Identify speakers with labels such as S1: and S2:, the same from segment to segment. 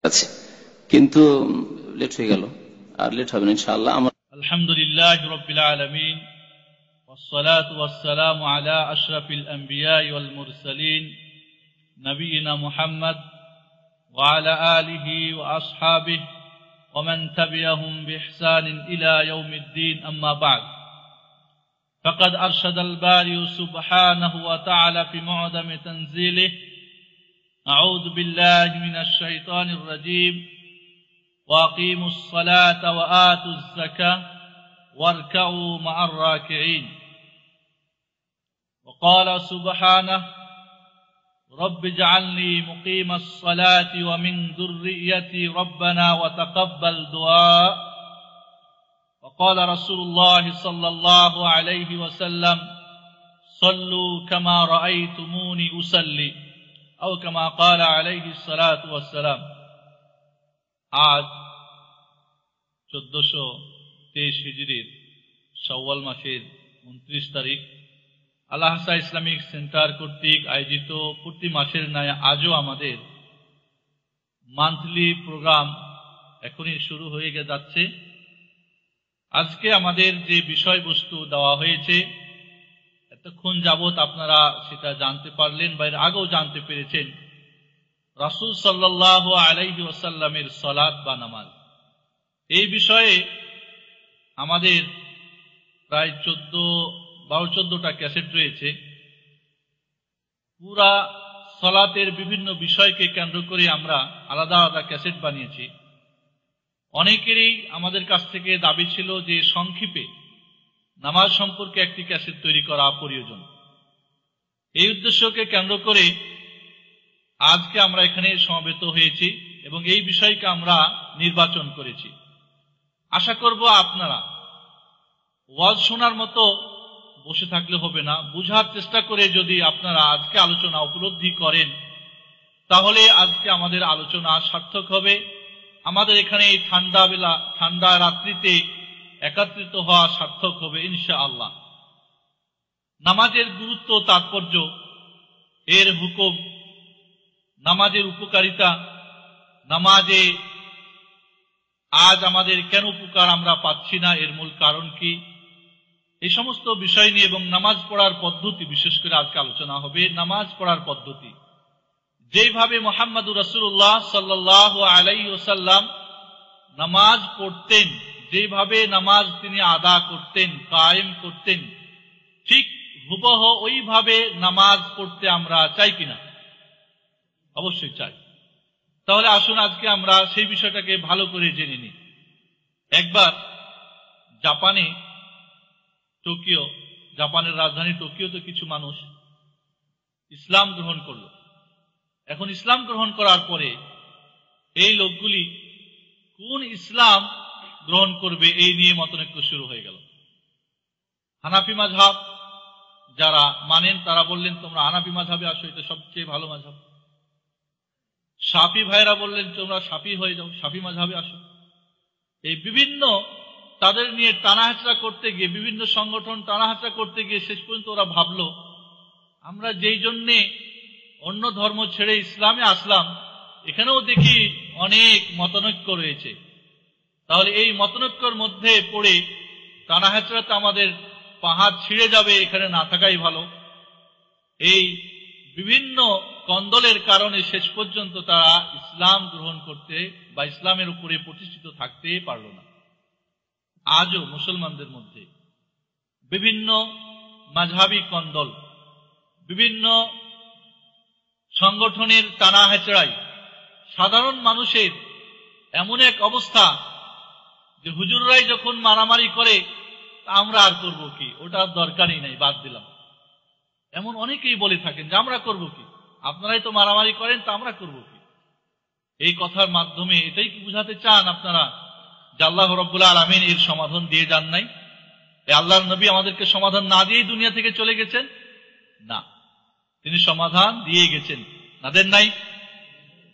S1: আছে, কিন্তু লেট হয়ে গেল, আর লেট হবে না ইনশাআল্লাহ।
S2: আলহামদুলিল্লাহি রাব্বিল আলামিন والصلاة والسلام على أشرف الأنبياء والمرسلين نبينا محمد وعلى آله وأصحابه ومن تبعهم بإحسان إلى يوم الدين. أما بعد، فقد أرشد الباري سبحانه وتعالى في معظم تنزيله: أعوذ بالله من الشيطان الرجيم وأقيموا الصلاة وآتوا الزكاة واركعوا مع الراكعين. وقال سبحانه: رب اجعلني مقيم الصلاة ومن ذريتي ربنا وتقبل دعاء. وقال رسول الله صلى الله عليه وسلم: صلوا كما رأيتموني أصلي، أو كما قال عليه الصلاة والسلام. আজ 1423 হিজরির শাওয়াল মাসের 29 তারিখ আল আহসা ইসলামিক সেন্টার কর্তৃক আয়োজিত প্রতি মাসের ন্যায় আজও আমাদের মান্থলি প্রোগ্রাম এখনই শুরু হয়ে যাচ্ছে। আজকে আমাদের যে বিষয়বস্তু দেওয়া হয়েছে, এতক্ষণ যাবৎ আপনারা সেটা জানতে পারলেন বা এর আগেও জানতে পেরেছেন, রাসূল সাল্লাল্লাহু আলাইহি ওয়াসাল্লামের সালাত বা নামাজ। এই বিষয়ে আমাদের প্রায় 12-14টা ক্যাসেট রয়েছে। পুরা সালাতের বিভিন্ন বিষয়কে কেন্দ্র করে আমরা আলাদা আলাদা ক্যাসেট বানিয়েছি। অনেকেরই আমাদের কাছ থেকে দাবি ছিল যে সংক্ষেপে নামাজ সম্পর্কে একটি ক্যাসেট তৈরি করা প্রয়োজন। এই উদ্দেশ্যকে কেন্দ্র করে আজকে আমরা এখানে সমবেত হয়েছি এবং এই বিষয়কে আমরা নির্বাচন করেছি। আশা করব আপনারা ওয়াজ শোনার মতো বসে থাকলে হবে না, বুঝার চেষ্টা করে যদি আপনারা আজকে আলোচনা উপলব্ধি করেন, তাহলে আজকে আমাদের আলোচনা সার্থক হবে। আমাদের এখানে এই ঠান্ডা রাত্রিতে একত্রিত হওয়া সার্থক হবে ইনশাআল্লাহ। নামাজের গুরুত্ব, তাৎপর্য, এর হুকুম, নামাজের উপকারিতা, নামাজে আজ আমাদের কেন উপকার আমরা পাচ্ছি না, এর মূল কারণ কি, এই সমস্ত বিষয় নিয়ে এবং নামাজ পড়ার পদ্ধতি, বিশেষ করে আজকে আলোচনা হবে নামাজ পড়ার পদ্ধতি। যেভাবে মুহাম্মদুর রাসূলুল্লাহ সাল্লাল্লাহু আলাইহি ওয়াসাল্লাম নামাজ পড়তেন, যেভাবে নামাজ তিনি আদা করতেন, কায়েম করতেন, ঠিক হুবহু ওইভাবে নামাজ পড়তে আমরা চাই কিনা? অবশ্যই চাই। তাহলে আসুন আজকে আমরা সেই বিষয়টাকে ভালো করে জেনে নিই। একবার জাপানের রাজধানী টোকিওতে কিছু মানুষ ইসলাম গ্রহণ করলো। এখন ইসলাম গ্রহণ করার পরে এই লোকগুলি কোন ইসলাম গ্রহণ করবে এই নিয়ে মতনৈক্য শুরু হয়ে গেল। হানাফি মাযহাব যারা মানেন তারা বললেন তোমরা হানাফি মাযহাবে আসো, এটা সবচেয়ে ভালো মাযহাব। শাফি ভাইরা বললেন তোমরা শাফি হয়ে যাও, শাফি মাযহাবে আসো। এই বিভিন্ন তাদের নিয়ে টানাহেঁচড়া করতে গিয়ে, বিভিন্ন সংগঠন টানাহেঁচড়া করতে গিয়ে শেষ পর্যন্ত ওরা ভাবলো আমরা যেই জন্যে অন্য ধর্ম ছেড়ে ইসলামে আসলাম, এখানেও দেখি অনেক মতনৈক্য রয়েছে, তাহলে এই মতনৈক্যর মধ্যে পড়ে টানাহেঁচড়াতে আমাদের পাহাড় ছিঁড়ে যাবে, এখানে না থাকাই ভালো। এই বিভিন্ন কন্দলের কারণে শেষ পর্যন্ত তারা ইসলাম গ্রহণ করতে বা ইসলামের উপরে প্রতিষ্ঠিত থাকতে পারল না। আজও মুসলমানদের মধ্যে বিভিন্ন মাযহাবী কন্দল, বিভিন্ন সংগঠনের টানা হেঁচড়াই সাধারণ মানুষের এমন এক অবস্থা যে হুজুররাই যখন মারামারি করে আমরা আর করব কি, ওটা দরকারই নাই, বাদ দিলাম। এমন অনেকেই বলে থাকেন যে আমরা করব কি, আপনারাই তো মারামারি করেন, তা আমরা করব কি। এই কথার মাধ্যমে এটাই কি বুঝাতে চান আপনারা যে আল্লাহ রাব্বুল আলামিন এর সমাধান দিয়ে যান নাই? আল্লাহর নবী আমাদেরকে সমাধান না দিয়েই দুনিয়া থেকে চলে গেছেন? না, তিনি সমাধান দিয়ে গেছেন। না দেন নাই?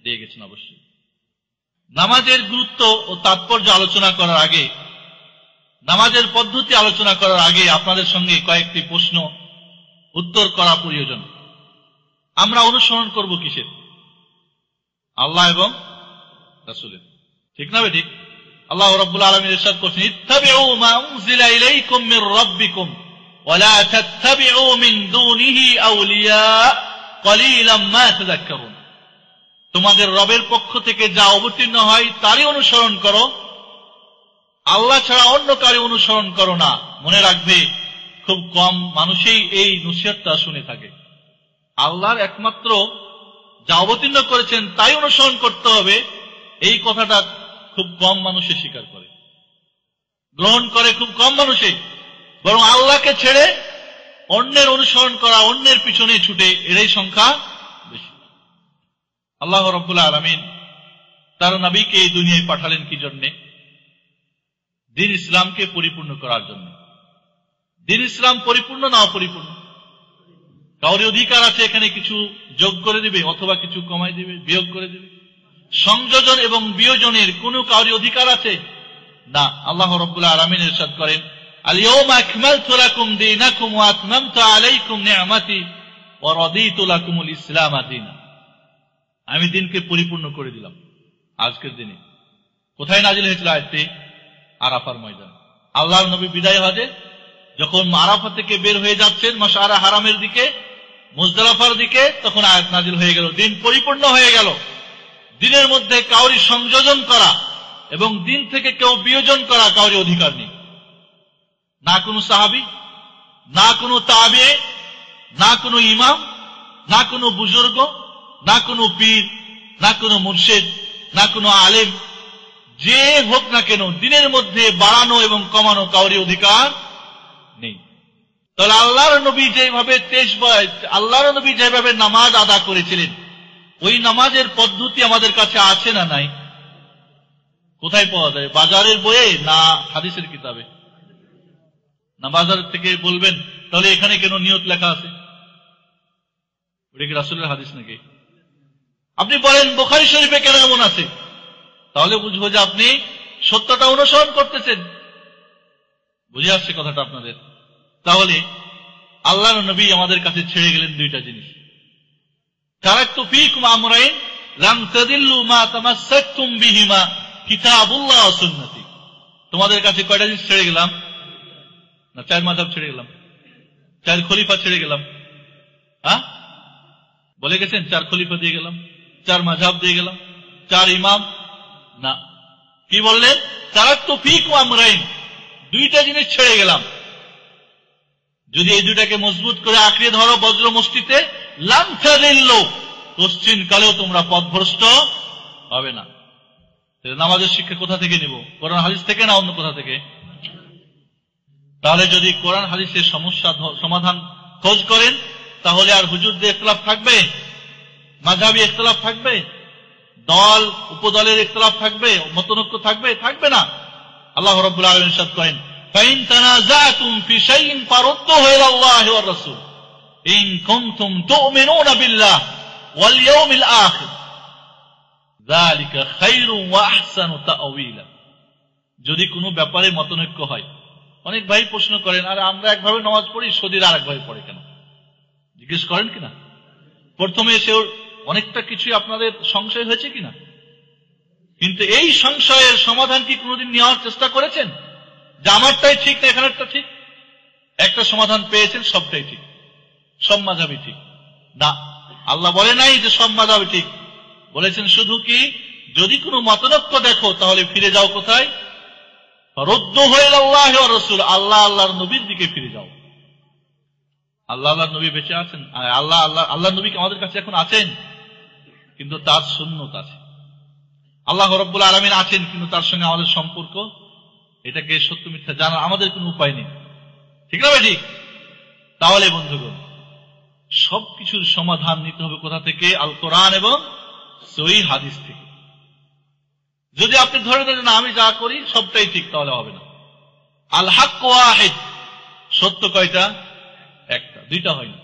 S2: দিয়ে গেছেন অবশ্যই। নামাজের গুরুত্ব ও তাৎপর্য আলোচনা করার আগে, নামাজের পদ্ধতি আলোচনা করার আগে আপনাদের সঙ্গে কয়েকটি প্রশ্ন উত্তর করা প্রয়োজন। আমরা অনুসরণ করব কিসের? আল্লাহ এবং রাসূলের। ঠিক না ঠিক? আল্লাহ রাব্বুল আলামিন ইরশাদ করছেন, ইত্তাবিউ মা উনজিলা ইলাইকুম মির রাব্বিকুম ওয়া লা তাত্তাবিউ মিন দুনিহি আউলিয়া কলিলাম মা তাযাক্কারুন। তোমাদের রবের পক্ষ থেকে যা অবতীর্ণ হয় তারই অনুসরণ করো, আল্লাহ ছাড়া অন্য কারো অনুসরণ করো না। মনে রাখবে, খুব কম মানুষই এই নসিহতটা শুনে থাকে। আল্লাহর একমাত্র যা অবতীর্ণ করেছেন তাই অনুসরণ করতে হবে, এই কথাটা খুব কম মানুষে স্বীকার করে, গ্রহণ করে খুব কম মানুষই। বরং আল্লাহকে ছেড়ে অন্যের অনুসরণ করা, অন্যের পিছনে ছুটে, এরই সংখ্যা বেশি। আল্লাহ রাব্বুল আলামিন তার নবীকে এই দুনিয়ায় পাঠালেন কি জন্যে? দ্বীন ইসলামকে পরিপূর্ণ করার জন্য। দ্বীন ইসলাম পরিপূর্ণ না অপরিপূর্ণ? কাউরি অধিকার আছে এখানে কিছু যোগ করে দিবে অথবা কিছু কমাই দিবে, বিয়োগ করে দিবে? সংযোজন এবং বিয়োজনের কোন কাউরি অধিকার আছে? না। আল্লাহ রাব্বুল আলামিন ইরশাদ করেন, আল-ইয়াওমা আকমালতু লাকুম দীনাকুম ওয়া আতমামতু আলাইকুম নি'মাতি ওয়া রাদিতু লাকুমুল ইসলাম দীনা। আমি দিনকে পরিপূর্ণ করে দিলাম আজকের দিনে। কোথায় নাজিল হয়েছিল আয়াতটি? আরাফার ময়দান। আল্লাহর নবী বিদায় হজে যখন আরাফা থেকে বের হয়ে যাচ্ছেন মাশআরা হারামের দিকে, মুজদালিফার দিকে, তখন আয়াত নাজিল হয়ে গেল, দিন পরিপূর্ণ হয়ে গেল। দিনের মধ্যে কাউরি সংযোজন করা এবং দিন থেকে কেউ বিয়োজন করা কাউরি অধিকার নেই। না কোনো সাহাবী, না কোনো তাবে, না কোনো ইমাম, না কোনো বুজুর্গ, না কোনো পীর, না কোনো মুর্শিদ, না কোনো আলেম, যে হোক না কেন দিনের মধ্যে বাড়ানো এবং কমানো কাউরি অধিকার নেই। তাহলে আল্লাহর নবী যেভাবে নামাজ আদা করেছিলেন, ওই নামাজের পদ্ধতি আমাদের কাছে আছে না নাই? কোথায় পাওয়া যায়? বাজারের বইয়ে না হাদিসের কিতাবে? না বাজার থেকে বলবেন তাহলে এখানে কেন নিয়ত লেখা আছে? ওটা কি রাসূলের হাদিস নাকি? আপনি বলেন বুখারী শরীফে কেন এমন আছে? তাহলে বুঝবো যে আপনি সত্যটা অনুসরণ করতেছেন। বুঝে আসছে কথাটা আপনাদের? তাহলে আল্লাহর নবী আমাদের কাছে ছেড়ে গেলেন দুইটা জিনিস। তারাকতু ফীকুম আমরাইন লাম তাদিল্লু মা তামাসসাকতুম বিহিমা কিতাবুল্লাহ ওয়া সুন্নতি। তোমাদের কাছে কয়টা জিনিস ছেড়ে গেলাম? না 4 মাযহাব ছেড়ে গেলাম, 4 খলিফা ছেড়ে গেলাম। বলে গেছেন 4 খলিফা দিয়ে গেলাম, 4 মাযহাব দিয়ে গেলাম, 4 ইমাম না। কি বললেন? তারাকতু ফীকুম আমরাইন, দুইটা জিনিস ছেড়ে গেলাম। যদি এই দুইটাকে মজবুত করে আঁকড়ে ধরো বজ্র মুষ্টিতে, লাম তাদিল্লু, কোশ্চিন কালেও তোমরা পথভ্রষ্ট হবে না। নামাজের শিক্ষা কোথা থেকে নিব? কোরআন হাদিস থেকে না অন্য কোথা থেকে? তাহলে যদি কোরআন হাদিসের সমস্যা সমাধান খোঁজ করেন, তাহলে আর হুজুরদের ইখতিলাফ থাকবে? মাযহাবী ইখতিলাফ থাকবে? দল উপদলের ইখতিলাফ থাকবে? মতনৈক্য থাকবে? থাকবে না। আল্লাহ রাব্বুল আলামিন ইরশাদ করেন, ফাইন তানাযাতুম ফি শাইইন ফারুদ্দুহু ইলাল্লাহি ওয়ার রাসূল ইন কুনতুম তু'মিনুনা বিল্লাহ ওয়াল ইয়াউমিল আখির যালিকা খায়রুন ওয়া আহসানু তা'ওয়িলা। যদি কোনো ব্যাপারে মতনৈক্য হয়, অনেক ভাই প্রশ্ন করেন, আরে আমরা একভাবে নামাজ পড়ি, সৌদিরা আরেকভাবে পড়ে কেন? জিজ্ঞেস করেন কিনা? প্রথমে এসে অনেকটা কিছুই আপনাদের সংশয় হয়েছে কিনা? কিন্তু এই সংশয়ের সমাধান কি কোনোদিন নেওয়ার চেষ্টা করেছেন যে আমারটাই ঠিক না এখানেরটা ঠিক? একটা সমাধান পেয়েছেন, সবটাই ঠিক, সব মাযহাবই ঠিক না। আল্লাহ বলে নাই যে সব মাযহাবই ঠিক, বলেছেন শুধু কি যদি কোনো মতনৈক্য দেখো তাহলে ফিরে যাও কোথায়? ফারুদ্দুহু ইলাল্লাহি ওয়া রাসূল, আল্লাহ আল্লাহর নবীর দিকে ফিরে যাও। আল্লাহ আল্লাহর নবী বেঁচে আছেন, আল্লাহর নবী আমাদের কাছে এখন আছেন, কিন্তু তার সুন্নত আছে। আল্লাহ রাব্বুল আলামিন আছেন, কিন্তু তার সঙ্গে আমাদের সম্পর্ক, এটাকে সত্য মিথ্যা জানার আমাদের কোনো উপায় নেই। ঠিক না ভাই? ঠিক। তাহলে বন্ধুগণ, সবকিছুর সমাধান নিতে হবে কোথা থেকে? আল কোরআন এবং সহিহ হাদিস থেকে। যদি আপনি ধরে নেন না আমি যা করি সবটাই ঠিক, তাহলে হবে না। আল হক ওয়াহিদ, সত্য কয়টা? একটা, দুইটা হয় না।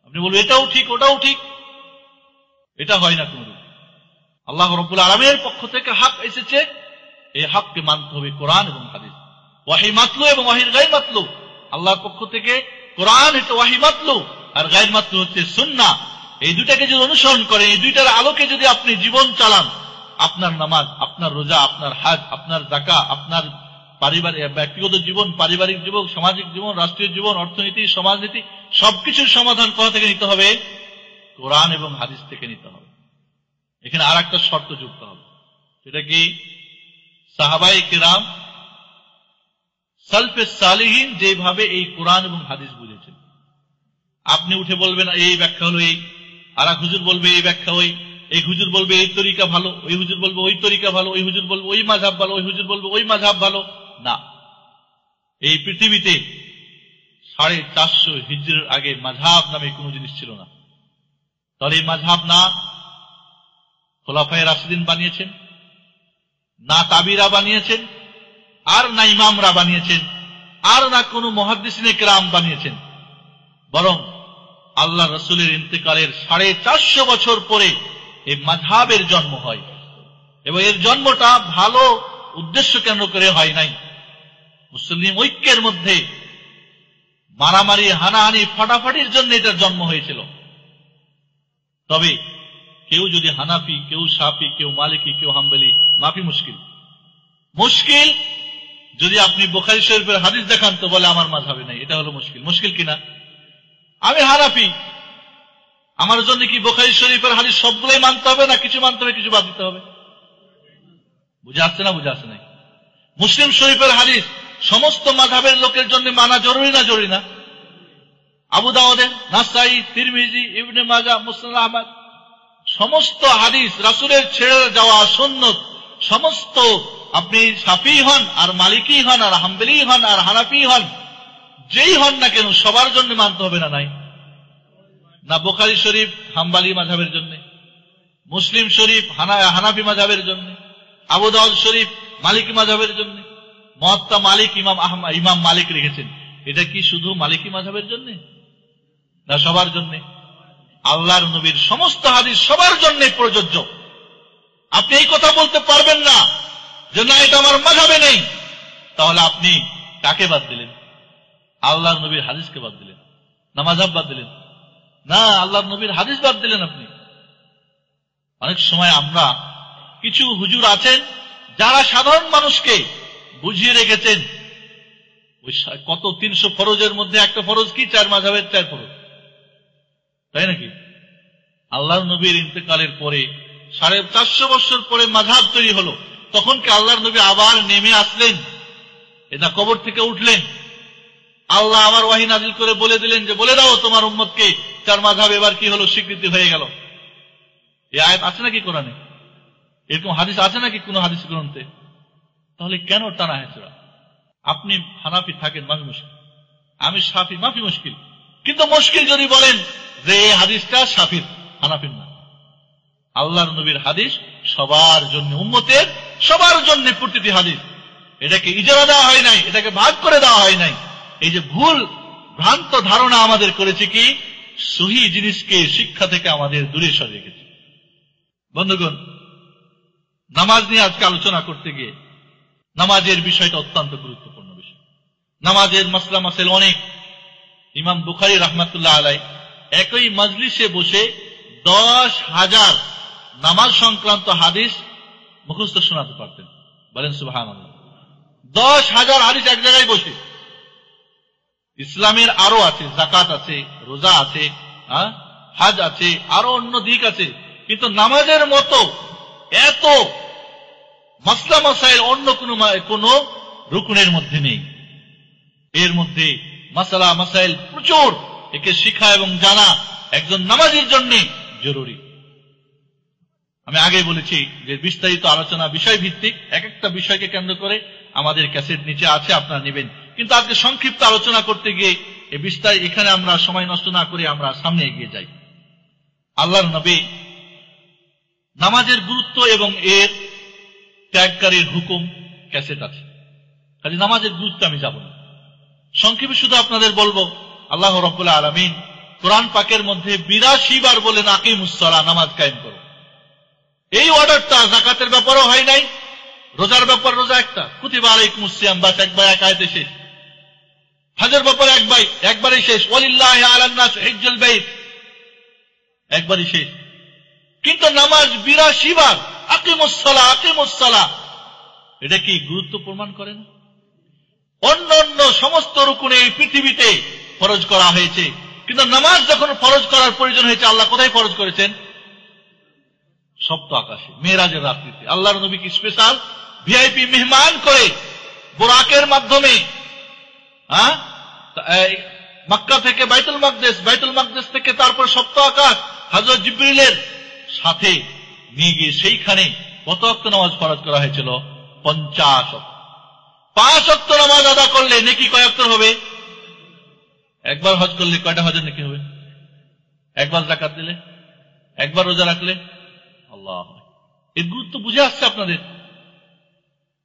S2: আপনি বলবেন এটাও ঠিক ওটাও ঠিক, এটা হয় না কোনদিন। আল্লাহ রাব্বুল আলামিনের পক্ষ থেকে হক এসেছে, এই হককে মানতে হবে কোরআন এবং হাদিস। ওয়াহি মাতলু এবং ওয়াহির গায়র মাতলু, আল্লাহর পক্ষ থেকে কোরআন হচ্ছে ওয়াহি মাতলু, আর গায়র মাতলু হচ্ছে সুন্নাহ। এই দুটাকে যদি অনুসরণ করেন, এই দুইটার আলোকে যদি আপনি জীবন চালান, আপনার নামাজ, আপনার রোজা, আপনার হাজ, আপনার যাকাত, আপনার পারিবারিক ব্যক্তিগত জীবন, পারিবারিক জীবন, সামাজিক জীবন, রাষ্ট্রীয় জীবন, অর্থনীতি, সমাজনীতি সবকিছুর সমাধান কোথা থেকে নিতে হবে? কোরআন এবং হাদিস থেকে নিতে হবে। এখানে আর একটা শর্ত যুক্ত হবে, সেটা কি? সাহাবায়ে কেরাম সালফে সালিহিন যেভাবে এই কোরআন এবং হাদিস বুঝেছেন, আপনি উঠে বলবেন এই ব্যাখ্যা হলো এই, আর এক হুজুর বলবে এই ব্যাখ্যা ওই, এই হুজুর বলবে এই তরিকা ভালো, ওই হুজুর বলবে ওই তরিকা ভালো, ওই হুজুর বলবে ওই মাযহাব ভালো, ওই হুজুর বলবে ওই মাযহাব ভালো। না, এই পৃথিবীতে 450 হিজরির আগে মাযহাব নামে কোনো জিনিস ছিল না। তাহলে এই মাযহাব না খোলাফায়ে রাশিদিন বানিয়েছেন, না তাবিরা বানিয়েছেন, আর না ইমামরা বানিয়েছেন, আর না কোনো মুহাদ্দিসিনে কেরাম বানিয়েছেন, বরং আল্লাহ রাসূলের ইন্তেকালের 450 বছর পরে এই মাযহাবের জন্ম হয়। এবং এর জন্মটা ভালো উদ্দেশ্য কেন্দ্র করে হয় নাই। মুসলিম ঐক্যের মধ্যে মারামারি, হানাহানি, ফাটাফাটির জন্য এটার জন্ম হয়েছিল। তবে কেউ যদি হানাফি, কেউ শাফি, কেউ মালিকি, কেউ হাম্বলি, মাফি মুশকিল যদি আপনি বুখারী শরীফের হাদিস দেখান তো বলে আমার মাযহাবে নাই, এটা হলো মুশকিল। মুশকিল কিনা? আমি হানাফি, আমার জন্য কি বুখারী শরীফের হাদিস সবগুলোই মানতে হবে, না কিছু মানতে হবে, কিছু বাদ দিতে হবে? বুঝে আসছে না? বুঝে আসছে না? মুসলিম শরীফের হাদিস সমস্ত মাযহাবের লোকের জন্য মানা জরুরি না? জরুরি না? আবু দাউদের, নাসাই, তিরমিজি, ইবনে মাজাহ, মুসনাদ আহমদ, সমস্ত হাদিস রাসূলের ছেড়ে যাওয়া সুন্নত। সমস্ত, আপনি শাফি হন আর মালিকি হন আর হাম্বলি হন আর হানাফি হন, যেই হন না কেন সবার জন্য মানতে হবে না? নাই না? বুখারী শরীফ হাম্বলি মাযহাবের জন্য, মুসলিম শরীফ হানাফি মাযহাবের জন্য, আবু দাউদ শরীফ মালিকি মাযহাবের জন্য, মুয়াত্তা মালিক ইমাম মালিক লিখেছেন, এটা কি শুধু মালিকি মাযহাবের জন্য না সবার জন্য? আল্লাহর নবীর সমস্ত হাদিস সবার জন্য প্রযোজ্য। আপনি এই কথা বলতে পারবেন না যে না এটা আমার মাযহাবে নেই, তাহলে আপনি কাকে বাদ দিলেন? আল্লাহর নবীর হাদিসকে বাদ দিলেন না মাযহাব বাদ দিলেন? না, আল্লাহর নবীর হাদিস বাদ দিলেন আপনি। অনেক সময় আমরা কিছু হুজুর আছেন যারা সাধারণ মানুষকে বুঝিয়ে রেখেছেন ওই কত 300 ফরজের মধ্যে একটা ফরজ কি? 4 মাযহাবের 4 ফরজ, তাই নাকি? আল্লাহর নবীর ইন্তেকালের পরে 450 বছর পরে মাযহাব তৈরি হলো, তখন কি আল্লাহর নবী আবার নেমে আসলেন? এটা কবর থেকে উঠলেন? আল্লাহ আবার ওয়াহী নাযিল করে বলে দিলেন যে বলে দাও তোমার উম্মতকে 4 মাযহাব এবার কি হলো? স্বীকৃতি হয়ে গেল। এই আয়াত আছে নাকি কোরআনে? এরকম হাদিস আছে নাকি কোন হাদিস গ্রন্থে? তাহলে কেন টানা হেঁচড়া? আপনি হানাফি থাকেন, মাফি মুশকিল, আমি শাফি, মাফি মুশকিল। কিন্তু মুশকিল যদি বলেন যে এই হাদিসটা শাফির, হানাফির না। আল্লাহর নবীর হাদিস সবার জন্য, উম্মতের সবার জন্য প্রতিটি হাদিস। এটাকে ইজারা দেওয়া হয় নাই, এটাকে ভাগ করে দেওয়া হয় নাই। এই যে ভুল ভ্রান্ত ধারণা আমাদের করেছে কি, সহি জিনিসকে শিক্ষা থেকে আমাদের দূরে সরিয়ে রেখেছে। বন্ধুগণ, নামাজ নিয়ে আজকে আলোচনা করতে গিয়ে নামাজের বিষয়টা অত্যন্ত গুরুত্বপূর্ণ বিষয়। নামাজের মাসলা মাসাইল অনেক। ইমাম বুখারী রাহমাতুল্লাহ আলাইহি একই মজলিসে বসে 10,000 নামাজ সংক্রান্ত হাদিস মুখস্থ শোনাতে পারতেন। বলেন সুবহানাল্লাহ। 10,000 হাদিস এক জায়গায় বসে। ইসলামের আরো আছে, যাকাত আছে, রোজা আছে, হজ আছে, আরো অন্য দিক আছে, কিন্তু নামাজের মতো এত মাসলা মাসাইল অন্য কোন রুকুনের মধ্যে নেই। এর মধ্যে মাসালা মাসাইল প্রচুর, একে শিখা এবং জানা একজন নামাজীর জন্য জরুরি। আমি আগে বলেছি যে বিস্তারিত আলোচনা বিষয় ভিত্তিক, এক একটা বিষয়কে কেন্দ্র করে আমাদের ক্যাসেট নিচে আছে, আপনারা নেবেন। কিন্তু আজকে সংক্ষিপ্ত আলোচনা করতে গিয়ে এই বিস্তারিত এখানে আমরা সময় নষ্ট না করে আমরা সামনে এগিয়ে যাই। আল্লাহর নবী নামাজের গুরুত্ব এবং এর ত্যাগকারীর হুকুম ক্যাসেট আছে, খালি নামাজের গুরুত্ব আমি যাব না। সংক্ষেপে শুধু আপনাদের বলবো, আল্লাহ রাব্বুল আলামিন কোরআন পাকের মধ্যে 82 বার বলেন আকিমুস সালাহ, নামাজ কায়েম করো। এই অর্ডারটা যাকাতের ব্যাপারও হয় নাই, রোজার ব্যাপার রোজা একটা, কুতিবা আলাইকুমুস সিয়াম, বাস একবার এক আয়াতে শেষ। হজের ব্যাপার একবারই শেষ, ওয়ালিল্লাহি আলান নাস হিজ্জুল বাইত, একবারই শেষ। কিন্তু নামাজ 82 বার আকিমুস-সালাহ আকিমুস-সালাহ, এটা কি গুরুত্ব প্রমাণ করে না? অন্য অন্য সমস্ত রুকুনে এই পৃথিবীতে ফরজ করা হয়েছে, কিন্তু নামাজ যখন ফরজ করার প্রয়োজন হয়েছে, আল্লাহ কোথায় ফরজ করেছেন? সপ্ত আকাশে, মেরাজের রাত্রিতে আল্লাহর নবীকে স্পেশাল ভিআইপি মেহমান করে বুরাকের মাধ্যমে মক্কা থেকে বাইতুল মাকদেস, বাইতুল মাকদেস থেকে তারপর সপ্ত আকাশ হযরত জিবরিলের সাথে নিয়ে গিয়ে সেইখানে কত ওয়াক্ত নামাজ ফরজ করা হয়েছিল? 50 ওয়াক্ত। 5 ওয়াক্ত নামাজ আদা করলে নেকি কয় ওয়াক্ত হবে? একবার হজ করলে কয়টা হজের নেকি হবে? একবার যাকাত দিলে, একবার রোজা রাখলে। আল্লাহ, এর গুরুত্ব বুঝে আসছে আপনাদের?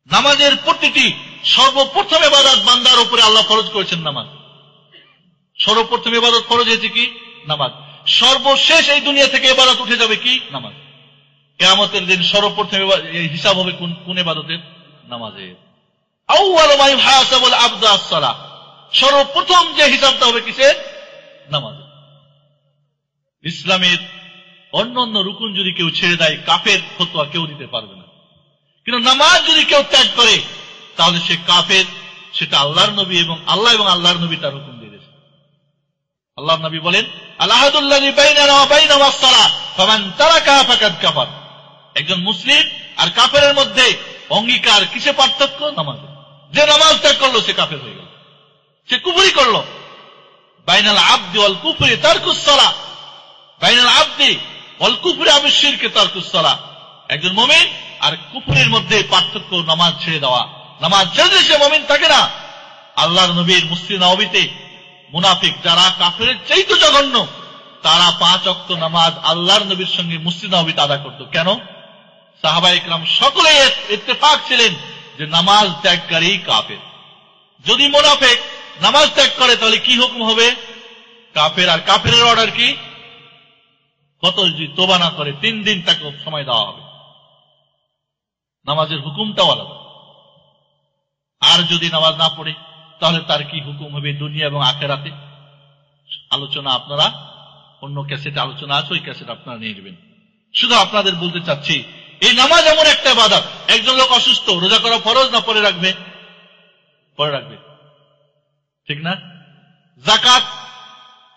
S2: নামাজের প্রতিটি সর্বপ্রথম ইবাদত বান্দার উপরে আল্লাহ ফরজ করেছেন নামাজ। সর্বপ্রথম ইবাদত ফরজ হয়েছে কি? নামাজ। সর্বশেষ এই দুনিয়া থেকে ইবাদত উঠে যাবে কি? নামাজ। কিয়ামতের দিন সর্বপ্রথম হিসাব হবে কোন ইবাদতের? নামাজের। আউয়ালু মা ইউহাসাবুল আবদু আস-সালাহ, সর্বপ্রথম যে হিসাবটা হবে কিসের? নামাজের। ইসলামের অন্য অন্য রুকুন যদি কেউ ছেড়ে দেয়, কাফের ফতোয়া কেউ দিতে পারবে না, কিন্তু নামাজ যদি কেউ ত্যাগ করে তাহলে সে কাফের। সেটা আল্লাহর নবী এবং আল্লাহর নবী তার হুকুম দিয়ে দিয়েছেন। আল্লাহর নবী বলেন, আল-আহাদুল্লাযী বাইনানা ওয়া বাইনাহুম আস-সালাহ ফামান তারাকাহা ফাকাদ কাফার। একজন মুসলিম আর কাফেরের মধ্যে অঙ্গীকার কিসে পার্থক্য? নামাজে। যে নামাজ ত্যাগ করলো সে কাফের হয়ে গেল, সে কুফরি করলো। বাইনাল আবদি ওয়াল কুফরি তারকুস সালাহ, বাইনাল আবদি ওয়াল কুফরি আবিশ শিরকি তারকুস সালাহ। একজন মুমিন আর কুফরের মধ্যে পার্থক্য নামাজ ছেড়ে দেওয়া। নামাজ ছেড়ে সে মুমিন থাকে না। আল্লাহর নবীর মসজিদ নববীতে মুনাফিক যারা কাফেরের চাইতে জঘন্য, তারা 5 ওয়াক্ত নামাজ আল্লাহর নবীর সঙ্গে মসজিদ নববীতে আদা করত। কেন? সাহাবায়ে কেরাম সকলে ইত্তেফাক ছিলেন যে নামাজ ত্যাগকারী কাফের। যদি মুনাফিক নামাজ ত্যাগ করে তাহলে কি হুকুম হবে? কাফের। আর কাফেরের অর্ডার কি? কত যদি তোবা না করে 3 দিন তাকে সময় দেওয়া হবে। নামাজের হুকুমটাও আলাদা। আর যদি নামাজ না পড়ে তাহলে তার কি হুকুম হবে দুনিয়া এবং আখিরাতে? আলোচনা আপনারা অন্য ক্যাসেটে আলোচনা আছে, ওই ক্যাসেট আপনারা নিয়ে নেবেন। শুধু আপনাদের বলতে চাচ্ছি, এই নামাজ এমন একটা ইবাদত। একজন লোক অসুস্থ, রোজা করা ফরজ না পরে রাখবে? পরে রাখবে, ঠিক না? যাকাত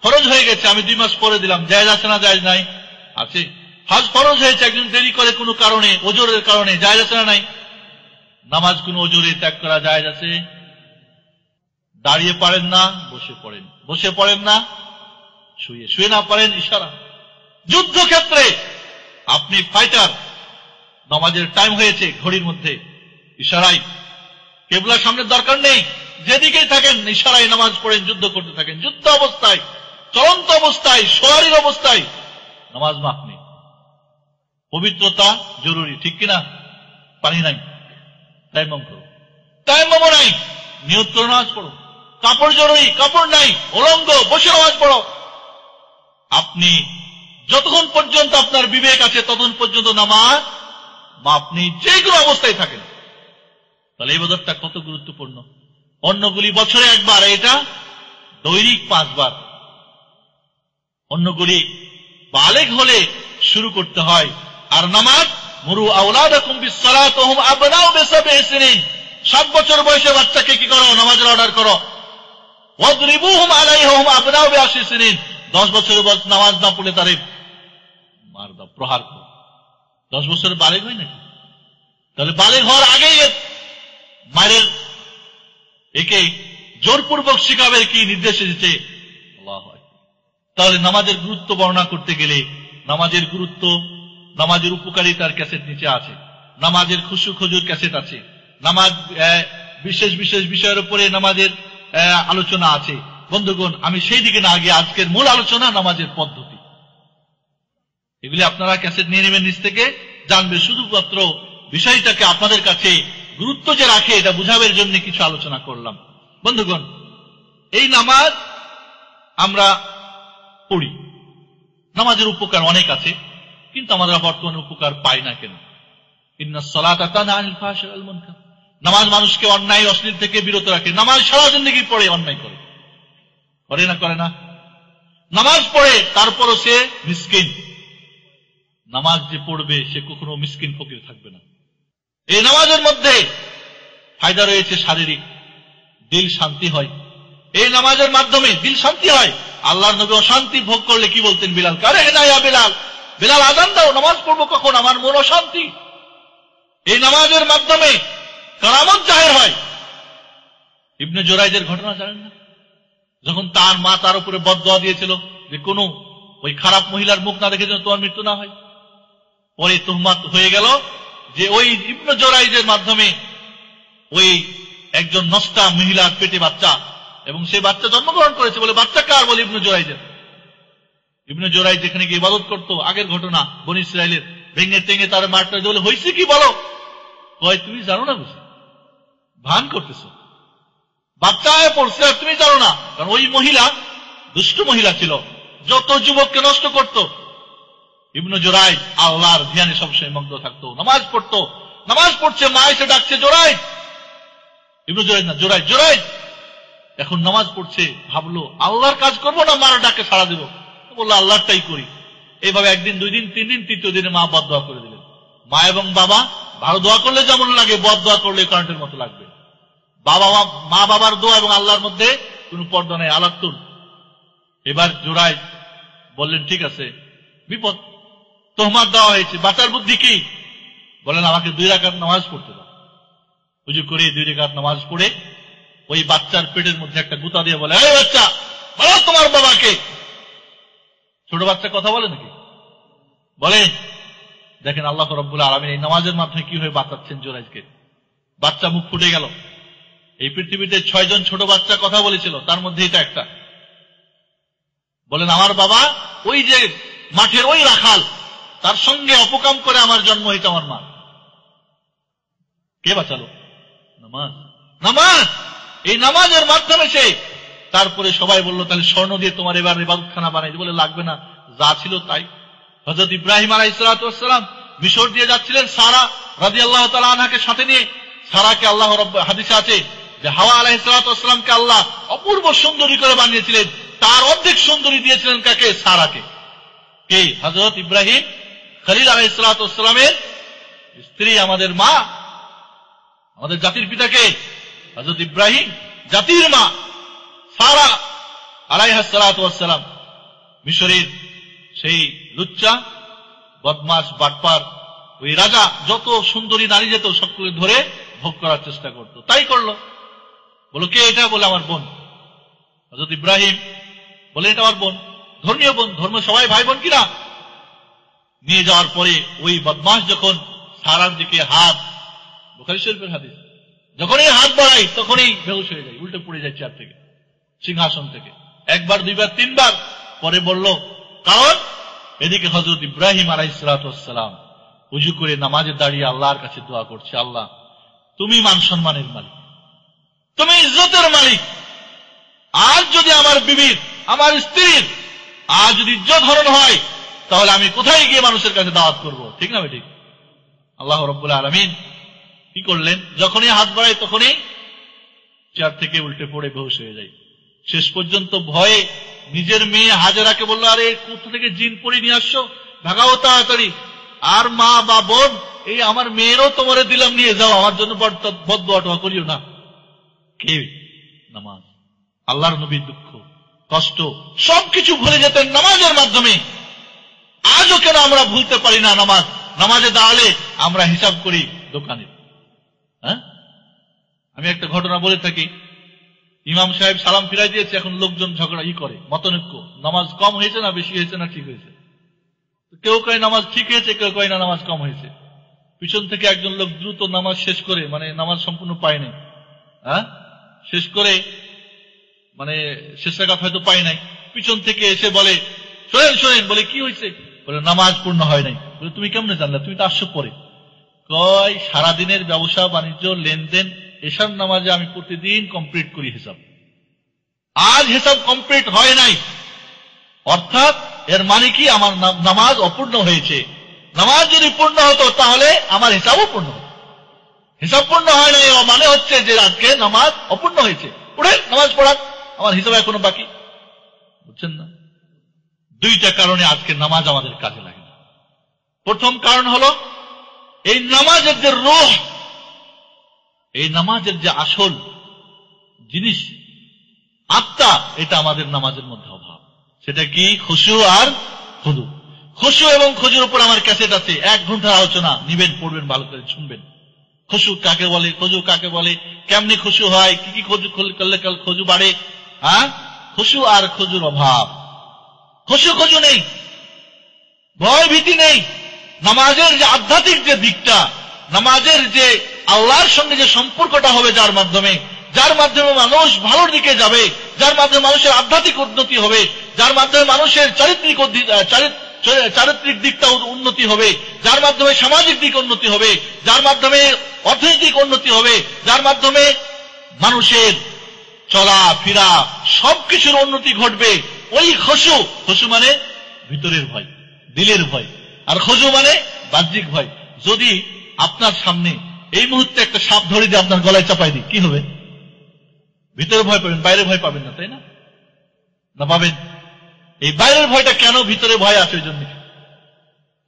S2: ফরজ হয়ে গেছে, আমি 2 মাস পরে দিলাম, জায়েজ আছে না জায়েজ নাই? আছে। হজ ফরজ হয়েছে, একজন দেরি করে কোনো কারণে, ওজরের কারণে, জায়েজ আছে না নাই? নামাজ কোন ওজরে ত্যাগ করা জায়েজ আছে? দাঁড়িয়ে পারেন না, বসে পড়েন। বসে পড়েন না, শুয়ে। শুয়ে না পারেন, ইশারা। যুদ্ধক্ষেত্রে আপনি ফাইটার, নামাজের টাইম হয়েছে ঘড়ির মধ্যে, ইশারায়। কিবলার সামনে দরকার নেই, যেদিকেই থাকেন ইশারায় নামাজ পড়েন, যুদ্ধ করতে থাকেন। যুদ্ধ অবস্থায়, চলন্ত অবস্থায়, সওয়ারির অবস্থায় নামাজ মাফ নেই। পবিত্রতা জরুরি, ঠিক কিনা? পানি নাই, তায়াম্মুম করো। তায়াম্মুমও নাই, নিয়ত করে নামাজ পড়ো। কাপড় জরুরি, কাপড় নাই, উলঙ্গ, বসে নামাজ পড়ো। আপনি যতক্ষণ পর্যন্ত আপনার বিবেক আছে ততক্ষণ পর্যন্ত নামাজ মাফ নেই, যে কোনো অবস্থায় থাকেন। তাহলে এই ইবাদতটা কত গুরুত্বপূর্ণ। অন্যগুলি বছরে একবার, এটা দৈনিক 5 বার। অন্যগুলি বালেগ হলে শুরু করতে হয়। আর নামাজ, মুরু আওলাদাকুম বিস-সালাত ওয়া হুম আবনাউ বি-7 সিনিন, 7 বছর বয়সে বাচ্চাকে কি করো? নামাজের অর্ডার করো। ওয়াদরিবুহুম আলাইহা ওয়া হুম আবনাউ বি-10 সিনিন, 10 বছরের বয়স নামাজ না পড়লে তারে মার দাও, প্রহার করো। 10 বছরের বালেগ হয় নাকি? তাহলে বালেগ হওয়ার আগেই মায়ের একে জোরপূর্বক শিখাবে কি নির্দেশ এসেছে? আল্লাহু আকবার। তাহলে নামাজের গুরুত্ব বর্ণনা করতে গেলে, নামাজের গুরুত্ব, নামাজের উপকারিতার ক্যাসেট নিচে আছে, নামাজের খুশু খজুর ক্যাসেট আছে, নামাজ বিশেষ বিশেষ বিষয়ের উপরে নামাজের আলোচনা আছে। বন্ধুগণ, আমি সেই দিকে না গিয়ে আজকের মূল আলোচনা নামাজের পদ্ধতি। এগুলি আপনারা ক্যাসেট নিয়ে নেবেন, নিচ থেকে জানবে। শুধুমাত্র বিষয়টাকে আপনাদের কাছে গুরুত্ব যে রাখে এটা বুঝাবের জন্য কিছু আলোচনা করলাম। বন্ধুগণ, এই নামাজ আমরা পড়ি, নামাজের উপকার অনেক আছে, কিন্তু আমরা বর্তমানে উপকার পাই না কেন? ইন্নাস সালাতা তানহা আনিল ফাহশাই ওয়াল মুনকার। নামাজ মানুষকে অন্যায় অশ্লীল থেকে বিরত রাখে। নামাজ সারা জিন্দেগি পড়ে অন্যায় করে, করে না? করে না? নামাজ পড়ে তারপরও সে মিসকিন, নামাজ যে পড়বে সে কখনো মিসকিন ফকির থাকবে না। এই নামাজের মধ্যে ফায়দা রয়েছে শারীরিক, দিল শান্তি হয়। এই নামাজের মাধ্যমে দিল শান্তি হয়। আল্লাহর নবী অশান্তি ভোগ করলে কি বলতেন বিলাল, কারে না ইয়া বিলাল, বিলাল আযান দাও, নামাজ পড়বো কখন, আমার মন অশান্তি। এই নামাজের মাধ্যমে কারামত জাহির হয়। ইবনে জুরাইজের ঘটনা জানেন না? যখন তার মা তার উপরে বদদোয়া দিয়েছিল যে কোন ওই খারাপ মহিলার মুখ না দেখে যেন তোমার মৃত্যু না হয়, পরে তুহমাত হয়ে গেল যে ওই ইবনে জুরাইজের মাধ্যমে ওই একজন নষ্টা মহিলার পেটে বাচ্চা, এবং সে বাচ্চা জন্মগ্রহণ করেছে বলে বাচ্চা কার, বলে ইবনে জুরাইজের। ইবনে জুরাইজ যেখানে গিয়ে ইবাদত করতো, আগের ঘটনা বনী ইসরাইলের, ভেঙে টেঙে তার মারটা বলে হয়েছে কি বলো, কয় তুমি জানো না, বুঝি ভান করতেছো, বাচ্চা হয়ে পড়ছে আর তুমি জানো না। কারণ ওই মহিলা দুষ্ট মহিলা ছিল, যত যুবককে নষ্ট করত। ইবনে জুরাইজ আল্লাহর ধ্যানে সবসময় মগ্ন থাকতো, নামাজ পড়তো, নামাজ পড়ছে, মা এসে ডাকছে জুরাইজ, ইবনে জুরাইজ না জুরাইজ, জুরাইজ এখন নামাজ পড়ছে, ভাবলো আল্লাহর কাজ করবো না মারা ডাকে সাড়া দেবো, বললো আল্লাহরটাই করি। এইভাবে একদিন, দুই দিন, তিন দিন, তৃতীয় দিনে মা বদদোয়া করে দিলেন। মা এবং বাবা ভালো দোয়া করলে যেমন লাগে, বদদোয়া করলে কারেন্টের মতো লাগবে। মা বাবার দোয়া এবং আল্লাহর মধ্যে কোন পর্দা নেই, আলাতুন। এবার জুরাইজ বললেন ঠিক আছে, বিপদ, তোহমাত দেওয়া হয়েছে, বাঁচার বুদ্ধি কি? বলেন আমাকে 2 রাকাত নামাজ পড়তে দাও। উজু করে 2 রাকাত নামাজ পড়ে ওই বাচ্চার পেটের মধ্যে একটা গুতা দিয়ে বলে, এই বাচ্চা বলো তোমার বাবাকে। ছোট বাচ্চা কথা বলে নাকি? বলে। দেখেন আল্লাহ রাব্বুল আলামিন এই নামাজের মাধ্যমে কি হয়ে বাঁচাচ্ছেন জুরাইজকে। বাচ্চা মুখ ফুটে গেল। এই পৃথিবীতে 6 জন ছোট বাচ্চা কথা বলেছিল, তার মধ্যে এটা একটা। বলেন আমার বাবা ওই যে মাঠের ওই রাখাল, তার সঙ্গে অপকাম করে আমার জন্ম হয়েছে আমার মা। কে বাঁচালো? নামাজ। নামাজ, এই নামাজের মাধ্যমে সে। তারপরে সবাই বলল তাহলে স্বর্ণ দিয়ে তোমার এবার ইবাদতখানা বানাই। বলে লাগবে না, যা ছিল তাই। হযরত ইব্রাহিম আলাইহিস সালাম মিশর দিয়ে যাচ্ছিলেন, সারা রাদিয়াল্লাহু তাআলা আনহাকে সাথে নিয়ে। সারাকে আল্লাহ হাদিসে আছে যে হাওয়া আলাইহিস সালামকে আল্লাহ অপূর্ব সুন্দরী করে বানিয়েছিলেন, তার অর্ধেক সুন্দরী দিয়েছিলেন কাকে? সারাকে। কে? হযরত ইব্রাহিম খলিল আলাইহিস সালামের স্ত্রী, আমাদের মা, আমাদের জাতির পিতাকে হযরত ইব্রাহিম, জাতির মা সারা আলাইহিস সালাম মিশরের সেই লুচ্চা বদমাস বাটপার ওই রাজা যত সুন্দরী নারী যেত সবগুলো ধরে ভোগ করার চেষ্টা করত। তাই করলো। বলো কে এটা? বলে আমার বোন। হযরত ইব্রাহিম বলে এটা আমার বোন, ধর্মীয় বোন, ধর্ম সবাই ভাই বোন কিনা। নিয়ে যাওয়ার পরে ওই বদমাস যখন সারার দিকে হাত, বুখারী শরীফের হাদিস, যখনই হাত বাড়াই তখনই বেহুশ হয়ে যায়, উল্টে পড়ে যায় চেয়ার থেকে, সিংহাসন থেকে। 1 বার 2 বার 3 বার পরে বলল কারণ এদিকে হযরত ইব্রাহিম আলাইহিস সালাম উজু করে নামাজে দাঁড়িয়ে আল্লাহর কাছে দোয়া করছে, আল্লাহ তুমি মান সম্মানের মালিক, তুমি ইজ্জতের মালিক। আজ যদি আমার বিবির, আমার স্ত্রীর আজ যদি ইজ্জত হরণ হয়, তাহলে আমি কোথায় গিয়ে মানুষের কাছে দাওয়াত করব? ঠিক না ঠিক? আল্লাহ রাব্বুল আলামিন কি করলেন? যখনই হাত বাড়ায় তখনই চেয়ার থেকে উল্টে পড়ে বেহুশ হয়ে যায়। শেষ পর্যন্ত ভয়ে নিজের মেয়ে হাজেরাকে বলল, আরে কোথা থেকে জিন পড়ে নিয়ে আসছো, ভাগাও তাড়াতাড়ি। আর মা বা বোন, এই আমার মেয়েরও তোমারে দিলাম, নিয়ে যাও, আমার জন্য বদদোয়া করিও না। কে? নামাজ। আল্লাহর নবীর দুঃখ কষ্ট সবকিছু ভুলে যেতেন নামাজের মাধ্যমে। আজও কেন আমরা ভুলতে পারি না নামাজ? নামাজে দাঁড়ালে আমরা হিসাব করি দোকানে। হ্যাঁ, আমি একটা ঘটনা বলে থাকি। ইমাম সাহেব সালাম ফিরাই দিয়েছে, এখন লোকজন ঝগড়া করে, মতনৈক্য, নামাজ কম হয়েছে না বেশি হয়েছে না ঠিক হয়েছে। কেউ কয় নামাজ ঠিক হয়েছে, কেউ কয় না নামাজ কম হয়েছে। পিছন থেকে একজন লোক দ্রুত নামাজ শেষ করে, মানে নামাজ সম্পূর্ণ পায়নি, হ্যাঁ, শেষ করে মানে শেষ রাকাত হয়তো পাই নাই, পিছন থেকে এসে বলে শোনেন শোনেন, বলে কি হয়েছে? বলে নামাজ পূর্ণ হয় নাই। বলে তুমি কেমনে জানলা? তুমি তো আসছো পরে। কয় সারাদিনের ব্যবসা বাণিজ্য লেনদেন এশার নামাজে আমি প্রতিদিন কমপ্লিট করি হিসাব, আজ হিসাব কমপ্লিট হয় নাই, অর্থাৎ এর মানে কি আমার নামাজ অপূর্ণ হয়েছে। নামাজ যদি পূর্ণ হতো তাহলে আমার হিসাবও পূর্ণ হতো। হিসাব পূর্ণ হয় নাই মানে হচ্ছে যে আজকে নামাজ অপূর্ণ হয়েছে, উঠে নামাজ পড়ান, আমার হিসাব এখনো বাকি। বুঝছেন না? 2টা কারণে আজকে নামাজ আমাদের কাজে লাগে না। প্রথম কারণ হলো এই নামাজের যে রূহ, এই নামাজের যে আসল জিনিস আত্মা, এটা আমাদের নামাজের মধ্যে অভাব। সেটা কি? খুশু আর খুদু। খুশু এবং খুজুর উপর আমার ক্যাসেট আছে, 1 ঘন্টার আলোচনা নিবেন, পড়বেন, ভালো করে শুনবেন। খুশু কাকে বলে, খুজু কাকে বলে, কেমনি খুশু হয়, কি কি খুজু করলে খুজু বাড়ে। খুশু আর খুজুর অভাব। খুশু নেই, ভয় ভীতি নেই। নামাজের যে আধ্যাত্মিক যে দিকটা, নামাজের যে আল্লাহর সঙ্গে যে সম্পর্কটা হবে, যার মাধ্যমে মানুষ ভালোর দিকে যাবে, যার মাধ্যমে মানুষের আধ্যাত্মিক উন্নতি হবে, যার মাধ্যমে মানুষের চারিত্রিক দিকটা উন্নতি হবে, যার মাধ্যমে সামাজিক দিক উন্নতি হবে, যার মাধ্যমে অর্থনৈতিক উন্নতি হবে, যার মাধ্যমে মানুষের চলা ফিরা সবকিছুর উন্নতি ঘটবে। ওই খুশু মানে ভিতরের ভয়, দিলের ভয়, আর খুজু মানে বাহ্যিক ভয়। যদি আপনার সামনে এই মুহূর্তে একটা সাপ ধরে দিয়ে আপনার গলায় চাপাই দিই, কি হবে? ভিতরে ভয় পাবেন, বাইরে ভয় পাবেন না, তাই না? না পাবেন? এই বাইরের ভয়টা কেন? ভিতরে ভয় আছে ওই জন্য।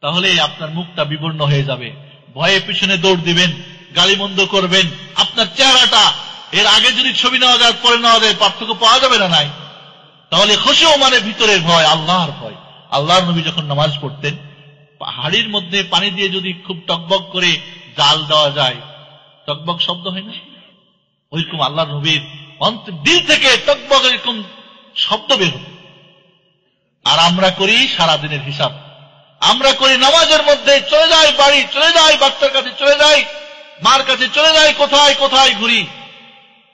S2: তাহলে আপনার মুখটা বিবর্ণ হয়ে যাবে, ভয়ে পিছনে দৌড় দিবেন, গালিমন্দ করবেন। আপনার চেহারাটা এর আগে যদি ছবি নেওয়া যায়, পরে নেওয়া যায়, পার্থক্য পাওয়া যাবে না? নাই। তাহলে খুশু মানে ভিতরের ভয়, আল্লাহর ভয়। আল্লাহর নবী যখন নামাজ পড়তেন, হাড়ির মধ্যে পানি দিয়ে যদি খুব টকবক করে জাল দেওয়া যায়, টকবক শব্দ হয় না? ওইরকম আল্লাহর নবীর দিল থেকে টকবক এরকম শব্দ বের হতো। আর আমরা করি সারাদিনের হিসাব, আমরা করি নামাজের মধ্যে চলে যাই বাড়ি, চলে যাই বাচ্চার কাছে, চলে যাই মার কাছে, চলে যাই কোথায় কোথায় ঘুরি।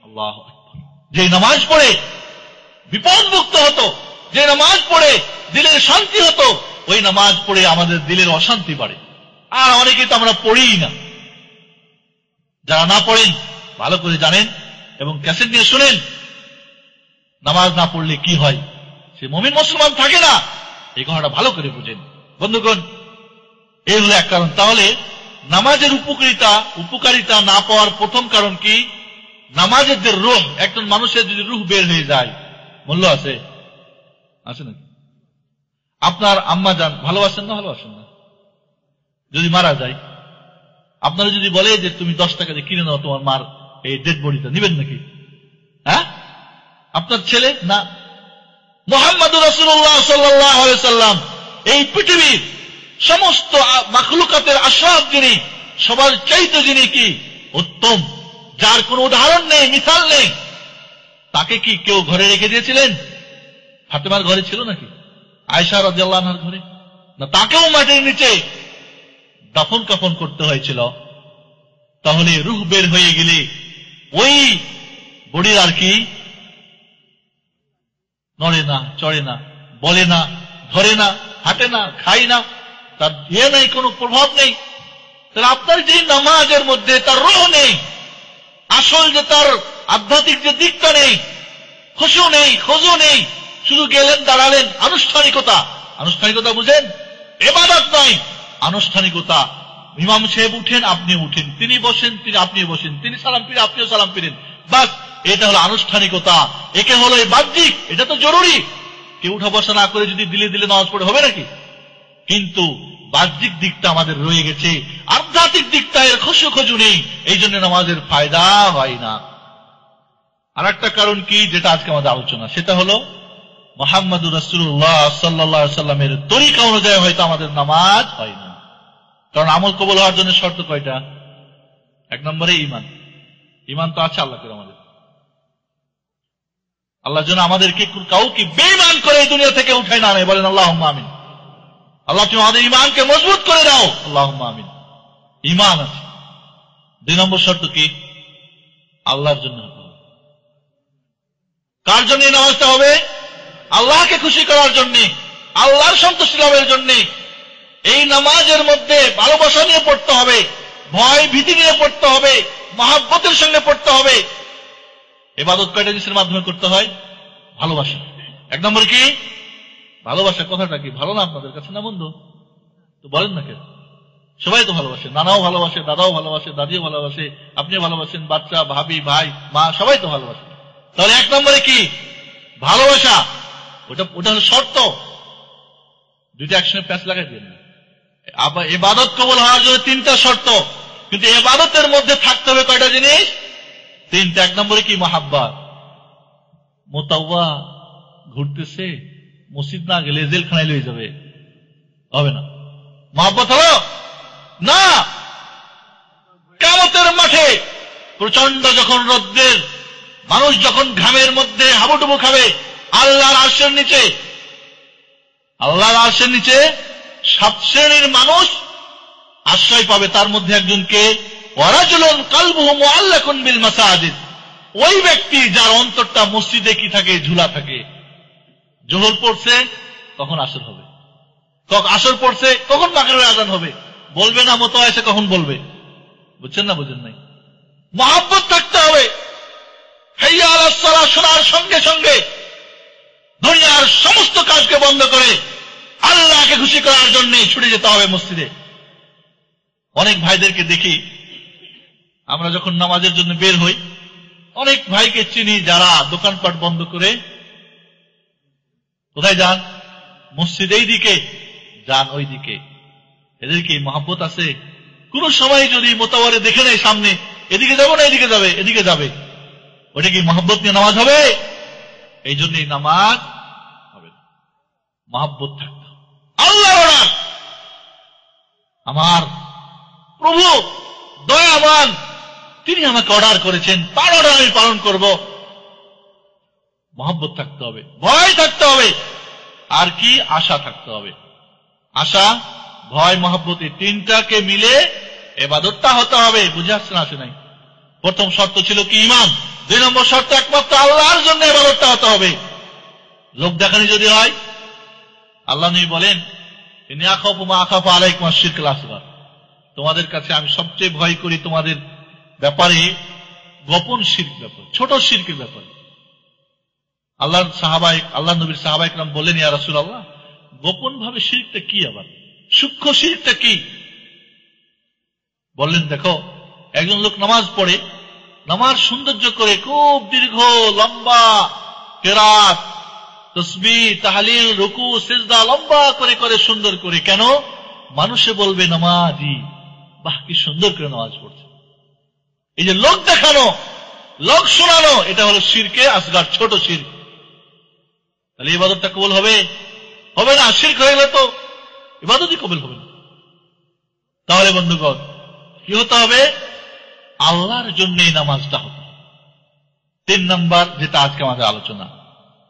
S2: আল্লাহু আকবার। যে নামাজ পড়ে বিপদমুক্ত হতো, যে নামাজ পড়ে দিলের শান্তি হতো, ওই নামাজ পড়ে আমাদের দিলের অশান্তি বাড়ে। আর অনেকে তো আমরা পড়িই না। যারা না পড়েন ভালো করে জানেন এবং ক্যাসেট নিয়ে শুনেন, নামাজ না পড়লে কি হয়, সে মুমিন মুসলমান থাকে না, এই কথাটা ভালো করে বুঝেন বন্ধুগণ। এই হলো এক কারণ। তাহলে নামাজের উপকারিতা না পাওয়ার প্রথম কারণ কি? নামাজের যে রূহ, একজন মানুষের যদি রূহ বের হয়ে যায়, মূল্য আছে? আছে নাকি? আপনার আম্মা জান ভালোবাসেন না? ভালোবাসেন না? যদি মারা যায়, আপনারা যদি বলে যে তুমি 10 টাকা দিয়ে কিনে নাও তোমার মার এই ডেড বডিটা, নিবেন নাকি? হ্যাঁ? আপনার ছেলে না? মুহাম্মদুর রাসূলুল্লাহ সাল্লাল্লাহু আলাইহি সাল্লাম এই পৃথিবীর সমস্ত মাখলুকাতের আশরাফ, যিনি সবার চাইতে, যিনি কি উত্তম, যার কোনো উদাহরণ নেই, মিসাল নেই, তাকে কি কেউ ঘরে রেখে দিয়েছিলেন? ফাতেমার ঘরে ছিল নাকি? আয়েশা রাদিয়াল্লাহু আনহার ঘরে না? তাকেও মাটির নিচে দাফন কাফন করতে হয়েছিল। তাহলে রূহ বের হয়ে গেলে ওই বডির আর কি নড়ে না, চড়ে না, বলে না, ধরে না, হাঁটে না, খায় না, তার ইয়ে নেই, কোনো প্রভাব নেই। তাহলে আপনার যে নামাজের মধ্যে তার রূহ নেই, আসল যে তার আধ্যাত্মিক যে দিকটা নেই, খুশু নেই, খুজু নেই, শুধু গেলেন দাঁড়ালেন, আনুষ্ঠানিকতা বুঝেন? ইবাদত নাই, আনুষ্ঠানিকতা। ইমাম সাহেব উঠেন, আপনি উঠেন, তিনি বসেন, আপনি বসেন, তিনি সালাম ফিরে, আপনিও সালাম ফিরেন, বাস। এটা হলো আনুষ্ঠানিকতা। একে হলো এই বাহ্যিক, এটা তো জরুরি। কেউ উঠা বসা না করে যদি দিলে দিলে নামাজ পড়ে হবে নাকি? কিন্তু বাহ্যিক দিকটা আমাদের রয়ে গেছে, আধ্যাত্মিক দিকটা এর খুশু নেই, এই জন্য নামাজের ফায়দা হয় না। আর একটা কারণ কি, যেটা আজকে আমাদের আলোচনা, সেটা হলো মুহাম্মদুর রাসূলুল্লাহ সাল্লাল্লাহু আলাইহি সাল্লামের তরিকা অনুযায়ী হয়তো আমাদের নামাজ হয় না। কারণ আমল কবুল হওয়ার জন্য শর্ত কয়টা? 1 নম্বরে ঈমান। ঈমান তো আছে আল্লাহ করে আমাদের। আল্লাহ যেন আমাদেরকে কাউকে বেঈমান করে এই দুনিয়া থেকে উঠায় না নেয়, বলেন আল্লাহুম্মা আমিন। আল্লাহ তুমি আমাদের ঈমানকে মজবুত করে দাও, আল্লাহুম্মা আমিন। ঈমান আছে। 2 নম্বর শর্ত কি? আল্লাহর জন্য হতে হবে। কার জন্য এই নামাজটা হবে? আল্লাহকে খুশি করার জন্য, আল্লাহর সন্তুষ্টি লাভের জন্য। এই নামাজের মধ্যে ভালোবাসা নিয়ে পড়তে হবে, ভয় ভীতি নিয়ে পড়তে হবে, মহব্বতের সঙ্গে পড়তে হবে। ইবাদত কয়টা জিনিসের মাধ্যমে করতে হয়? ভালোবাসা। 1 নম্বর কি? ভালোবাসা। কথাটা কি ভালো না আপনাদের কাছে? না বন্ধু? তো বলেন না কেন? সবাই তো ভালোবাসে, নানাও ভালোবাসে, দাদাও ভালোবাসে, দাদিও ভালোবাসে, আপনিও ভালোবাসেন, বাচ্চা, ভাবি, ভাই, মা, সবাই তো ভালোবাসে। তাহলে 1 নম্বরে কি? ভালোবাসা। ওটা হলো শর্ত। দুইটা একসঙ্গে প্যাঁচ লাগাই দিন না। আবার ইবাদত কবুল হওয়ার জন্য 3টা শর্ত, কিন্তু ইবাদতের মধ্যে থাকতে হবে কয়টা জিনিস? 3টা। 1 নম্বরে কি? মুহাব্বত। মুতাওয়া ঘুরতেছে, মসজিদ না গেলে জেলখানায় লয়ে যাবে, হবে না। মুহাব্বত হলো না। কিয়ামতের মাঠে প্রচন্ড যখন রোদ্রের, মানুষ যখন ঘামের মধ্যে হাবুডুবু খাবে, আল্লাহর আরশের নিচে, আল্লাহর আরশের নিচে 7 শ্রেণীর মানুষ আশ্রয় পাবে। তার মধ্যে একজনকে ওয়ারাজুলুন কলবুহু মুআল্লাকুন বিল মাসাজিদ, ওই ব্যক্তি যার অন্তরটা মসজিদে কি থাকে? ঝুলা থাকে। জোহর পড়ছে কখন আসর হবে, আসর পড়ছে কখন মাগরিবের আযান হবে, বলবে না মতো এসে কখন বলবে। বুঝছেন না? বুঝেন নাই? মুহাব্বত থাকতে হবে। হাইয়া আলাস সালাহ শোনার সঙ্গে সঙ্গে দুনিয়ার সমস্ত কাজকে বন্ধ করে আল্লাহকে খুশি করার জন্য ছুটে যেতে হবে মসজিদে। অনেক ভাইদেরকে দেখি, আমরা যখন নামাজের জন্য বের হই, অনেক ভাইকে চিনি যারা দোকানপাট বন্ধ করে কোথায় যান? মসজিদের দিকে যান, ওই দিকে। এদের কি মহব্বত আছে? কোন সময় যদি মোতাওয়ারে দেখে নেয় সামনে, এদিকে যাবো না এদিকে যাবে, এদিকে যাবে, ওটা কি মহব্বত নিয়ে নামাজ হবে? এই জন্যই নামাজ হবে না। মহব্বত থাকতে হবে। আল্লাহর অর্ডার, আমার প্রভু দয়াবান, তিনি আমাকে অর্ডার করেছেন, তার অর্ডার আমি পালন করব। মহব্বত থাকতে হবে, ভয় থাকতে হবে, আর কি? আশা থাকতে হবে। আশা, ভয়, মহব্বত, এই 3টাকে মিলে ইবাদতটা হতে হবে। বুঝে আসছে না? আসে নাই? প্রথম শর্ত ছিল কি? ঈমান। 2 নম্বর শর্ত একমাত্র আল্লাহর জন্য ইবাদতটা হতে হবে। লোক দেখানি যদি হয়, আল্লাহ নবী বলেন, ইন্নী আখাফু মা আখাফু আলাইকুম আশ-শিরকুল আসগার, তোমাদের কাছে আমি সবচেয়ে ভয় করি তোমাদের ব্যাপারে গোপন শিরক ব্যাপার, ছোট শিরকের ব্যাপারে। আল্লাহ নবীর সাহাবায়ে কেরাম বললেন, ইয়া রাসূলুল্লাহ, গোপন ভাবে শিরকটা কি? আবার সূক্ষ্ম শিরকটা কি? বললেন, দেখো, একজন লোক নামাজ পড়ে, নামাজ সৌন্দর্য করে, খুব দীর্ঘ লম্বা কেরাত, তাসবিহ, তাহলিল, রুকু, সিজদা লম্বা করে করে সুন্দর করে। কেন? মানুষে বলবে নামাজি, বাহ কি সুন্দর করে নামাজ পড়ছে। এই যে লোক দেখানো, লোক শোনানো, এটা হলো শিরকে আসগার, ছোট শিরক। তাহলে ইবাদতটা কবুল হবে? হবে না। শিরক হয়ে গেলে তো ইবাদতই কবুল হবে না। তাহলে বন্ধুগণ, কি হতে হবে? আল্লাহর জন্যই নামাজটা হতো। 3 নম্বর যেটা আজকে আমাদের আলোচনা,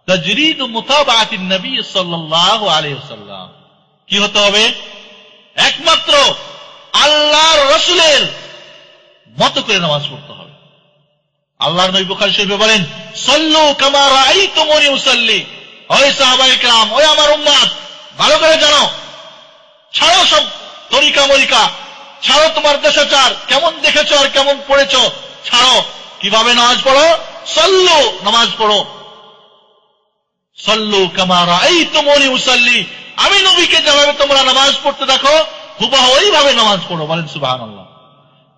S2: তাজরিদু মুতাবাআতিন নবী সাল্লাল্লাহু আলাইহি ওয়াসাল্লাম। কি হতে হবে? একমাত্র আল্লাহর রাসূলের মতো করে নামাজ পড়তে হবে। আল্লাহর নবী বুখারী শরীফে বলেন, সাল্লু কামা রাআইতুমুনি উসাল্লি। ওই সাহাবায়ে কেরাম, ওই আমার উম্মত, ভালো করে জানো, ছাড়ো সব তরিকা মরিকা, ছাড়ো তোমার দেশাচার, কেমন দেখেছো আর কেমন পড়েছো, ছাড়ো। কিভাবে নামাজ পড়ো? সাল্লু, নামাজ পড়ো। সাল্লু কামা রাআইতুমুনি উসাল্লি, আমি নবীকে যেভাবে তোমরা নামাজ পড়তে দেখো, হুবহু ওইভাবে নামাজ পড়ো। বলেন সুবহানাল্লাহ।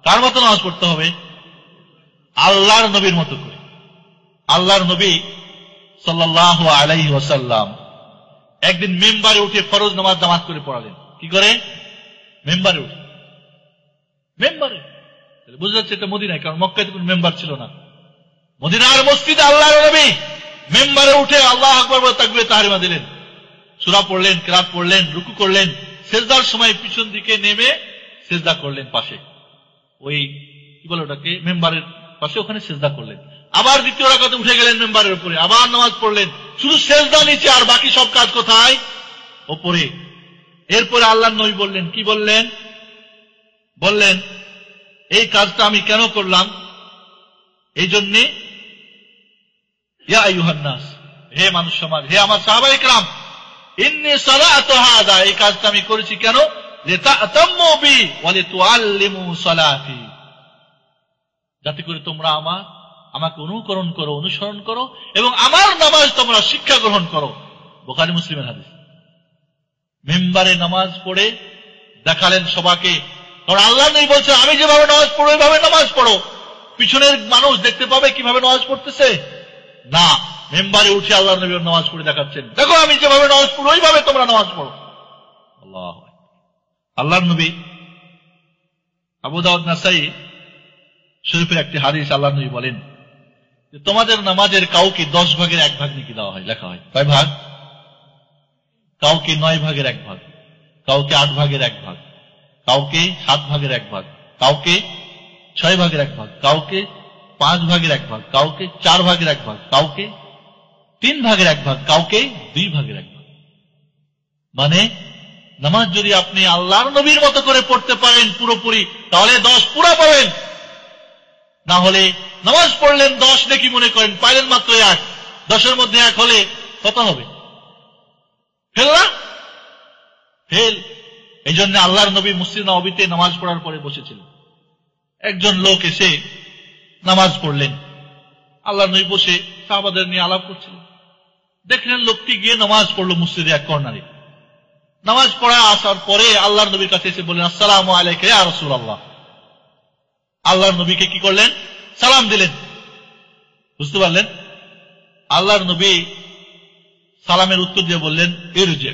S2: কার মতো নামাজ পড়তে হবে? আল্লাহর নবীর মতো করে। আল্লাহর নবী সাল্লাল্লাহু আলাইহি ওয়াসাল্লাম একদিন মিম্বারে উঠে ফরজ নামাজ জামাত করে পড়ালেন। কি করে? মিম্বারে উঠে। মিম্বারে বুঝা যাচ্ছে এটা মদিনায়, কারণ মক্কায় কোনো মেম্বার ছিল না। মদিনার মসজিদে আল্লাহর নবী মিম্বারে উঠে আল্লাহু আকবার বলে তাকবীরে তাহরিমা দিলেন, সূরা পড়লেন, কিরাত পড়লেন, রুকু করলেন, সিজদার সময় পিছন দিকে নেমে সিজদা করলেন পাশে, ওই কি বলে ওটাকে, মেম্বারের পাশে, ওখানে সিজদা করলেন। আবার দ্বিতীয় রাকাতে উঠে গেলেন মেম্বারের উপরে, আবার নামাজ পড়লেন, শুধু সিজদা নিচে, আর বাকি সব কাজ কোথায়? উপরে। এরপরে আল্লাহর নবী বললেন, কি বললেন? বললেন, এই কাজটা আমি কেন করলাম? এই জন্যে, ইয়া আইয়ুহান নাস, হে মানুষ সমাজ, হে আমার সাহাবায়ে কেরাম, ইন্নী সালাতু হাযা, এই কাজটা আমি করেছি কেন? লিতাতাম্মু বি ওয়া লিতুআল্লিমু সালাতি, যাতে করে তোমরা আমাকে অনুকরণ করো, অনুসরণ করো, এবং আমার নামাজ তোমরা শিক্ষা গ্রহণ করো। বুখারী মুসলিমের হাদিস। মিম্বারে নামাজ পড়ে দেখালেন সবাইকে, কারণ আল্লাহ নবী বলছে, আমি যেভাবে নামাজ পড়ো ওইভাবে নামাজ পড়ো। পিছনের মানুষ দেখতে পাবে কিভাবে নামাজ পড়তেছে না, মিম্বারে উঠে আল্লাহ নবী নামাজ পড়ে দেখাচ্ছেন, দেখো আমি যেভাবে নামাজ পড়ো ওইভাবে তোমরা নামাজ পড়ো। আল্লাহু আকবার। আল্লাহর নবী আবু দাউদ নাসাই শরীফের একটি হাদিস, আল্লাহর নবী বলেন যে তোমাদের নামাজের কাউকে 10 ভাগের 1 ভাগ নাকি দেওয়া হয়, লেখা হয়। কয় ভাগ? কাউকে 9 ভাগের 1 ভাগ, কাউকে 8 ভাগের 1 ভাগ, কাউকে 7 ভাগের 1 ভাগ, কাউকে 6 ভাগের 1 ভাগ, কাউকে 5 ভাগের 1 ভাগ, কাউকে 4 ভাগের 1 ভাগ, কাউকে 3 ভাগের 1 ভাগ, কাউকে 2 ভাগের 1 ভাগ। মানে নামাজ যদি আপনি আল্লাহর নবীর মতো করে পড়তে পারেন পুরোপুরি, তাহলে 10 পুরা পাবেন। না হলে নামাজ পড়লেন 10 নাকি মনে করেন, পাইলেন মাত্র 1, 10-এর মধ্যে 1 হলে কত হবে? ফেল না? ফেল। এই জন্য আল্লাহর নবী মসজিদ নববীতে নামাজ পড়ার পরে বসেছিলেন। একজন লোক এসে নামাজ পড়লেন, আল্লাহর নবী বসে সাহাবাদের নিয়ে আলাপ করছিলেন। দেখলেন লোকটি গিয়ে নামাজ পড়লো মসজিদে এক কর্নারে। নামাজ পড়া আসার পরে আল্লাহর নবীর কাছে এসে বললেন, আসসালামু আলাইকা ইয়া রাসূলুল্লাহ। আল্লাহর নবীকে কি করলেন? সালাম দিলেন। বুঝতে পারলেন? আল্লাহর নবী সালামের উত্তর দিয়ে বললেন, ইরজি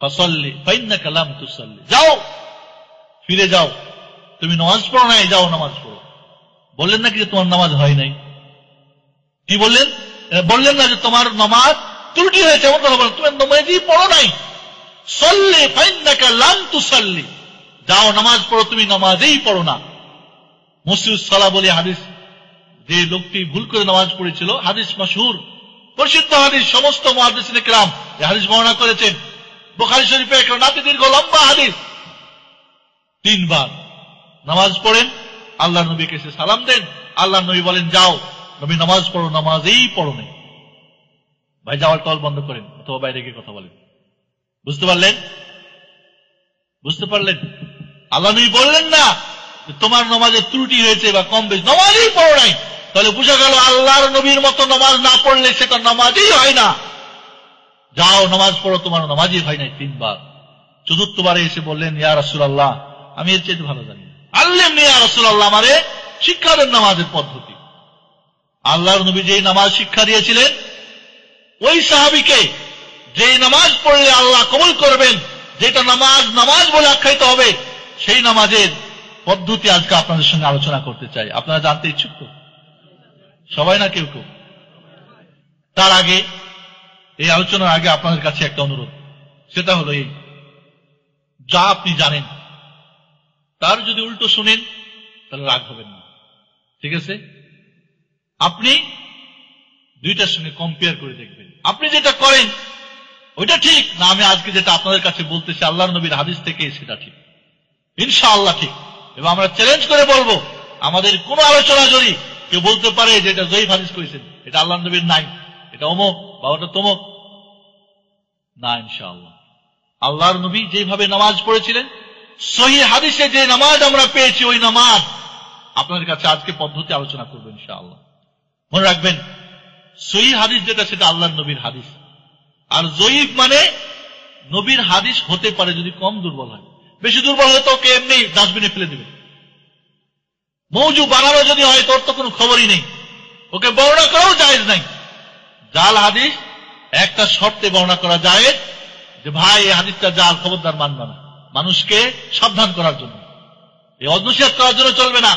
S2: ফাসাল্লি ফাইন্নাকা লাম তুসাল্লি, যাও, ফিরে যাও, তুমি নামাজ পড়ো নাই, যাও নামাজ পড়ো। বললেন নাকি যে তোমার নামাজ হয় নাই? কি বললেন? বললেন না যে তোমার নামাজ ত্রুটি হয়েছে, এমন কথা বলেন, তুমি নামাজই পড়ো নাই। সাল্লি ফাইন্নাকা লাম তুসাল্লি, যাও নামাজ পড়ো, তুমি নামাজই পড়ো না। মুসিউস সালাহ বলে হাদিস, যে লোকটি ভুল করে নামাজ পড়েছিল, হাদিস মাশহুর, প্রসিদ্ধ হাদিস, সমস্ত মুহাদ্দিসিনে কেরাম এই হাদিস বর্ণনা করেছেন। বুখারী শরীফে একটা নাতি দীর্ঘ লম্বা হাদিস। 3 বার নামাজ পড়েন, আল্লাহর নবীকে এসে সালাম দেন, আল্লাহর নবী বলেন যাও, নবী নামাজ পড়ো, নামাজেই পড়ো নাই। ভাই যাওয়ার টল বন্ধ করেন, অথবা বাইরে গিয়ে কথা বলেন। বুঝতে পারলেন? বুঝতে পারলেন? আল্লাহ নবী বললেন না তোমার নামাজে ত্রুটি হয়েছে বা কম বেশি, নামাজই পড়ো নাই। তাহলে বুঝা গেল আল্লাহর নবীর মতো নামাজ না পড়লে সেটা নামাজই হয় না। যাও নামাজ পড়ো, তোমার নামাজই হয় নাই। 3 বার। 4র্থবারে এসে বললেন, ইয়া রাসূলুল্লাহ, আমি এর চেয়ে ভালো জানি না, আল্লিমনি ইয়া রাসূলুল্লাহ, আমারে শিক্ষা দেন নামাজের পদ্ধতি। আল্লাহর নবী যেই নামাজ শিক্ষা দিয়েছিলেন, ওই সাহাবীকে যেই নামাজ পড়লে আল্লাহ কবুল করবেন, যেটা নামাজ নামাজ বলে আখ্যায়িত হবে, সেই নামাজের পদ্ধতি আজকে আপনাদের সঙ্গে আলোচনা করতে চাই। আপনারা জানতে ইচ্ছুক তো? সবাই না কেউ কেউ? তার আগে, এই আলোচনার আগে আপনাদের কাছে একটা অনুরোধ, সেটা হলো এই, যা আপনি জানেন তার যদি উল্টো শুনেন তাহলে রাগ হবেন না, ঠিক আছে? আপনি দুইটার সঙ্গে কম্পেয়ার করে দেখবেন, আপনি যেটা করেন ওইটা ঠিক না, আমি আজকে যেটা আপনাদের কাছে বলতেছি আল্লাহর নবীর হাদিস থেকে, সেটা ঠিক, ইনশাআল্লাহ ঠিক। এবং আমরা চ্যালেঞ্জ করে বলবো, আমাদের কোন আলোচনা যদি কেউ বলতে পারে যে এটা জয়ীফ হাদিস করেছেন, এটা আল্লাহর নবীর নাই, এটা অমুক বা ওটা তমুক, না, ইনশাআল্লাহ আল্লাহর নবী যেভাবে নামাজ পড়েছিলেন, সহিহ হাদিসে যে নামাজ আমরা পেয়েছি, ওই নামাজ আপনাদের কাছে আজকে পদ্ধতি আলোচনা করবো ইনশাআল্লাহ। মনে রাখবেন, সহিহ হাদিস যেটা, সেটা আল্লাহর নবীর হাদিস। আর জয়ীফ মানে নবীর হাদিস হতে পারে যদি কম দুর্বল হয়, বেশি দুর্বল হলে তো ওকে এমনি ডাস্টবিনে ফেলে দেবে। মৌজু বানানো যদি হয়, তোর তো কোনো খবরই নেই, ওকে বর্ণনা করাও জায়েজ নাই। জাল হাদিস একটা শর্তে বর্ণনা করা যায়, যে ভাই এই হাদিসটা জাল, খবরদার মানবে না, মানুষকে সাবধান করার জন্য, এই অনসিহত করার জন্য চলবে না,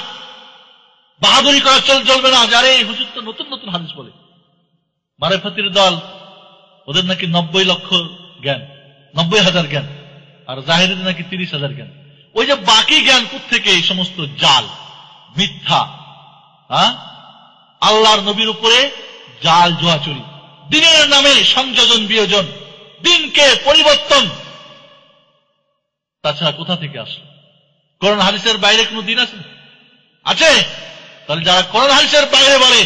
S2: বাহাদুরি করার চলবে না, যারে এই হুজুর তো নতুন নতুন হাদিস বলে। মারেফাতির দল, ওদের নাকি 90 লক্ষ জ্ঞান, 90,000 জ্ঞান, আর জাহেরিদের নাকি 30,000 জ্ঞান। ওই যে বাকি জ্ঞান কোত্থেকে? এই সমস্ত জাল, মিথ্যা, আল্লাহর নবীর উপরে জাল জোয়াচুরি, দিনের নামে সংযোজন বিয়োজন, দিনকে পরিবর্তন, তাছাড়া কোথা থেকে আসে? কোরআন হাদিসের বাইরে কোন দিন আছে? আছে? তাহলে যারা কোরআন হাদিসের বাইরে বলে,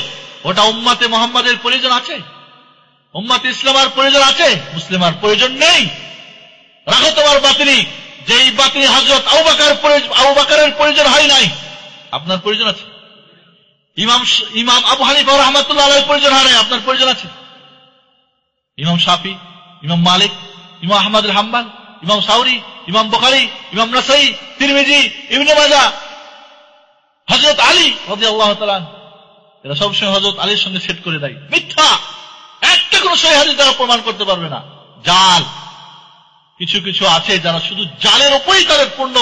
S2: ওটা উম্মাতে মুহাম্মাদের প্রয়োজন আছে? উম্মাতে ইসলামের প্রয়োজন আছে? মুসলিমার প্রয়োজন নেই। রাখো তোমার বাতিনি, যে এই বাতিনি হযরত আবু বকরের প্রয়োজন হয় নাই, আপনার প্রয়োজন আছে। ইমাম আবু হানিফা রাহমাতুল্লাহ আলাইহির প্রয়োজন হয় নাই, আপনার প্রয়োজন আছে। ইমাম শাফি, ইমাম মালিক, ইমাম আহমদ হাম্বল, ইমাম সাউরি, ইমাম বুখারী, ইমাম নাসাই, তিরমিজি, ইবনে মাজাহ, হযরত আলী রাদিয়াল্লাহু তাআলা, এরা সবসময় হযরত আলীর সঙ্গে সেট করে দেয়। মিথ্যা, একটা কোন সহিহ হাদিস দ্বারা প্রমাণ করতে পারবে না, জাল। কিছু কিছু আছে যারা শুধু জালের উপরেই তাদের পূর্ণ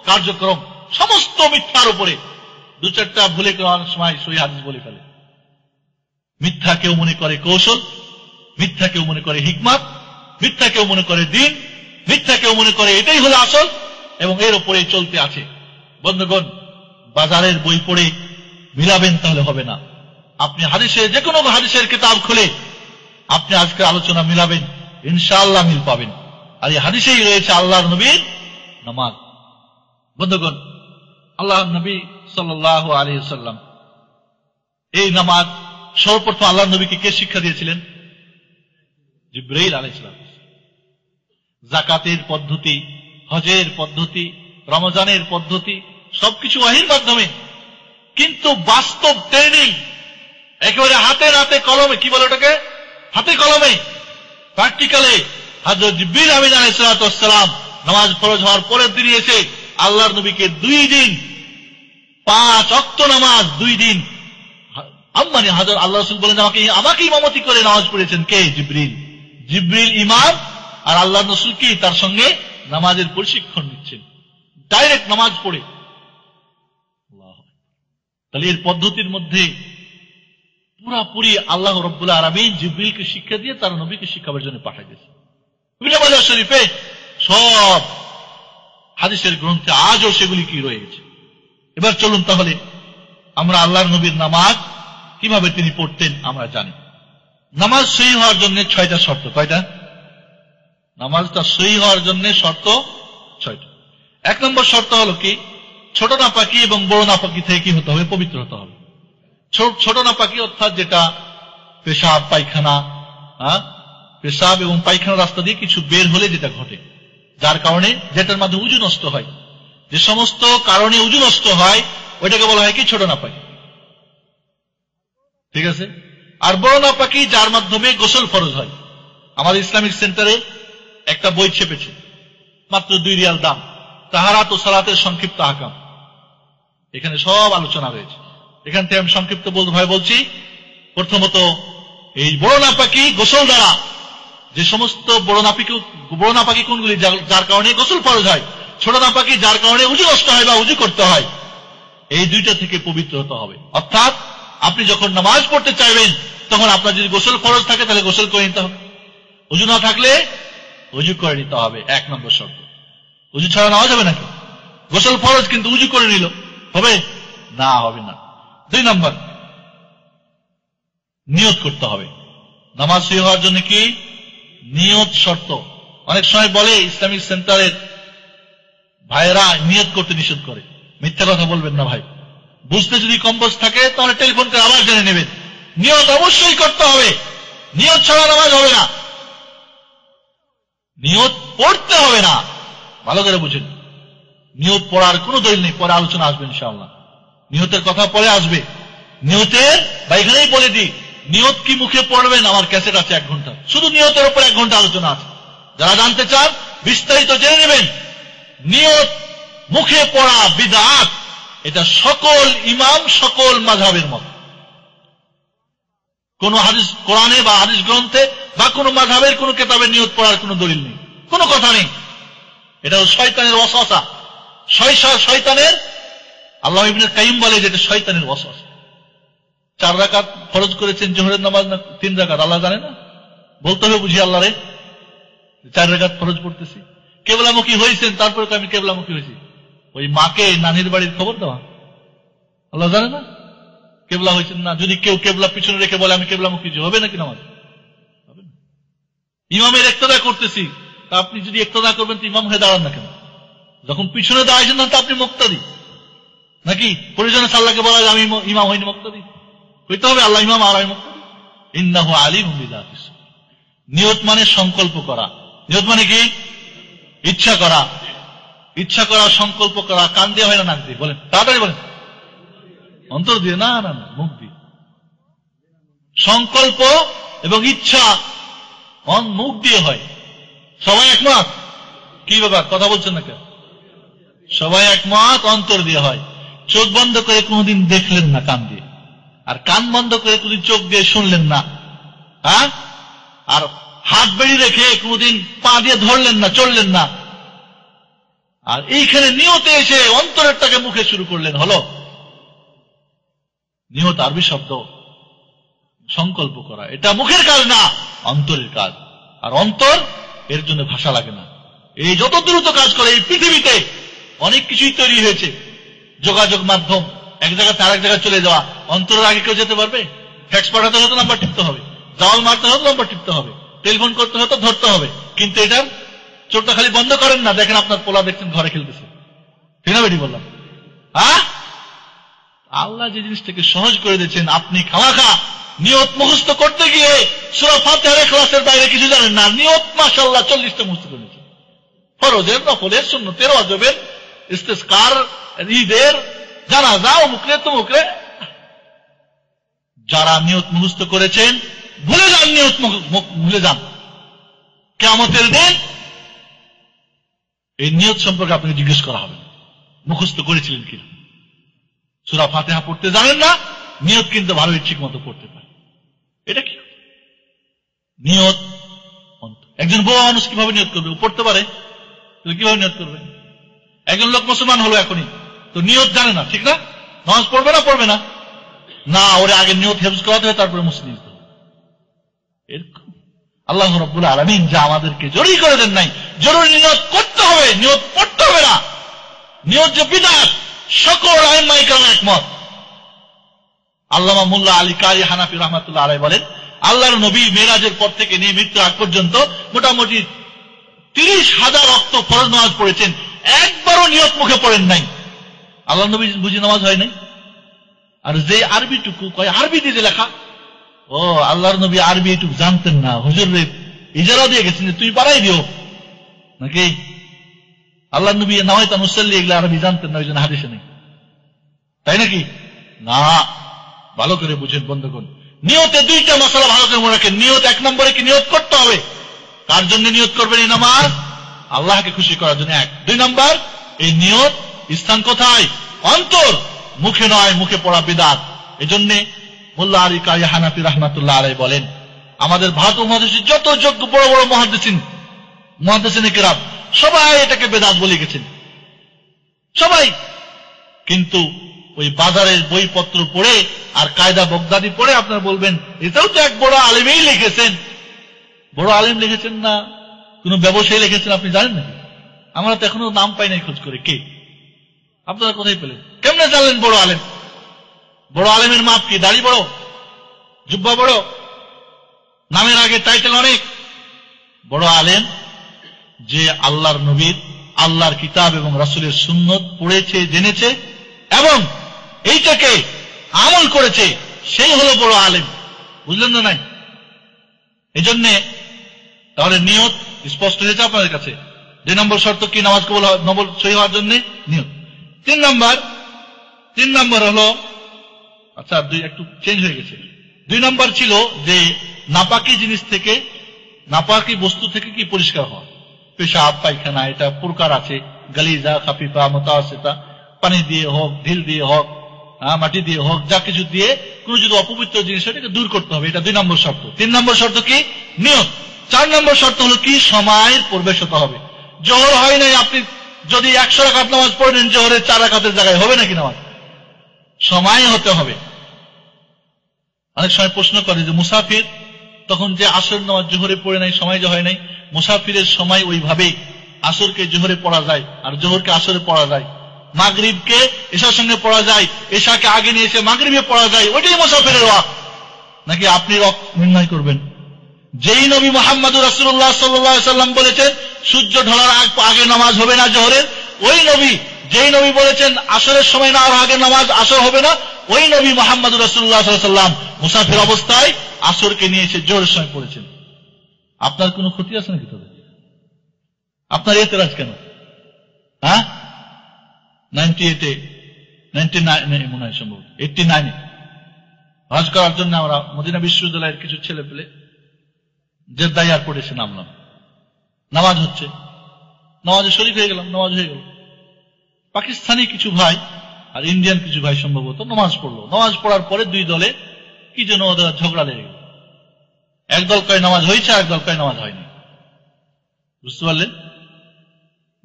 S2: কার্যক্রম, সমস্ত মিথ্যার উপরে। দু চারটা ভুলে অনেক সময় সহি হাদিস বলে ফেলে। মিথ্যা কেউ মনে করে কৌশল, মিথ্যা কেউ মনে করে হিকমত, মিথ্যা কেউ মনে করে দিন, মিথ্যা কেউ মনে করে এটাই হলো আসল, এবং এর উপরে চলতে আছে। বন্ধুগণ, বাজারের বই পড়ে মিলাবেন তাহলে হবে না। আপনি হাদিসের যে কোনো হাদিসের কিতাব খুলে আপনি আজকে আলোচনা মিলাবেন, ইনশাআল্লাহ মিল পাবেন। আর এই হাদিসেই রয়েছে আল্লাহর নবীর নামাজ। বন্ধুগণ, আল্লাহ নবী সাল্লাল্লাহু আলাইহি ওয়াসাল্লাম এই নামাজ সর্বপ্রথম আল্লাহ নবীকে কে শিক্ষা দিয়েছিলেন? জিবরাইল আলাইহিস সালাম। যাকাতের পদ্ধতি, হজের পদ্ধতি, রমজানের পদ্ধতি সবকিছু ওহীর মাধ্যমে, কিন্তু বাস্তব ট্রেনিং একেবারে হাতে নাতে কলমে, কি বলে ওটাকে, হাতে কলমে প্র্যাকটিক্যালে হযরত জিবরিল আমিন আলাইহিস সালাম নামাজ ফরজ হওয়ার পরের দিনই এসে আল্লাহর নবীকে 2 দিন 5 ওয়াক্ত নামাজ 2 দিন মানে হযরত আল্লাহ রাসূল বলেন আমাকে ইমামতি করে নামাজ পড়েছেন কে? জিবরিল। জিবরিল ইমাম আর আল্লাহর রাসূল কি তার সঙ্গে নামাজের প্রশিক্ষণ নিচ্ছেন, ডাইরেক্ট নামাজ পড়ে। তাহলে এর পদ্ধতির মধ্যে পুরাপুরি আল্লাহ রাব্বুল আলামিন জিবরিলকে শিক্ষা দিয়ে তার নবীকে শিক্ষার জন্য পাঠিয়ে দিয়েছেন। ইবনে মাজাহ শরীফে সব হাদিসের গ্রন্থে আজও সেগুলি কি রয়ে গেছে। এবার চলুন তাহলে আমরা আল্লাহর নবীর নামাজ কিভাবে তিনি পড়তেন আমরা জানি। নামাজ সহি হওয়ার জন্য 6টা শর্ত। কয়টা? নামাজটা সহি হওয়ার জন্য শর্ত 6টা। 1 নম্বর শর্ত হলো কি, ছোট নাপাকি এবং বড় নাপাকি থেকে কি হতে হবে? পবিত্র হতে হবে। ছোট নাপাকি অর্থাৎ যেটা পেশাব পায়খানা, পেশাব এবং পায়খানা রাস্তা দিয়ে কিছু বের হলে যেটা ঘটে, যার কারণে যেটার মাধ্যমে উযু নষ্ট হয়, যে সমস্ত কারণে উযু নষ্ট হয় ওইটাকে বলা হয় কি ছোট নাপাকি। ঠিক আছে? আর বড় নাপাকি যার মাধ্যমে গোসল ফরজ হয়। আমাদের ইসলামিক সেন্টারে একটা বই ছেপেছে, মাত্র 2 রিয়াল দাম, তাহারাত ও সালাতের সংক্ষিপ্ত আহকাম। এখানে সব আলোচনা রয়েছে। এখান থেকে আমি সংক্ষিপ্ত বলছি। প্রথমত, এই বড় নাপাকি গোসল দ্বারা, যে সমস্ত বড় নাপাকি কোনগুলি? যার কারণে গোসল ফরজ হয়। ছোট নাপাকি যার কারণে উযু নষ্ট হয় বা উযু করতে হয়। এই 2টা থেকে পবিত্র হতে হবে। অর্থাৎ আপনি যখন নামাজ পড়তে চাইবেন তখন আপনার যদি গোসল ফরজ থাকে তাহলে গোসল করে নিতে হবে, উযু না থাকলে উযু করে নিতে হবে। 1 নম্বর শর্ত। উযু ছাড়া নামাজ হবে নাকি? গোসল ফরজ কিন্তু উযু করে নিল, হবে না? হবে না। 2 নম্বর, নিয়ত করতে হবে। নামাজ সহি হওয়ার জন্য কি? নিয়ত শর্ত। অনেক সময় বলে ইসলামিক সেন্টারের ভাইয়েরা নিয়ত করতে নিষেধ করে। মিথ্যা কথা বলবেন না ভাই। বুঝতে যদি কম্পোজ থাকে তাহলে টেলিফোন করে আবার জেনে নেবেন। নিয়ত অবশ্যই করতে হবে, নিয়ত ছাড়া নামাজ হবে না। নিয়ত পড়তে হবে না, ভালো করে বুঝেন। নিয়ত পড়ার কোনো দলিল নেই, পরে আলোচনা আসবে ইনশাআল্লাহ। নিয়তের কথা পরে আসবে। নিয়তের বা এখানেই বলে দিই, নিয়ত কি মুখে পড়বেন? আমার ক্যাসেট আছে 1 ঘন্টা, শুধু নিয়তের উপর 1 ঘন্টা আলোচনা আছে। যারা জানতে চান বিস্তারিত জেনে নেবেন। নিয়ত মুখে পড়া বিদআত, এটা সকল ইমাম সকল মাযহাবের মত। কোন হাদিস কোরআনে বা হাদিস গ্রন্থে বা কোন মাযহাবের কোন কিতাবে নিয়ত পড়ার কোন দলিল নেই, কোনো কথা নেই। এটা শয়তানের ওয়াসওয়াসা, শয়তানের। আল্লাহ ইবনে কাইয়িম বলে যে এটা শয়তানের ওয়াসওয়াসা। 4 রাকাত ফরজ করেছেন জোহরের নামাজ না 3 রাকাত আল্লাহ জানে না? বলতে হবে বুঝি আল্লাহ রে 4 রাকাত ফরজ পড়তেছি। কেবলামুখী হয়েছেন, তারপরে আমি কেবলামুখী হয়েছি। ওই মাকে নানির বাড়ির খবর দেওয়া আল্লাহ জানে না? কেবলা হয়েছেন না, যদি কেউ কেবলা পিছনে রেখে বলে আমি কেবলামুখী, হবে নাকি নামাজ? হবে না। ইমামের ইক্তেদা করতেছি, তা আপনি যদি ইক্তেদা করবেন তো ইমাম হয়ে দাঁড়ান না কেন? যখন পিছনে দাঁড়াইছেন না তো আপনি মুক্তাদি নাকি? পরিজনে সাল্লাহকে বলা যায় আমি ইমাম হইনি, মুক্তাদি হইতে হবে। আল্লাহ ইমাম আর আমি মুক্তাদি। ইন্নাহু আলিমুম বিযাতিস। নিয়ত মানে সংকল্প করা। নিয়ত মানে কি? ইচ্ছা করা। ইচ্ছা করা, সংকল্প করা। কান দিয়ে হয় না নাক দিয়ে? বলেন তাড়াতাড়ি বলেন। অন্তর দিয়ে? না না না, মুখ দিয়ে। সংকল্প এবং ইচ্ছা মুখ দিয়ে হয়। সবাই একমত? কি ব্যাপার, কথা বলছেন না কেন? সবাই একমত, অন্তর দিয়ে হয়। চোখ বন্ধ করে কোনদিন দেখলেন না কান দিয়ে, আর কান বন্ধ করে কোনদিন চোখ দিয়ে শুনলেন না। আর হাত বেড়ি রেখে কোনদিন পা দিয়ে ধরলেন না, চললেন না, আর এইখানে নিয়তে এসে অন্তরেরটাকে মুখে শুরু করলেন। হলো নিয়ত আরবি শব্দ, সংকল্প করা, এটা মুখের কাজ না, অন্তরের কাজ। আর অন্তর, এর জন্য ভাষা লাগে না। এই যত দ্রুত কাজ করে এই পৃথিবীতে অনেক কিছুই তৈরি হয়েছে, যোগাযোগ মাধ্যম, এক জায়গা থেকে আরেক জায়গায় চলে যাওয়া। অন্তরের আগে কেউ যেতে পারবে? ফ্যাক্স পাঠাতে হতো নাম্বার টিপতে হবে, জাওয়াল মারতে হতো নাম্বার টিপতে হবে, টেলিফোন করতে হতো ধরতে হবে। কিন্তু এটার চোরটা খালি বন্ধ করেন না, দেখেন আপনার পোলা দেখছেন ঘরে খেলতেছে, ঠিক না বেটি বললাম? আল্লাহ যে জিনিসটাকে সহজ করে দিয়েছেন, আপনি খামাখা নিয়ত মুখস্থ করতে গিয়ে সূরা ফাতিহার ইখলাসের বাইরে কিছু জানেন না। নিয়ত মাশাআল্লাহ 40টা মুখস্থ করেছেন, ফরজের, নফলের, সুন্নতের, ওয়াজিবের, ইস্তিসকার, ঈদের, জানাজা, মুকরে তো মুকরে। যারা নিয়ত মুখস্থ করেছেন ভুলে যান, নিয়ত ভুলে যান। কিয়ামতের দিন এই নিয়ত সম্পর্কে আপনাকে জিজ্ঞেস করা হবে, মুখস্থ করেছিলেন কিনা। সূরা ফাতিহা পড়তে জানেন না, নিয়ত কিন্তু ভালো ঠিক মতো পড়তে পারে। এটা কি নিয়ত? একজন বড় মানুষ কিভাবে নিয়ত করবে? পড়তে পারে, কিভাবে নিয়ত করবে? একজন লোক মুসলমান হলো এখনই, তো নিয়ত জানে না, ঠিক না? নামাজ পড়বে না, পড়বে না, না, ওরে আগে নিয়ত হেফজ করাতে হবে, তারপরে মুসলিম হতে হবে। এরকম আল্লাহ রাব্বুল আলামিন যা আমাদেরকে জরুরি করে দেন নাই, জরুরি নিয়ত করতে হবে, নিয়ত পড়তে হবে না। নিয়ত যে বিদআত, সকল আইম্মায়ে কেরাম একমত। আল্লামা মোল্লা আলী কারি হানাফি রাহমাতুল্লাহ আলাইহি বলেন, আল্লাহর নবী মেরাজের পর থেকে নিয়ে মৃত্যুর আগ পর্যন্ত মোটামুটি 30,000 ওয়াক্ত ফরজ নামাজ পড়েছেন, একবারও নিয়ত মুখে পড়েন নাই। আল্লাহ নবী বুঝি নামাজ হয় নাই? আর যে আরবিটুকু কয়, আরবি দিয়ে লেখা, ও আল্লাহর নবী আরবি এটুকু জানতেন না, হুজুর ইজারা দিয়ে গেছেন, তুই পারাই দিও নাকি? আল্লাহ নবী নাওয়াইতা মুসাল্লি এগুলো আরবি জানতেন না, ওই জন্য হাদিসে নেই, তাই নাকি? না, ভালো করে বুঝেন বন্ধুগণ। নিয়তে দুইটা মশলা ভালো করে মনে রাখেন। নিয়ত, এক নম্বরে কি নিয়ত করতে হবে, কার জন্য নিয়ত করবেন এই নামাজ? আল্লাহকে খুশি করার জন্য। এক, 2 নম্বর, এই নিয়ত স্থান কোথায়? অন্তর, মুখে নয়, মুখে পড়া বিদআত। এজন্য মোল্লা আলী কারি হানাফি রাহমাতুল্লাহ আলাইহি বলেন, আমাদের ভারত উপমহাদেশের যত যোগ্য বড় বড় মুহাদ্দিসিনে কেরাম সবাই এটাকে বেদাত বলে গেছেন, সবাই। কিন্তু ওই বাজারের বইপত্র পড়ে আর কায়দা বগদাদি পড়ে আপনারা বলবেন এটাও তো এক বড় আলেমই লিখেছেন। বড় আলেম লিখেছেন না কোন ব্যবসায়ী লিখেছেন আপনি জানেন নাকি? আমরা তো এখনো নাম পাই নাই খোঁজ করে। কে? আপনারা কোথায় পেলেন? কেমনে জানলেন বড় আলেম? বড় আলেমের মাপ কি? দাড়ি বড়, জুব্বা বড়, নামের আগে টাইটেল অনেক? বড় আলেম যে আল্লাহর নবীর, আল্লাহর কিতাব এবং রাসূলের সুন্নত পড়েছে, জেনেছে এবং এইটাকে আমল করেছে, সেই হলো বড় আলেম। বুঝলেন না? নাই? এই জন্যে তাহলে নিয়ত স্পষ্ট হয়েছে আপনাদের কাছে। 2 নম্বর শর্ত কি নামাজ কবুল সহি হওয়ার জন্য? নিয়ত। 3 নম্বর হলো, আচ্ছা একটু চেঞ্জ হয়ে গেছে। 2 নম্বর ছিল যে নাপাকি জিনিস থেকে, নাপাকি বস্তু থেকে কি পরিষ্কার হওয়া। পেশাব, পায়খানা, এটা প্রকার আছে, গালিজা, খাফিফা, মুতাওয়াসিতা, পানি দিয়ে হোক, ঢিল দিয়ে হোক, মাটি দিয়ে হোক, যা কিছু দিয়ে কোন যদি অপবিত্র জিনিস এটাকে দূর করতে হবে, এটা 2 নম্বর শর্ত। 3 নম্বর শর্ত কি? নিয়ত। 4 নম্বর শর্ত হলো কি? সময়ের প্রবেশ হতে হবে। জোহর হয় নাই, আপনি যদি 100 রাকাত নামাজ পড়েন, জোহরের 4 রাকাতের জায়গায় হবে নাকি নামাজ? সময় হতে হবে। অনেক সময় প্রশ্ন করে যে মুসাফির, তখন যে আসর নামাজ জোহরে পড়ে নাই, সময় যে হয় নাই, মুসাফিরের সময় ওইভাবেই আসরকে জোহরে পড়া যায় আর জোহরকে আসরে পড়া যায়, মাগরিবকে এশার সঙ্গে পড়া যায়, এশাকে আগে নিয়ে এসে মাগরিবে পড়া যায়, ওইটাই মুসাফিরের ওয়াক্ত। নাকি আপনি ওয়াক্ত নির্ণয় করবেন? যেই নবী মুহাম্মদুর রাসূলুল্লাহ সাল্লাল্লাহু আলাইহি সাল্লাম বলেছেন সূর্য ঢলার আগে নামাজ হবে না জোহরের, ওই নবী যেই নবী বলেছেন আসরের সময় না আর আগে নামাজ আসর হবে না, ওই নবী মুহাম্মদুর রাসূলুল্লাহ সাল্লাল্লাহু আলাইহি সাল্লাম মুসাফির অবস্থায় আসরকে নিয়ে এসে জোহরের সময় পড়েছেন। আপনার কোনো ক্ষতি আছে নাকি? তবে আপনার এতরাজ কেন? 99 মনে হয়, সম্ভব 89 হজ করার জন্য আমরা মদিনা বিশ্ববিদ্যালয়ের কিছু ছেলে পেলে জেদ্দা এয়ারপোর্টে এসে নামলাম। নামাজ হচ্ছে, নামাজে শরীক হয়ে গেলাম, নামাজ হয়ে গেল। পাকিস্তানি কিছু ভাই আর ইন্ডিয়ান কিছু ভাই সম্ভবত নামাজ পড়লো। নামাজ পড়ার পরে 2 দলে কি যেন ওদের ঝগড়া লেগে গেল। একদল কয় নামাজ হয়েছে, একদল কয় নামাজ হয়নি। বুঝতে পারলেন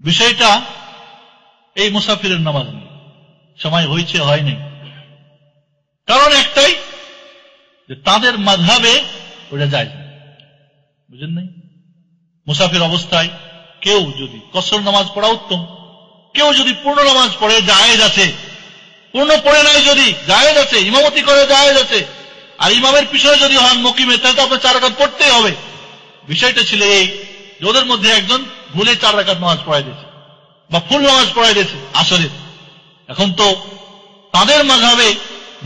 S2: বিষয়টা? এই মুসাফিরের নামাজ নিয়ে সময় হয়েছে হয়নি, কারণ একটাই যে তাদের মাযহাবে ওটা জায়েজ না। বুঝেন নাই? মুসাফির অবস্থায় কেউ যদি কসর নামাজ পড়া উত্তম, কেউ যদি পূর্ণ নামাজ পড়ে জায়েজ আছে, পূর্ণ পড়ে নাই যদি জায়েজ আছে, ইমামতি করে জায়েজ আছে। আর ইমামের পিছনে যদি হন মুকিমে, তাহলে তো আপনার 4 রাকাত পড়তেই হবে। বিষয়টা ছিল এই যে ওদের মধ্যে একজন ভুলে 4 রাকাত নামাজ পড়াই দিয়েছে বা ফুল নামাজ পড়াই দিয়েছে আসরের। এখন তো তাদের মাযহাবে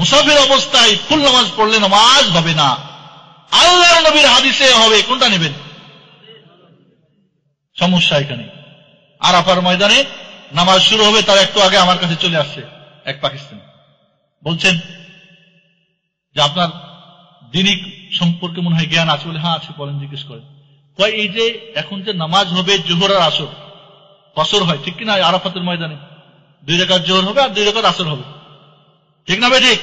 S2: মুসাফির অবস্থায় ফুল নামাজ পড়লে নামাজ হবে না, আল্লাহর নবীর হাদিসে হবে। কোনটা নেবেন? সমস্যা এখানে। আরাফার ময়দানে নামাজ শুরু হবে, তার একটু আগে আমার কাছে চলে আসছে এক পাকিস্তানি, বলছেন যে আপনার দিনী সম্পর্কে মনে হয় জ্ঞান আছে। বলে হ্যাঁ আছে, বলেন, জিজ্ঞেস করেন। কয় এই যে এখন যে নামাজ হবে জোহর আর আসর, কসর হয় ঠিক কিনা? আরাফাতের ময়দানে 2 রাকাত জোহর হবে আর 2 রাকাত আসর হবে, ঠিক না ভাই? ঠিক।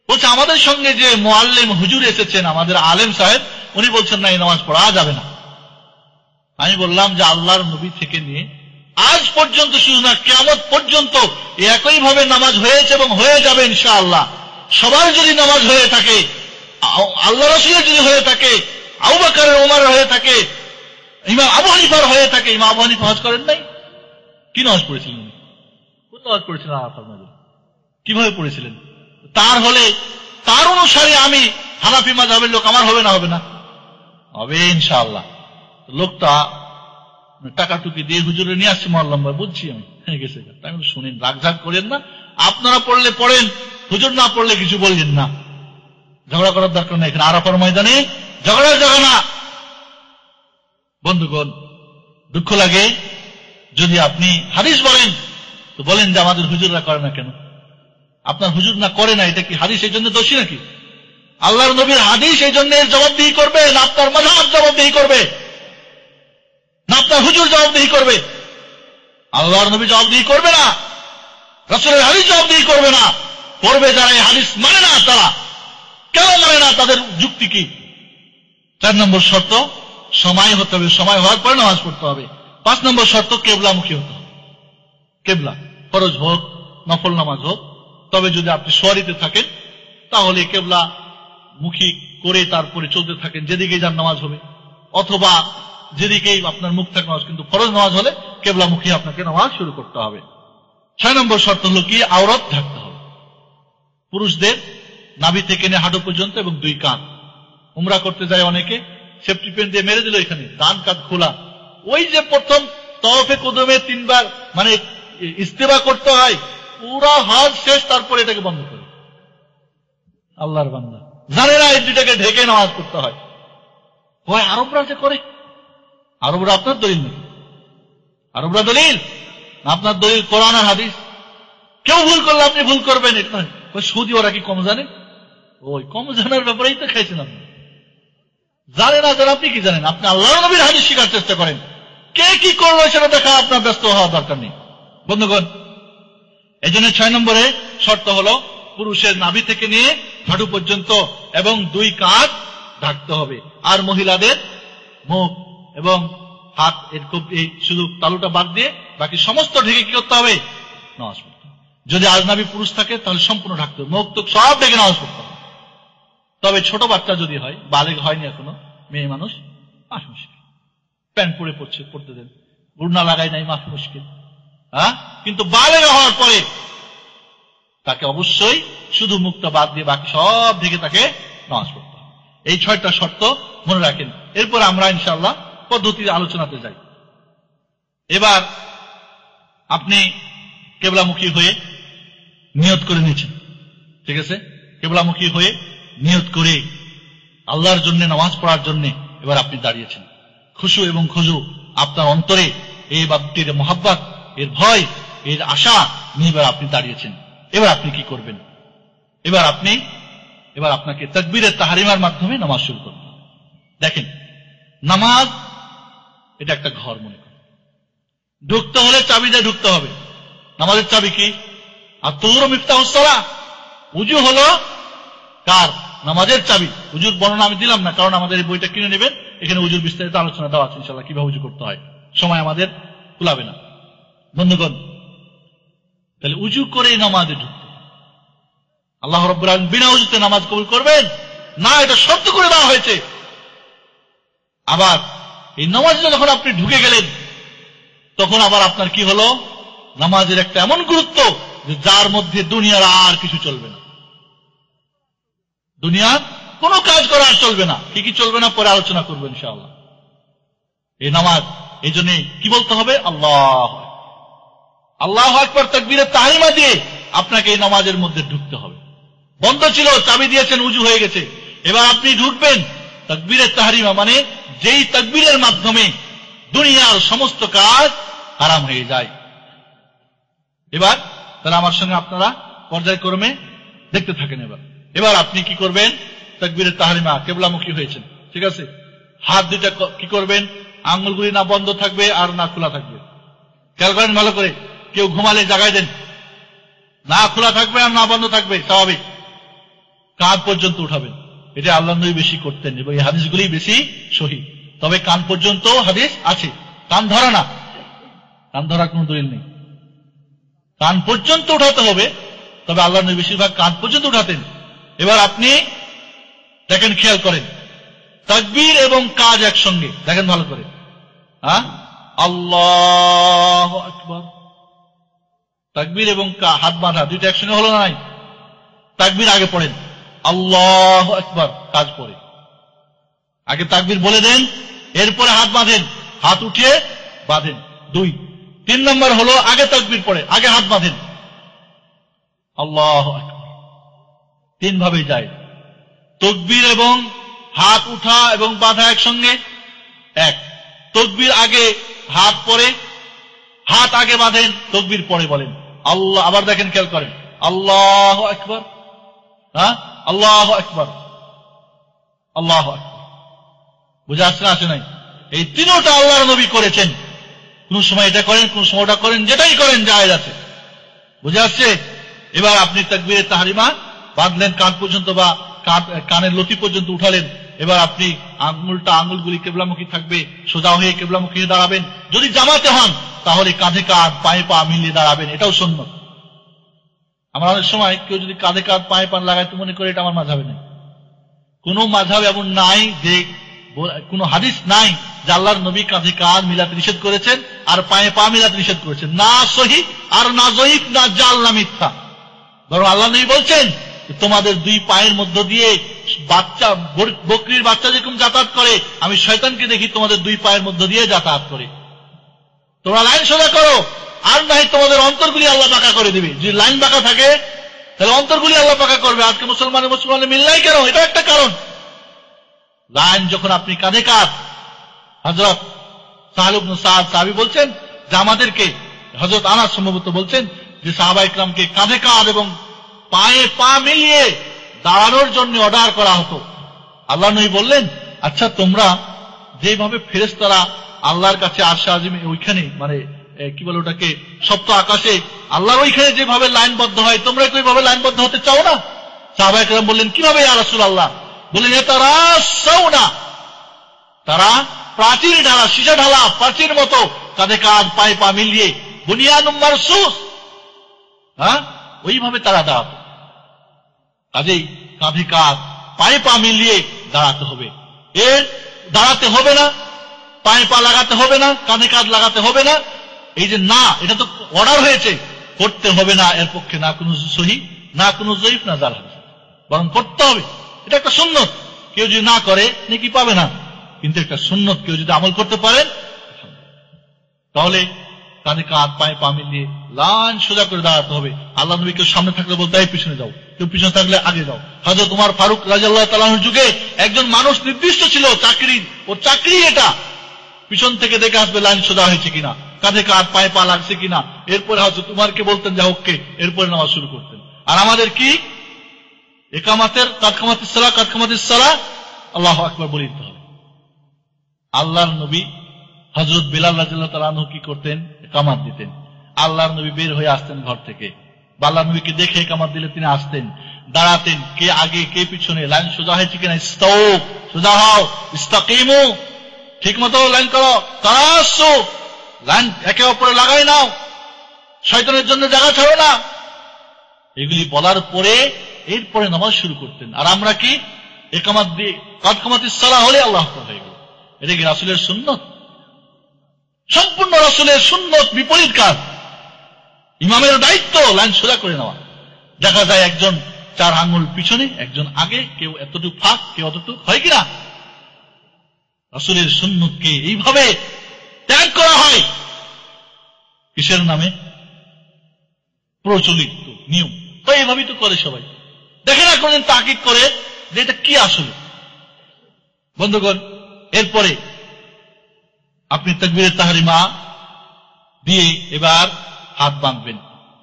S2: বলছে আমাদের সঙ্গে যে মুআল্লিম হুজুর এসেছেন, আমাদের আলেম সাহেব, উনি বলছেন না এই নামাজ পড়া যাবে না। আমি বললাম যে আল্লাহর নবী থেকে নিয়ে আজ পর্যন্ত, শুধু না কিয়ামত পর্যন্ত একই ভাবে নামাজ হয়েছে এবং হয়ে যাবে ইনশাআল্লাহ। সবার যদি নামাজ হয়ে থাকে, আল্লাহ রাসূলের যদি হয়ে থাকে, আবু বকর ওমর হয়ে থাকে, ইমাম আবু হানিফার হয়ে থাকে। ইমাম আবু হানিফা হজ করেন নাই? কি নামাজ পড়েছিলেন? কোন নামাজ পড়েছিলেন? আরাফার ময়দানে কিভাবে পড়েছিলেন? তার হলে তার অনুসারে আমি হানাফি মাযহাবের লোক, আমার হবে না? হবে না, হবে ইনশাআল্লাহ। লোকটা টাকা টুকি দিয়ে হুজুরে নিয়ে আসছে মহল্লায়, বুঝছি আমি গেছে। তাই শুনেন, রাগঝাগ করেন না, আপনারা পড়লে পড়েন, হুজুর না পড়লে কিছু বললেন না, ঝগড়া করার দরকার নেই। এখানে আরাফার ময়দানে ঝগড়ার জায়গা না। বন্ধুগণ, দুঃখ লাগে যদি আপনি হাদিস বলেন তো বলেন যে আমাদের হুজুররা করে না কেন? আপনার হুজুর না করে না, এটা কি হাদিস এই জন্য দোষী নাকি? আল্লাহর নবীর হাদিস এই জন্য জবাবদিহি করবে না আপনার মাযহাব জবাবদিহি করবে, না আপনার হুজুর জবাবদিহি করবে? আল্লাহর নবী জবাবদিহি করবে না, রাসূলের হাদিস জবাবদিহি করবে না। করবে যারা এই হাদিস মানে না। তারা কেন মানে না? তাদের যুক্তি কি? 4 নম্বর শর্ত, সময় হতে হবে, সময় হওয়ার পরে নামাজ পড়তে হবে। 5 নম্বর শর্ত, কেবলামুখী হতে হবে। কেবলা, ফরজ হোক নফল নামাজ হোক, তবে যদি আপনি শোয়ারিতে থাকেন তাহলে কেবলা মুখী করে তারপরে চলতে থাকেন, যেদিকে যার নামাজ হবে, অথবা যেদিকেই আপনার মুখ থাকে নামাজ। কিন্তু ফরজ নামাজ হলে কেবলামুখী আপনাকে নামাজ শুরু করতে হবে। 6 নম্বর শর্ত হলো কি? আওরাত ঢাকতে হবে। পুরুষদের নাভি থেকে নিয়ে হাঁটু পর্যন্ত এবং 2 কাঁধ। উমরা করতে যায় অনেকে, সেফটি পেন দিয়ে মেরে দিল এখানে, ডান কাঁধ খোলা। ওই যে প্রথম তওয়াফে কুদুমে 3 বার মানে ইস্তেবা করতে হয়, পুরা হজ শেষ, তারপরে এটাকে বন্ধ করে। আল্লাহর বান্দা জানে না এই দুটাকে ঢেকে নামাজ পড়তে হয়। ওই আরবরা যে করে, আরবরা আপনার দলিল নাকি? আরবরা দলিল না আপনার দলিল? কোরআন আর হাদিস। কেউ ভুল করলে আপনি ভুল করবেন, এটা নয়। সৌদি ওরা কি কম জানে? ওই কম জানার ব্যাপারেই তো খাইছেন আপনি। জানে না জানেন, আপনি কি জানেন? আপনি আল্লাহর নবীর হাদিস শেখার চেষ্টা করেন। কে কি করলো সেটা দেখা আপনার ব্যস্ত হওয়ার দরকার নেই। বন্ধুগণ, এই জন্য 6 নম্বরে শর্ত হলো পুরুষের নাভি থেকে নিয়ে হাঁটু পর্যন্ত এবং 2 কাঁধ ঢাকতে হবে। আর মহিলাদের মুখ এবং হাত, এর খুব শুধু তালুটা বাদ দিয়ে বাকি সমস্ত ঢেকে কি করতে হবে? নামাজ পড়তে হবে। যদি আজনাবী পুরুষ থাকে তাহলে সম্পূর্ণ ঢাকতে হবে, মুখ তো সব ঢেকে নামাজ পড়তে হবে। তবে ছোট বাচ্চা যদি হয়, বালেগ হয়নি এখনো, মেয়ে মানুষ, মাফ মুশকিল, প্যান্ট পরে পড়তে দেন, গুড়না লাগাই নাই, মাফ মুশকিল। হ্যাঁ, কিন্তু বালেগ হওয়ার পরে তাকে অবশ্যই শুধু মুখটা বাদ দিয়ে বাকি সব ঢেকে তাকে নামাজ পড়তে হবে। এই 6টা শর্ত মনে রাখেন। এরপর আমরা ইনশাআল্লাহ পদ্ধতির আলোচনাতে যাই। এবার আপনি কেবলামুখী হয়ে নিয়ত করে নিয়েছেন, ঠিক আছে? কেবলামুখী হয়ে নিয়ত করে আল্লাহর জন্য নামাজ পড়ার জন্য এবার আপনি দাঁড়িয়েছেন। খুশু এবং খুজু আপনার অন্তরে, এই বাপটির মহাব্বত, এর ভয়, এর আশা নিয়ে এবার আপনি দাঁড়িয়েছেন। এবার আপনি কি করবেন? এবার আপনাকে তাকবীরে তাহরিমার মাধ্যমে নামাজ শুরু করতে হবে। দেখেন, নামাজ এটা একটা ঘর মনে করেন। ঢুকতে হলে চাবি দিয়ে ঢুকতে হবে। নামাজের চাবি কি? আর তুহুরু মিফতাহুস সালাহ। উযু হলো কার? নামাজের চাবি। উজুর বর্ণনা আমি দিলাম না, কারণ আমাদের এই বইটা কিনে নেবেন, এখানে উজুর বিস্তারিত আলোচনা দেওয়া আছে ইনশাআল্লাহ, কিভাবে উজু করতে হয়, সময় আমাদের কুলাবে না। বন্ধুগণ, তাহলে উজু করে নামাজে ঢুকতে, আল্লাহ রাব্বুল আলামিন বিনা উজুতে নামাজ কবুল করবেন না, এটা শর্ত করে দেওয়া হয়েছে। আবার এই নামাজে যখন আপনি ঢুকে গেলেন, তখন আবার আপনার কি হলো, নামাজের একটা এমন গুরুত্ব যে যার মধ্যে দুনিয়ার আর কিছু চলবে না, দুনিয়ার কোনো কাজ করা আর চলবে না। কি কি চলবে না পরে আলোচনা করবো ইনশাআল্লাহ। এই নামাজ, এই জন্য কি বলতে হবে, আল্লাহ আল্লাহু আকবার তাকবীরে তাহরিমা দিয়ে আপনাকে এই নামাজের মধ্যে ঢুকতে হবে। বন্ধ ছিল, চাবি দিয়েছেন, উজু হয়ে গেছে, এবার আপনি ঢুকবেন তাকবীরে তাহরিমা, মানে যেই তাকবীরের মাধ্যমে দুনিয়ার সমস্ত কাজ হারাম হয়ে যায়। এবার তাহলে আমার সঙ্গে আপনারা পর্যায়ক্রমে দেখতে থাকেন। এবার আপনি কি করবেন, তাকবীরে তাহরিমা, কিবলামুখী হয়েছেন, ঠিক আছে, হাত দুইটা কি করবেন, আঙ্গুলগুলি না বন্ধ থাকবে আর না খোলা থাকবে। খেয়াল করেন ভালো করে, কেউ ঘুমালে জাগায় দেন, না খোলা থাকবে আর না বন্ধ থাকবে, স্বাভাবিক। কান পর্যন্ত উঠাবেন, এটা আল্লাহ নবী বেশি করতেন এবং এই হাদিসগুলি বেশি সহিহ। তবে কান পর্যন্ত হাদিস আছে, কান ধরা না, কান ধরা কোনো দলিল নেই, কান পর্যন্ত উঠাতে হবে। তবে আল্লাহ নবী বেশিরভাগ কান পর্যন্ত উঠাতেন। এবার আপনি দেখেন, খেয়াল করেন, তাকবীর এবং কাজ একসঙ্গে, দেখেন ভালো করে, হ্যাঁ, আল্লাহু আকবার, তাকবীর এবং হাত বাঁধা দুইটা একসঙ্গে হলো না নাই? তাকবীর আগে পড়েন, আল্লাহু আকবার, কাজ পড়ে। আগে তাকবীর বলে দেন, এরপরে হাত বাঁধেন, হাত উঠিয়ে বাঁধেন। 2 3 নম্বর হলো আগে তাকবীর পড়ে, আগে হাত বাঁধেন, আল্লাহু আকবার। 3 ভাবে যায়, তাকবীর এবং হাত উঠা এবং বাঁধা একসঙ্গে এক। তাকবীর আগে হাত পরে, হাত আগে বাঁধেন, তাকবীর পরে বলেন আল্লাহ। আবার দেখেন, খেয়াল করেন, আল্লাহু আকবার, হ্যাঁ, আল্লাহু আকবার, আল্লাহু আকবার। বুঝে আসছে না, আসে নাই? এই তিনটা আল্লাহর নবী করেছেন। কোন সময় এটা করেন, কোন সময় ওটা করেন, যেটাই করেন জায়েজ আছে। বুঝে আসছে? এবার আপনি তাকবীরে তাহরিমা বাঁধলেন কান পর্যন্ত বা কানের লতি পর্যন্ত উঠালেন। এবার আপনি আঙ্গুলগুলি কিবলামুখী থাকবে, সোজা হয়ে কিবলামুখী হয়ে দাঁড়াবেন। যদি জামাতে হন তাহলে কাঁধে কাঁধ পায়ে পা মিলিয়ে দাঁড়াবেন, এটাও সুন্নাত। আমরা অনেক সময় কেউ যদি কাঁধে কাঁধ পায়ে পা লাগায় তো মনে করে এটা আমার মাযহাবে নেই। কোন মাযহাব এমন নাই, যে কোন হাদিস নাই যে আল্লাহর নবী কাঁধে কাঁধ মিলাতে নিষেধ করেছেন আর পায়ে পা মিলাতে নিষেধ করেছেন। না সহিহ আর না যঈফ, না জাল না মিথ্যা। বরং আল্লাহ নবী বলছেন তোমাদের 2 পায়ের মধ্য দিয়ে বাচ্চা, বকরির বাচ্চা যেরকম যাতায়াত করে, আমি শয়তানকে দেখি তোমাদের 2 পায়ের মধ্য দিয়ে যাতায়াত করে। তোমরা লাইন সোজা করো, আর নাই তোমাদের অন্তরগুলি আল্লাহ বাঁকা করে দিবে। যদি লাইন বাঁকা থাকে তাহলে অন্তরগুলি আল্লাহ বাঁকা করবে। আজকে মুসলমানের মিল নাই কেন? এটা একটা কারণ। লাইন যখন আপনি কাঁধে কাঁধ, হযরত সাহল ইবনে সাদ সাহাবী বলছেন যে আমাদেরকে, হযরত আনাস সম্ভবত বলছেন যে সাহাবা ইকরামকে কাঁধে কাঁধ এবং পায়ে পা মিলিয়ে দাঁড়ানোর জন্য অর্ডার করা হতো। আল্লাহ নবী বললেন, আচ্ছা তোমরা যেভাবে ফেরেশতারা আল্লাহর কাছে আরশে আজিমে, ওইখানে মানে কি বলে ওটাকে, সপ্ত আকাশে আল্লাহর ওইখানে যেভাবে লাইনবদ্ধ হয়, তোমরা কি ওইভাবে লাইনবদ্ধ হতে চাও না? সাহাবা ইকরাম বললেন, কিভাবে ইয়া রাসূলুল্লাহ? বললেন, তারাসাউনা, তারা প্রাচীর ঢালা, সীসা ঢালা প্রাচীর মতো কাঁধে কাঁধ পায়ে পা মিলিয়ে, বুনিয়ানুম মারসুস, হ্যাঁ, ওইভাবে তারা দাঁড়াতো। কাজেই কাঁধে কাঁধ পায়ে পা মিলিয়ে দাঁড়াতে হবে। এর দাঁড়াতে হবে না, পায়ে পা লাগাতে হবে না, কাঁধে কাঁধ লাগাতে হবে না, এই যে না, এটা তো অর্ডার হয়েছে, করতে হবে না। এর পক্ষে না কোনো সহিহ, না কোনো যঈফ, না জাল হাদিস, বরং করতে হবে। এটা একটা সুন্নত। কেউ যদি না করে নেকি পাবে না, কিন্তু একটা সুন্নত কেউ যদি আমল করতে পারেন তাহলে কাঁধে কাঁধ পায়ে পা মিলিয়ে লাইন সোজা করে দাঁড়াতে হবে। আল্লাহ নবী কেউ সামনে থাকলে বলতে হয় পিছনে যাও, কেউ পিছনে থাকলে আগে যাও। হযরত ওমর ফারুক রাদিয়াল্লাহু তাআলা আনহুর যুগে একজন মানুষ নির্দিষ্ট ছিল, ওর চাকরি এটা, পিছন থেকে দেখে আসবে লাইন সোজা হয়েছে কিনা, কাঁধে কাঁধ পায়ে পা লাগছে কিনা। এরপরে হযরত উমরকে বলতেন যা হোককে, এরপরে নামাজ শুরু করতেন। আর আমাদের কি একামাতের কাদকামাতিস সালাহ, কাদকামাতিস সালাহ, আল্লাহু আকবার বলে দিতে হবে। আল্লাহর নবী হযরত বিলাল রাদিয়াল্লাহু তাআলা আনহু কি করতেন? একামাত দিতেন। আল্লাহর নবী বের হয়ে আসতেন ঘর থেকে, বা আল্লাহর নবীকে দেখে একামাত দিলে তিনি আসতেন, দাঁড়াতেন, কে আগে কে পিছনে, লাইন সোজা হয়েছে কিনা, ইস্তাউ, সোজা হও, ইস্তাকিমু, ঠিক মতো লাইন করো, তারাসু, লাইন একে অপরে লাগাই নাও, শয়তানের জন্য জায়গা ছাড়ো না। এগুলি বলার পরে এরপরে নামাজ শুরু করতেন। আর আমরা কি একামাত দিয়ে কাদ কামাতিস সালাহ হলে আল্লাহ আকবার হয়ে গেল। এটা কি রাসূলের সুন্নত? সম্পূর্ণ রাসূলের সুন্নত বিপরীত কাজ। ইমামের দায়িত্ব লাইন সোজা করে নেওয়া। দেখা যায় একজন 4 আঙ্গুল পিছনে, একজন আগে, কেউ এতটুকু ফাঁক, কেউ অতটুকু, হয় কিনা? রাসূলের সুন্নতকে এইভাবে ত্যাগ করা হয় কিসের নামে? প্রচলিত নিয়ম। তো এইভাবেই তো করে সবাই। দেখে না কোনদিন তাকিদ করে যে এটা কি আসলে। বন্ধুগণ, এরপরে আপনি তাকবীরে তাহরিমা দিয়ে এবার হাত বাঁধবেন।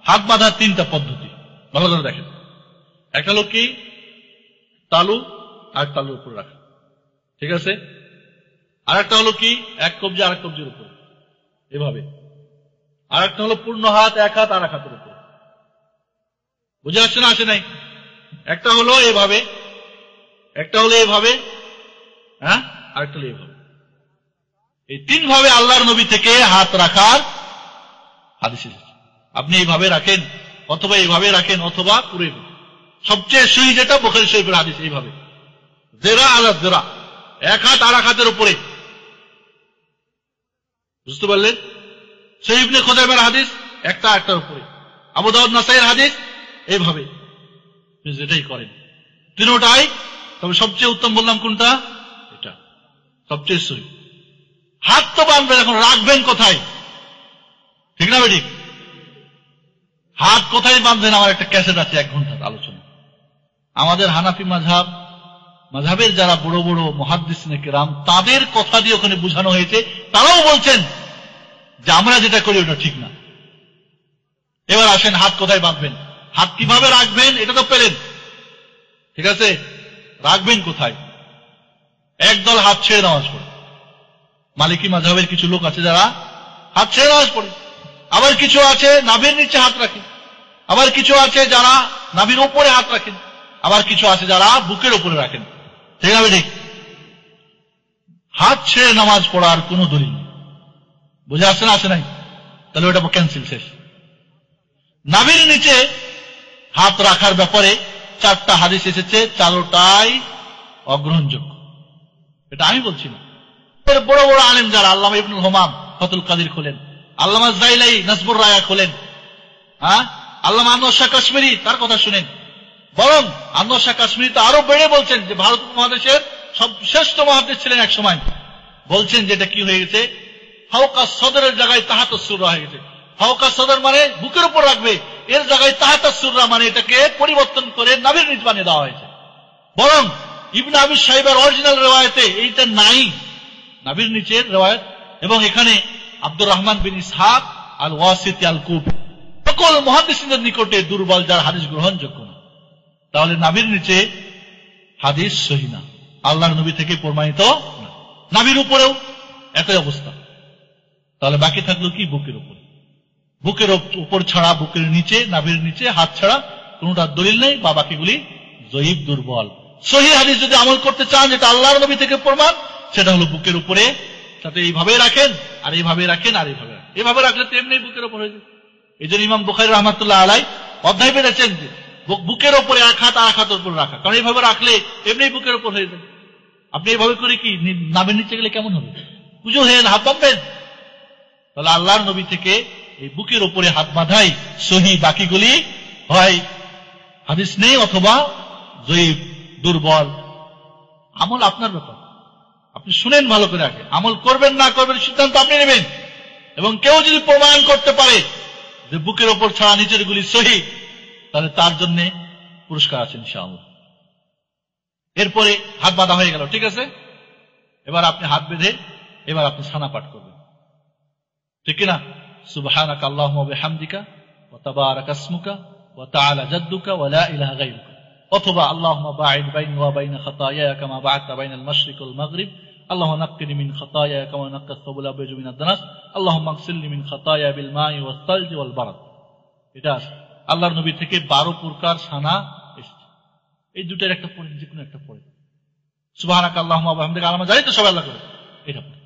S2: হাত বাঁধার 3টা পদ্ধতি, ভালো করে দেখেন। একটা হলো কি তালু, আর তালুর উপর রাখা, ঠিক আছে? আর একটা হলো কি এক কবজি আর এক কবজির উপর, এভাবে। আর একটা হলো পূর্ণ হাত, এক হাত আর এক হাতের উপর। বুঝে আসছে না? আসে নাই? একটা হলো এভাবে, একটা হলো এভাবে, হ্যাঁ, আরেকটা হলো এভাবে। এই 3 ভাবে আল্লাহর নবী থেকে হাত রাখার হাদিস এসেছে। আপনি এইভাবে রাখেন, অথবা এইভাবে রাখেন, অথবা পুরো। সবচেয়ে সহি যেটা বুখারী শরীফের হাদিস, এইভাবে জেরা আলা জেরা, এক হাত আর এক হাতের উপরে। বুঝতে পারলেন? সহিহ ইবনে খুযাইমার হাদিস, একটা একটার উপরে। আবু দাউদ নাসাইয়ের হাদিস, এইভাবে যেটাই করেন তিনটাই। তবে সবচেয়ে উত্তম বললাম কোনটা? এটা সবচেয়ে সহি। হাত তো বাঁধবেন, এখন রাখবেন কোথায়? ঠিক না বেঠিক? হাত কোথায় বাঁধবেন? আমার একটা ক্যাসেট আছে 1 ঘন্টার আলোচনা। আমাদের হানাফি মাযহাবের যারা বড় বড় মুহাদ্দিসিনে কেরাম, তাদের কথা দিয়ে ওখানে বোঝানো হয়েছে। তারাও বলছেন যে আমরা যেটা করি ওটা ঠিক না। এবার আসেন, হাত কোথায় বাঁধবেন, হাত কিভাবে রাখবেন, এটা তো পেলেন, ঠিক আছে? রাখবেন কোথায়? একদল হাত ছেড়ে নামাজ পড়ে। মালিকি মাযহাবের কিছু লোক আছে যারা হাত ছেড়ে নামাজ পড়ে। আবার কিছু আছে নাভির নিচে হাত রাখেন। আবার কিছু আছে যারা নাভির উপরে হাত রাখেন। আবার কিছু আছে যারা বুকের উপরে রাখেন। ঠিক আছে? ঠিক। হাত ছেড়ে নামাজ পড়ার কোন দলিল নেই। বুঝে আসছে না? আসে নাই? তাহলে ওটা ক্যান্সেল, শেষ। নাভির নিচে হাত রাখার ব্যাপারে 4টা হাদিস এসেছে, 4টাই অগ্রহণযোগ্য। এটা আমি বলছি না। বড় বড় আলেম যারা, আল্লামা ইবনুল হুমাম ফাতুল কাদির খোলেন, আল্লামা জাইলাই নাসবুর রায়া খোলেন, হ্যাঁ, আল্লামা আনোয়ার শাহ কাশ্মীরি, তার কথা শুনেন। বরং আনোয়ার শাহ কাশ্মীরি তো আরো বেড়ে বলছেন যে ভারত উপমহাদেশের সব শ্রেষ্ঠ মুহাদ্দিস ছিলেন এক সময়। বলছেন যেটা কি হয়ে গেছে, ফাওকা সদরের জায়গায় তাহাতাস সুররা হয়ে গেছে। ফাওকা সদর মানে বুকের উপর রাখবে, এর জায়গায় তাহাতাস সুররা মানে এটাকে পরিবর্তন করে নাভির নিচ বানিয়ে দেওয়া হয়েছে। বরং ইবনে আবি শাইবার অরিজিনাল রিওয়ায়াতে এইটা নাই, নাভির নিচের রিওয়ায়াত। এবং এখানে আব্দুর রহমান বিন ইসহাক আল ওয়াসিতি আল কুফি সকল মুহাদ্দিসিনদের নিকটে দুর্বল, যার হাদিস গ্রহণযোগ্য না। তাহলে নাভির নিচে হাদিস সহিহ না, আল্লাহর নবী থেকে প্রমাণিত না। নাভির উপরেও একই অবস্থা। তাহলে বাকি থাকলো কি? বুকের উপর। বুকের উপর ছাড়া, বুকের নিচে, নাভির নিচে হাত ছাড়া কোনটা দলিল নেই, বা বাকিগুলি জয়ীফ, দুর্বল। সহিহ হাদিস যদি আমল করতে চান, যেটা আল্লাহর নবী থেকে প্রমাণ, সেটা হলো বুকের উপরে, সাথে এইভাবে রাখেন, আর এইভাবে রাখেন, আর এইভাবে রাখেন। এইভাবে রাখলে তো এমনি বুকের উপর হয়ে যায়। এই জন্য ইমাম বুখারী রাহমাতুল্লাহ আলাইহি অধ্যায় বেঁধেছেন যে বুকের উপরে এক হাত আর এক হাতের উপর রাখা, কারণ এইভাবে রাখলে এমনি বুকের উপর হয়ে যাবে। আপনি এইভাবে করে কি নাভির নিচে গেলে কেমন হবে? পুজো হয়ে হাত বাঁধবেন। তাহলে আল্লাহর নবী থেকে এই বুকের উপরে হাত বাঁধাই সহিহ, বাকিগুলি হয় হাদিস নেই অথবা জয়ীফ, দুর্বল। আমল আপনার ব্যাপার, আপনি শুনেন ভালো করে, আগে আমল করবেন না করবেন সিদ্ধান্ত আপনি নেবেন। এবং কেউ যদি প্রমাণ করতে পারে যে বুকের ওপর ছাড়া নিচের গুলি সহিহ, তাহলে তার জন্য পুরস্কার আছে ইনশাআল্লাহ। এরপরে হাত বাঁধা হয়ে গেল, ঠিক আছে? এবার আপনি হাত বেঁধে এবার আপনি সানা পাঠ করবেন, ঠিক না? সুবহানাকা আল্লাহুম্মা ওয়া বিহামদিকা ওয়া তাবারাকা ইসমুকা ওয়া তাআলা জাদ্দুকা ওয়া লা ইলাহা গায়রুকা, অথবা আল্লাহুম্মা বা'id বাইনি ওয়া বাইনা খাতায়ায়া কামা বা'আতা বাইনাল মাশরিক ওয়াল মাগরিব, আল্লাহুম্মা নাক্কিনি মিন খাতায়ায়া কামা নাক্কাস সাবুল আবয়াজু মিনাদ দানাস, আল্লাহুম্মা আগসিলনি মিন খাতায়ায়া বিল মা'i ওয়াস সালজি ওয়াল বারাদ। এটা আল্লাহর নবী থেকে 12 প্রকার সানা এসেছে। এই দুটার একটা পড়েন, যে কোনো একটা পড়েন। সুবহানাকা আল্লাহুম্মা ওয়া বিহামদিকা, আমরা জানি তো সবাই আল্লাহ করে, এটা পড়েন।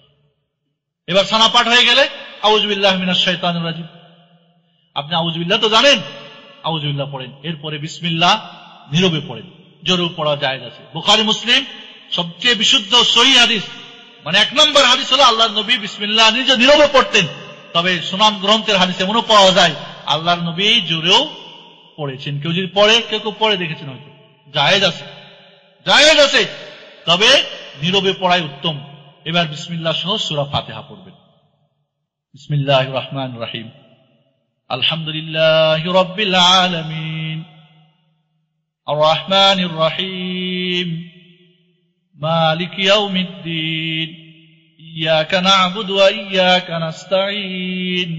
S2: এবার সানা পাঠ হয়ে গেলে আউযু বিল্লাহি মিনাশ শাইতানির রাজিম, আপনি আউযু বিল্লাহ তো জানেন, আউযু বিল্লাহ পড়েন। এরপরে বিসমিল্লাহ নীরবে পড়েন, জোরেও পড়া জায়েজ আছে। বুখারী মুসলিম সবচেয়ে বিশুদ্ধ সহিহ হাদিস, মানে 1 নম্বর হাদিস হলো আল্লাহর নবী বিসমিল্লাহ নিজে নীরবে পড়তেন। তবে সুনান গ্রন্থের হাদিসে এমনও পাওয়া যায় আল্লাহর নবী জোরেও পড়েছেন। কেউ যদি পড়ে, কেউ কেউ পড়ে দেখেছেন হয়তো, জায়েজ আছে, জায়েজ আছে, তবে নীরবে পড়াই উত্তম। এবার বিসমিল্লাহ সহ সূরা ফাতিহা পড়বেন। বিসমিল্লাহির রহমানির রহিম, আলহামদুলিল্লাহি রাব্বিল আলামিন, আর রহমানির রহিম, মালিকি ইয়াউমিদ্দিন, ইয়াকা না'বুদু ওয়া ইয়াকা নাস্তাঈন,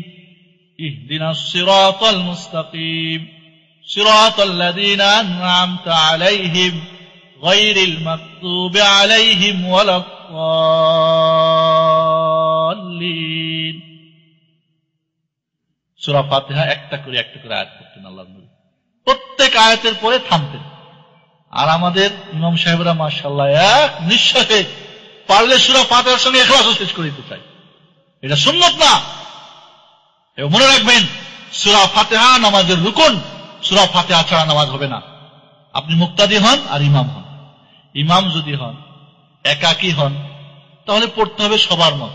S2: ইহদিনাস সিরাতাল মুস্তাকিম, সিরাতাল লাযীনা আন'আমতা আলাইহিম গায়রিল মাগদুবি আলাইহিম ওয়ালাদ-দাল্লিন। সূরা ফাতিহা একটা করে আয়াত পড়তেন আল্লাহর নবী, প্রত্যেক আয়াতের পরে থামতেন। আর আমাদের ইমাম সাহেবরা মাশাআল্লাহ এক নিঃশ্বাসে পারলে সূরা ফাতিহার সঙ্গে ইখলাসও শেষ করে দিতে চাই, এটা সুন্নাত না। এবং মনে রাখবেন, সূরা ফাতিহা নামাজের রুকন, সূরা ফাতিহা ছাড়া নামাজ হবে না। আপনি মুক্তাদি হন আর ইমাম হন। ইমাম যদি হন, একাকী হন, তাহলে পড়তে হবে সবার মত।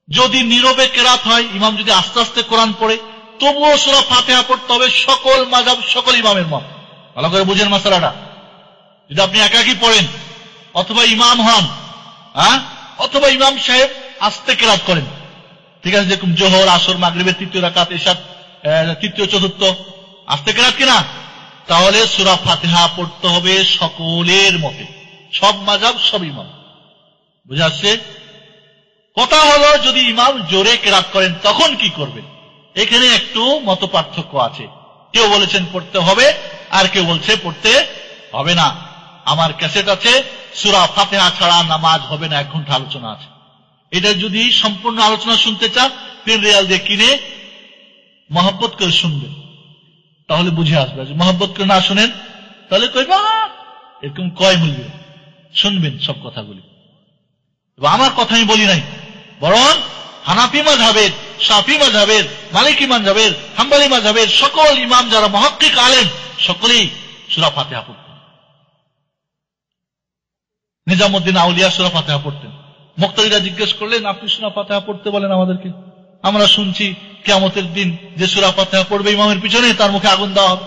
S2: যদি নীরবে কেরাত হয়, ইমাম যদি আস্তে আস্তে কোরআন পড়ে, তবুও সূরা ফাতিহা পড়তে হবে সকল মাযহাব, সকল ইমামের মত। ভালো করে বুঝেন মাসালাটা। যদি আপনি একাকী পড়েন অথবা ইমাম হন, অথবা ইমাম সাহেব আস্তে কেরাত করেন, ঠিক আছে, যেরকম জোহর, আসর, মাগরিবের তৃতীয় রাকাত, ইশার তৃতীয় চতুর্থ আস্তে কেরাত কিনা, তাহলে সূরা ফাতিহা পড়তে হবে সকলের মতে, সব মাযহাব, সব ইমাম। বুঝা আসছে? কথা হলো যদি ইমাম জোরে কেরাত করেন তখন কি করবেন, এখানে একটু মত পার্থক্য আছে। কেউ বলেছেন পড়তে হবে, আর কেউ বলছে পড়তে হবে না। আমার ক্যাসেট আছে, সূরা ফাতিহা ছাড়া নামাজ হবে না, 1 ঘন্টা আলোচনা আছে। এটা যদি সম্পূর্ণ আলোচনা শুনতে চান, পেন রিয়াল দিয়ে কিনে মহব্বত করে শুনবেন, তাহলে বুঝে আসবে। মহব্বত করে না শুনেন তাহলে কইবা এরকম কয় মূল্য, শুনবেন সব কথাগুলি। আমার কথা আমি বলি নাই, বরং হানাফি মাযহাবের, শাফি মাযহাবের, মালিকি মাযহাবের, হাম্বলি মাযহাবের সকল ইমাম যারা মুহাক্কিক আলেম, সকলেই সূরা ফাতিহা পড়তেন। নিজামউদ্দিন আউলিয়া সূরা ফাতিহা পড়তেন। মুক্তাদিরা জিজ্ঞেস করলেন, আপনি সূরা ফাতিহা পড়তে বলেন আমাদেরকে, আমরা শুনছি কিয়ামতের দিন যে সূরা ফাতিহা পড়বে ইমামের পিছনে তার মুখে আগুন দেওয়া হবে।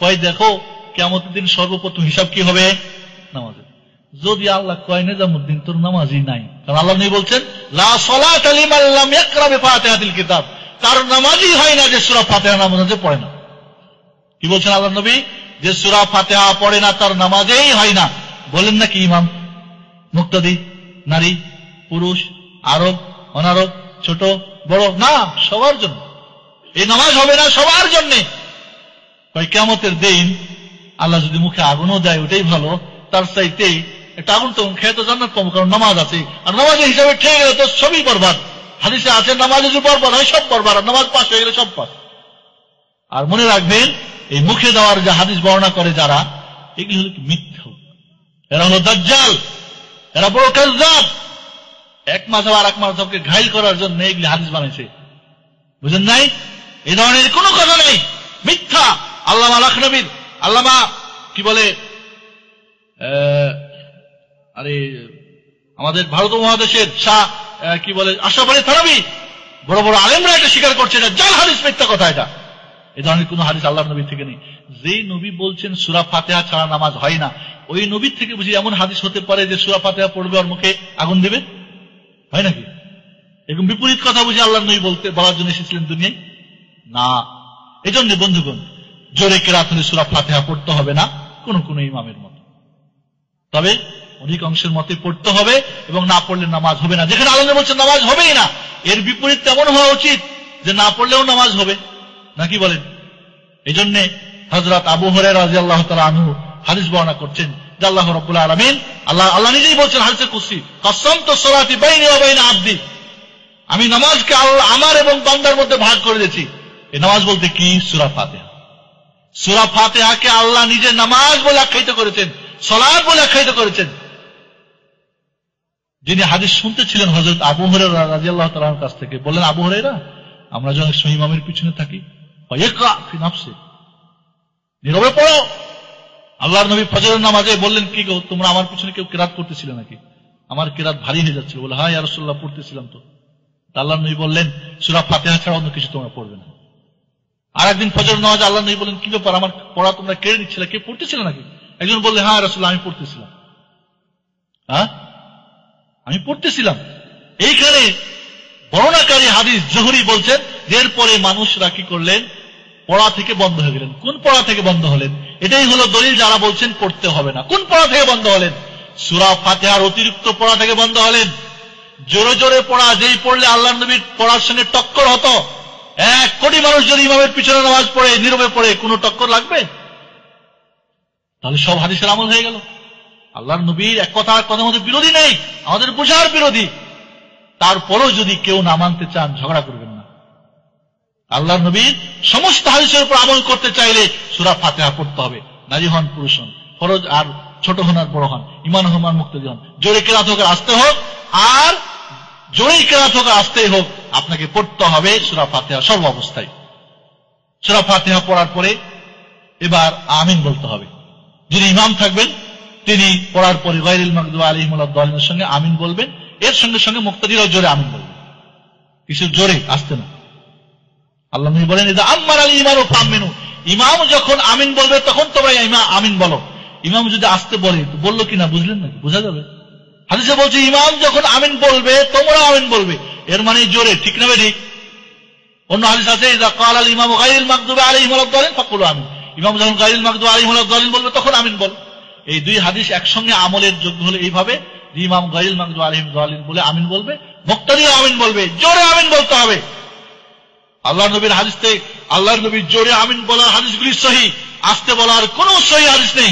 S2: কয় দেখো, কিয়ামতের দিন সর্বপ্রথম হিসাব কি হবে? নামাজের। যদি আল্লাহ কয় নিজামউদ্দিন তোর নামাজই নাই, কারণ আল্লাহ নবী বলছেন লা সালাতা লিমান লাম ইয়াকরা বিফাতিহাতিল কিতাব, তার নামাজই হয় না যে সূরা ফাতিহা নামাজে পড়ে না। কি বলছেন আল্লাহ নবী? যে সূরা ফাতিহা পড়ে না তার নামাজই হয় না। বলেন নাকি ইমাম, মুক্তাদি, নারী, পুরুষ, আরব, অনারব, ছোট বড়, না, সবার জন্য এই নামাজ হবে না, সবার জন্য। কিয়ামতের দিন আল্লাহ যদি মুখে আগুনও দেয় ওটাই ভালো, তার চাইতে একটা আগুন তখন খেয়ে তো জান্নাত পাবো, কারণ নামাজ আছে। আর নামাজের হিসাবে ঠেকে গেলে তো সবই বরবাদ। হাদিসে আছে নামাজে যদি বরবাদ হয় সব বরবাদ, আর নামাজ পাশ হয়ে গেলে সব পাশ। আর মনে রাখবেন, এই মুখে দেওয়ার যে হাদিস বর্ণনা করে যারা, এগুলি হল মিথ্যা, এরা হলো দাজ্জাল, এরা বড় কাযযাব। এক মাযহাব আর এক মাযহাবকে ঘাইল করার জন্য এগুলি হাদিস বানাইছে, বুঝেন নাই? এই ধরনের কোনো কথা নেই, মিথ্যা। আল্লামা লাখনবীর, আল্লামা কি বলে, আরে আমাদের ভারত মহাদেশের শাহ কি বলে, আশরাফ আলী থানভী, বড় বড় আলেমরা এটা স্বীকার করছে, এটা জাল হাদিস, মিথ্যা কথা। এটা এই ধরনের কোন হাদিস আল্লাহর নবী থেকে নেই। যেই নবী বলছেন সূরা ফাতিহা ছাড়া নামাজ হয় না, ওই নবীর থেকে বুঝি এমন হাদিস হতে পারে যে সূরা ফাতিহা পড়বে আর মুখে আগুন দেবে? হয় নাকি? এরকম বিপরীত কথা বুঝি আল্লাহর নবী বলার জন্য এসেছিলেন দুনিয়ায়? না। এই জন্য বন্ধুগণ, জোরে কেরাত হলে সূরা ফাতিহা পড়তে হবে না কোন কোন ইমামের মত, তবে অধিকাংশের মতে পড়তে হবে, এবং না পড়লে নামাজ হবে না। যেখানে আল্লাহ বলছেন নামাজ হবেই না, এর বিপরীত তেমন হওয়া উচিত যে না পড়লেও নামাজ হবে, নাকি বলেন? এই জন্য হযরত আবু হুরায়রা রাদিয়াল্লাহু তাআলা আনহু হাদিস বর্ণনা করছেন যে আল্লাহ রাব্বুল আলামিন, আল্লাহ নিজেই বলছেন হাদিসে কুদসি, কাসামতু সালাতি বাইনি ওয়া বাইনা আবদি, আমি নামাজকে আমার এবং বান্দার মধ্যে ভাগ করে দিয়েছি। এই নামাজ বলতে কি? সূরা ফাতিহা। সূরা ফাতিহাকে আল্লাহ নিজে নামাজ বলে আখ্যায়িত করেছেন, সালাত বলে আখ্যায়িত করেছেন। যিনি হাদিস শুনতেছিলেন হযরত আবু হুরায়রা রাদিয়াল্লাহু তাআলার কাছ থেকে, বললেন, আবু হুরায়রা, আমরা যখন একসময় ইমামের পিছনে থাকি, ফায়াকরা ফি নাফসি, নীরবে পড়ো। আল্লাহর নবী ফজরের নামাজে বললেন, কি গো, তোমরা আমার পিছনে কেউ কিরাত করতেছিলে নাকি? আমার কিরাত ভারী হয়ে যাচ্ছিল। বলে, হ্যাঁ ইয়া রাসূলুল্লাহ, পড়তেছিলাম তো। আল্লাহর নবী বললেন, সূরা ফাতিহা ছাড়া অন্য কিছু তোমরা পড়বে না। আর একদিন ফজরের নামাজে আল্লাহর নবী বললেন, কি ব্যাপার, আমার পড়া তোমরা কেড়ে নিচ্ছিলে, কে পড়তেছিল নাকি? একজন বললে, হ্যাঁ রাসূলুল্লাহ, আমি পড়তেছিলাম। হ্যাঁ, আমি পড়তেছিলাম। এইখানে বর্ণনাকারী হাদিস জোহরি বলছেন, এরপরে মানুষরা কি করলেন, পড়া থেকে বন্ধ হয়ে গেলেন। কোন পড়া থেকে বন্ধ হলেন? এটাই হলো দলিল যারা বলছেন পড়তে হবে না। কোন পড়া থেকে বন্ধ হলেন? সূরা ফাতিহার অতিরিক্ত পড়া থেকে বন্ধ হলেন। জোরে জোরে পড়া, যেই পড়লে আল্লাহর নবীর পড়ার সঙ্গে টক্কর হতো। 1 কোটি মানুষ যদি ইমামের পিছনে নামাজ পড়ে, নীরবে পড়ে, কোনো টক্কর লাগবে? তাহলে সব হাদিসের আমল হয়ে গেল। আল্লাহর নবীর এক কথা আর কথার মধ্যে বিরোধী নেই, আমাদের বোঝার বিরোধী। তারপরেও যদি কেউ না মানতে চান, ঝগড়া করবেন না। আল্লাহর নবীর সমস্ত হাদিসের উপর আমল করতে চাইলে সূরা ফাতিহা পড়তে হবে। নারী হন, পুরুষ হন, ফরজ আর ছোট হন আর বড় হন, ঈমান হন আর মুক্তাদি হন, জোরে কেরাত হোক আর আস্তে হোক, আর জোরে কেরাত হোক আর আস্তেই হোক, আপনাকে পড়তে হবে সূরা ফাতিহা সর্ব অবস্থায়। সূরা ফাতিহা পড়ার পরে এবার আমিন বলতে হবে। যিনি ইমাম থাকবেন তিনি পড়ার পরে গায়রিল মাগদুবি আলাইহিম ওয়ালাদ-দাল্লিনের সঙ্গে আমিন বলবেন। এর সঙ্গে সঙ্গে মুক্তাদিরাও জোরে আমিন বলবেন, কিছু জোরে, আস্তে না। আল্লাহ নবী বলেন, ইদা আম্মার আল ইমামু ফাআমিনু, ইমাম যখন আমিন বলবে তখন তোমরা আমিন বলো। ইমাম যদি আস্তে বলে, তো বললো কিনা বুঝলেন নাকি? বোঝা যাবে। হাদিসে বলছে, ইমাম যখন আমিন বলবে তোমরা আমিন বলবে, এর মানে জোরে, ঠিক না ঠিক? অন্য হাদিস আছে, ইদা ক্বালা আল ইমামু গায়রিল মাগদুবি আলাইহিম ওয়ালাদ-দাল্লিন ফাকুলু আমিন, ইমাম যখন গায়রিল মাগদুবি আলাইহিম ওয়ালাদ-দাল্লিন বলবে তখন আমিন বল। এই দুই হাদিস একসঙ্গে আমলের যোগ্য হলো এইভাবে, যে ইমাম গায়রিল মাগদুবি আলাইহিম ওয়ালাদ-দাল্লিন বলে আমিন বলবে, মুক্তাদিও আমিন বলবে, জোরে আমিন বলতে হবে। আল্লাহর নবীর হাদিস থেকে, আল্লাহর নবীর জোরে আমিন বলার হাদিসগুলি সহিহ, আস্তে বলার কোন সহিহ হাদিস নেই,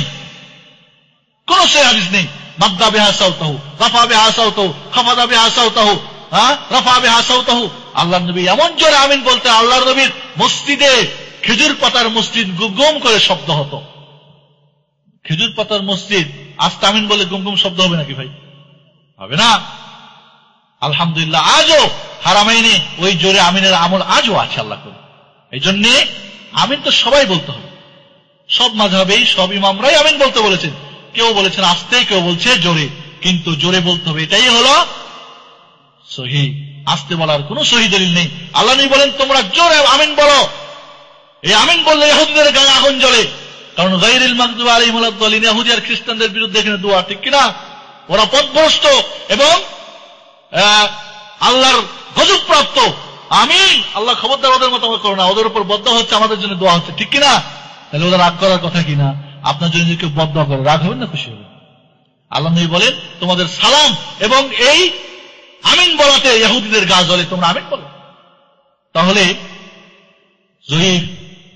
S2: কোন সহিহ হাদিস নেই। মাদ্দা বিহা সাওতাহু, রাফা বিহা সাওতাহু, খাফাদা বিহা সাওতাহু, রাফা বিহা সাওতাহু। আল্লাহর নবী এমন জোরে আমিন বলতে, আল্লাহর নবীর মসজিদে খেজুর পাতার মসজিদ গুম করে শব্দ হতো। খেজুর পাতার মসজিদ, আস্তে আমিন বলে গুম শব্দ হবে নাকি ভাই? হবে না। আলহামদুলিল্লাহ, আজও হারামাইনে ওই জোরে আমিনের আমল আজও আছে, আল্লাহ করে। এই জন্য আমিন তো সবাই বলতে হবে, সব মাযহাবেই সব ইমামরাই আমিন বলতে বলেছেন। কেউ বলেছেন আস্তে, কেউ বলছে জোরে, কিন্তু জোরে বলতে হবে, এটাই হলো সহিহ। আস্তে বলার কোন সহিহ দলিল নেই। আল্লাহ নবী বলেন, তোমরা জোরে আমিন বলো। এই আমিন বললে ইহুদিদের গায়ে আগুন জ্বলে, কারণ গায়রিল মাগদুবি আলাইহিম ওয়ালাদ-দাল্লিন ইহুদি আর খ্রিস্টানদের বিরুদ্ধে এখানে দোয়া, ঠিক কিনা? ওরা পথভ্রষ্ট এবং আল্লাহর গজব প্রাপ্ত। আমিন, আল্লাহ খবরদার ওদের মতো করো না, ওদের উপর বদদোয়া হচ্ছে, আমাদের জন্য দোয়া হচ্ছে, ঠিক কিনা? তাহলে ওদের রাগ করার কথা কিনা? আপনার জন্য যদি কেউ বদদোয়া করে, রাগ হবেন না খুশি হবেন? আল্লাহ নবী বলেন, তোমাদের সালাম এবং এই আমিন বলাতে ইহুদিদের গা জ্বলে, তোমরা আমিন বলো। তাহলে জয়ীফ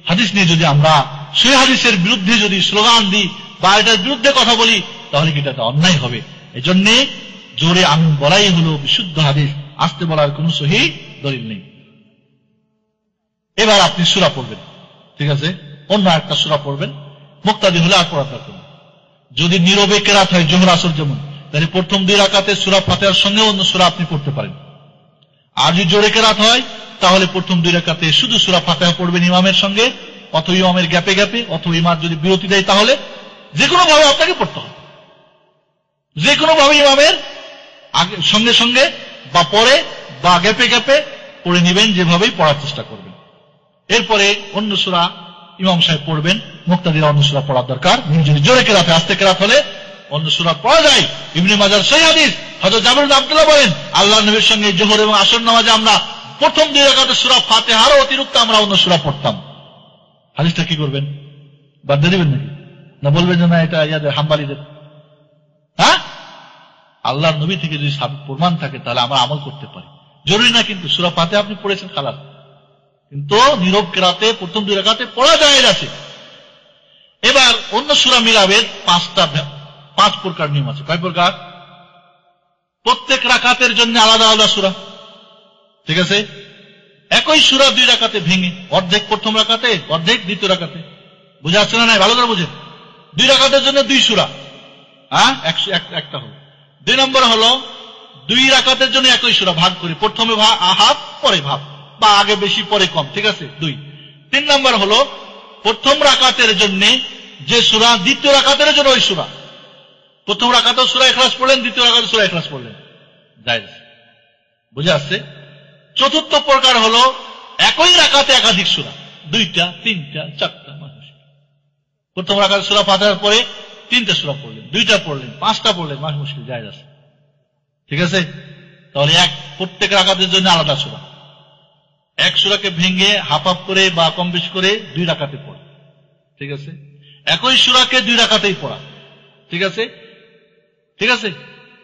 S2: হাদিস নিয়ে যদি আমরা সেই হাদিসের বিরুদ্ধে যদি স্লোগান দিই বা এটার বিরুদ্ধে কথা বলি, তাহলে কি এটা অন্যায় হবে। এই জন্য জোরে আমিন বলাই হলো বিশুদ্ধ হাদিস, আস্তে বলার কোন সহিহ দলিল নেই। এবার আপনি সূরা পড়বেন, ঠিক আছে? অন্য একটা সূরা পড়বেন, মুক্তাদি হলে আর পড়ার দরকার নেই। যদি নীরবে কেরাত হয়, জোহর আসর যেমন, তাহলে প্রথম 2 রাকাতে সূরা ফাতিহার সঙ্গে অন্য সূরা আপনি পড়তে পারেন। আর যদি জোরে কেরাত হয়, তাহলে প্রথম 2 রাকাতে শুধু সূরা ফাতিহা পড়বেন ইমামের সঙ্গে, অথবা ইমামের গ্যাপে গ্যাপে, অথবা ইমাম যদি বিরতি দেয় তাহলে যে কোনো ভাবে আপনাকে পড়তে হবে। যে কোনো ভাবে ইমামের আগে সঙ্গে সঙ্গে বা পরে বা গ্যাপে গ্যাপে পড়ে নেবেন, যেভাবেই পড়ার চেষ্টা করবেন। এরপরে অন্য সূরা ইমাম সাহেব পড়বেন, মুক্তাদিরা অন্য সূরা পড়ার দরকার। যদি জোরে কেরাত, আস্তে কেরাত হলে অন্য সূরা পড়া যায়। ইবনে মাজার সহিহ হাদিস, হযরত জাবের ইবনে আব্দুল্লাহ বলেন, আল্লাহর নবীর সঙ্গে জোহর এবং আসর নামাজে আমরা প্রথম 2 রাকাতে সূরা ফাতিহার অতিরিক্ত আমরা অন্য সূরা পড়তাম। হাদিসটা কি করবেন? বাদ দিয়ে দিবেন নাকি? না বলবেন যে না এটা ইয়াদের হাম্বালিদের? হ্যাঁ, আল্লাহর নবী থেকে যদি সাবিত প্রমাণ থাকে তাহলে আমরা আমল করতে পারি। জরুরি না কিন্তু সূরা ফাতিহা আপনি পড়েছেন খালাস, কিন্তু নীরব কেরাতে প্রথম 2 রাকাতে পড়া যায় আছে। এবার অন্য সূরা মিলাবের 5 প্রকার নিয়ম আছে। কয় প্রকার? প্রত্যেক রাকাতের জন্য আলাদা আলাদা সূরা, ঠিক আছে? একই সূরা 2 রাকাতে ভেঙে, অর্ধেক প্রথম রাকাতে, অর্ধেক দ্বিতীয় রাকাতে। বুঝে আসছে না? নাই, ভালো করে বুঝেন। 2 রাকাতের জন্য 2 সূরা, হ্যাঁ, একটা হলো। 2 নম্বর হলো 2 রাকাতের জন্য একই সূরা ভাগ করি, প্রথমে হাফ পরে ভাব, বা আগে বেশি পরে কম, ঠিক আছে? 2। 3 নম্বর হলো প্রথম রাকাতের জন্য যে সূরা, দ্বিতীয় রাকাতের জন্য ওই সূরা। প্রথম রাকাতে সূরা ইখলাস পড়লেন, দ্বিতীয় রাকাতে সূরা ইখলাস পড়লেন, জায়েজ। বুঝে আসছে? চতুর্থ প্রকার হলো একই রাকাতে একাধিক সূরা, 2টা, 3টা, 4টা। প্রথম রাকাতে সূরা ফাতিহার পরে 3টে সূরা পড়লেন, 2টা পড়লেন, 5টা পড়লেন, মাস মুশকিল, জায়েজ আছে, ঠিক আছে? তাহলে প্রত্যেক রাকাতের জন্য আলাদা সূরা, এক সূরাকে ভেঙে হাফ করে বা কম বেশি করে 2 রাকাতে পড়া, ঠিক আছে? একই সূরাকে 2 রাকাতেই পড়া, ঠিক আছে? ঠিক আছে?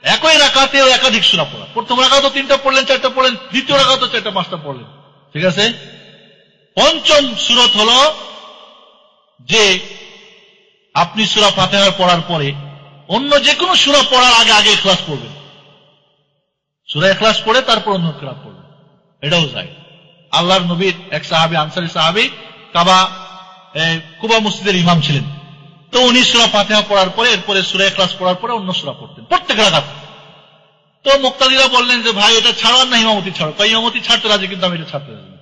S2: একই রাকাতে একাধিক সূরা পড়া। প্রথম রাকাতে 3টা পড়লেন, 4টা পড়লেন, দ্বিতীয় রাকাতে 4টা, 5টা পড়লেন, ঠিক আছে? পঞ্চম সূরত হলো যে আপনি সূরা ফাতিহা পড়ার পরে অন্য যে কোনো সূরা পড়ার আগে আগে ইখলাস পড়বেন। সূরা ইখলাস পড়ে তারপর অন্য কিরাত পড়বেন, এটাও যায়। আল্লাহর নবীর এক সাহাবী, আনসারী সাহাবী, কুবা মসজিদের ইমাম ছিলেন। তো উনি সূরা ফাতিহা পড়ার পরে এরপরে সূরা ইখলাস পড়ার পরে অন্য সূরা পড়তেন প্রত্যেক রাকাত। তো মুক্তাদিরা বললেন যে ভাই এটা ছাড়ো আর না ইমামতি ছাড়ো। কই ইমামতি ছাড়তে রাজি, কিন্তু আমি এটা ছাড়তে রাজি না।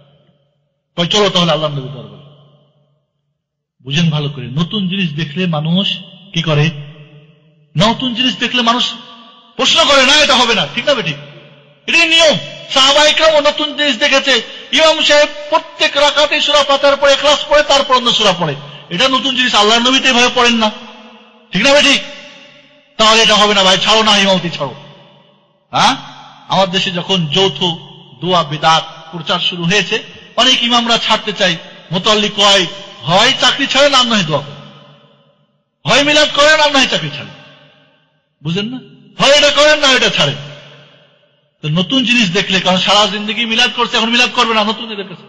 S2: কই চলো তাহলে আল্লাহর নবীর দরবারে। বুঝেন ভালো করে, নতুন জিনিস দেখলে মানুষ কি করে? নতুন জিনিস দেখলে মানুষ প্রশ্ন করে, না এটা হবে না, ঠিক না? ঠিক, এটাই নিয়ম। সাহাবায়ে কেরাম নতুন জিনিস দেখেছে, ইমাম সাহেব প্রত্যেক রাকাতে সূরা ফাতিহার পরে ইখলাস পড়ে তারপর অন্য সূরা পড়ে, এটা নতুন জিনিস। আল্লাহর নবী তো এভাবে পড়েন না, ঠিক না? ঠিক, তাহলে এটা হবে না ভাই, ছাড়ো না, ইমামতি ছাড়ো। হ্যাঁ, আমার দেশে যখন যৌথ দোয়া বিদআত প্রচার শুরু হয়েছে, অনেক ইমামরা ছাড়তে চাই। মুতাল্লি কয়, হয় চাকরি ছাড়েন আর নয় দোয়া করেন, হয় মিলাদ করেন আর নয় চাকরি ছাড়েন। বুঝেন না? হয় এটা করেন না এটা ছাড়েন। তো নতুন জিনিস দেখলে, কারণ সারা জিন্দগি মিলাদ করছে, এখন মিলাদ করবে না, নতুন এদের কাছে।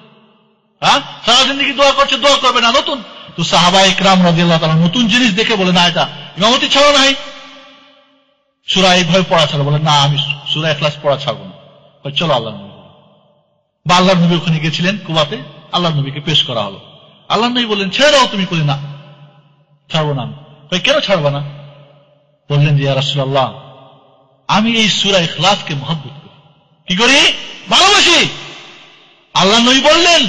S2: হ্যাঁ, সারা জিন্দগি দোয়া করছে, দোয়া করবে না, নতুন। তো সাহাবায়ে কেরাম রাদিয়াল্লাহু তাআলা নতুন জিনিস দেখে বলে, না এটা ইমামতি ছাড়ো নাই, সূরা এইভাবে পড়া ছাড়ো। বলে না, আমি সূরা ইখলাস পড়া ছাড়বো না। চলো আল্লাহর নবী। বা আল্লাহর নবী ওখানে গেছিলেন কুবাতে, আল্লাহর নবীকে পেশ করা হলো। আল্লাহর নবী বললেন, ছেড়ে দাও তুমি। বলি না, ছাড়বো না। আমি কেন ছাড়বো না? বললেন যে ইয়া রাসূলুল্লাহ, আমি এই সূরা ইখলাসকে মহব্বত করি। কি করি? ভালোবাসি। আল্লাহর নবী বললেন,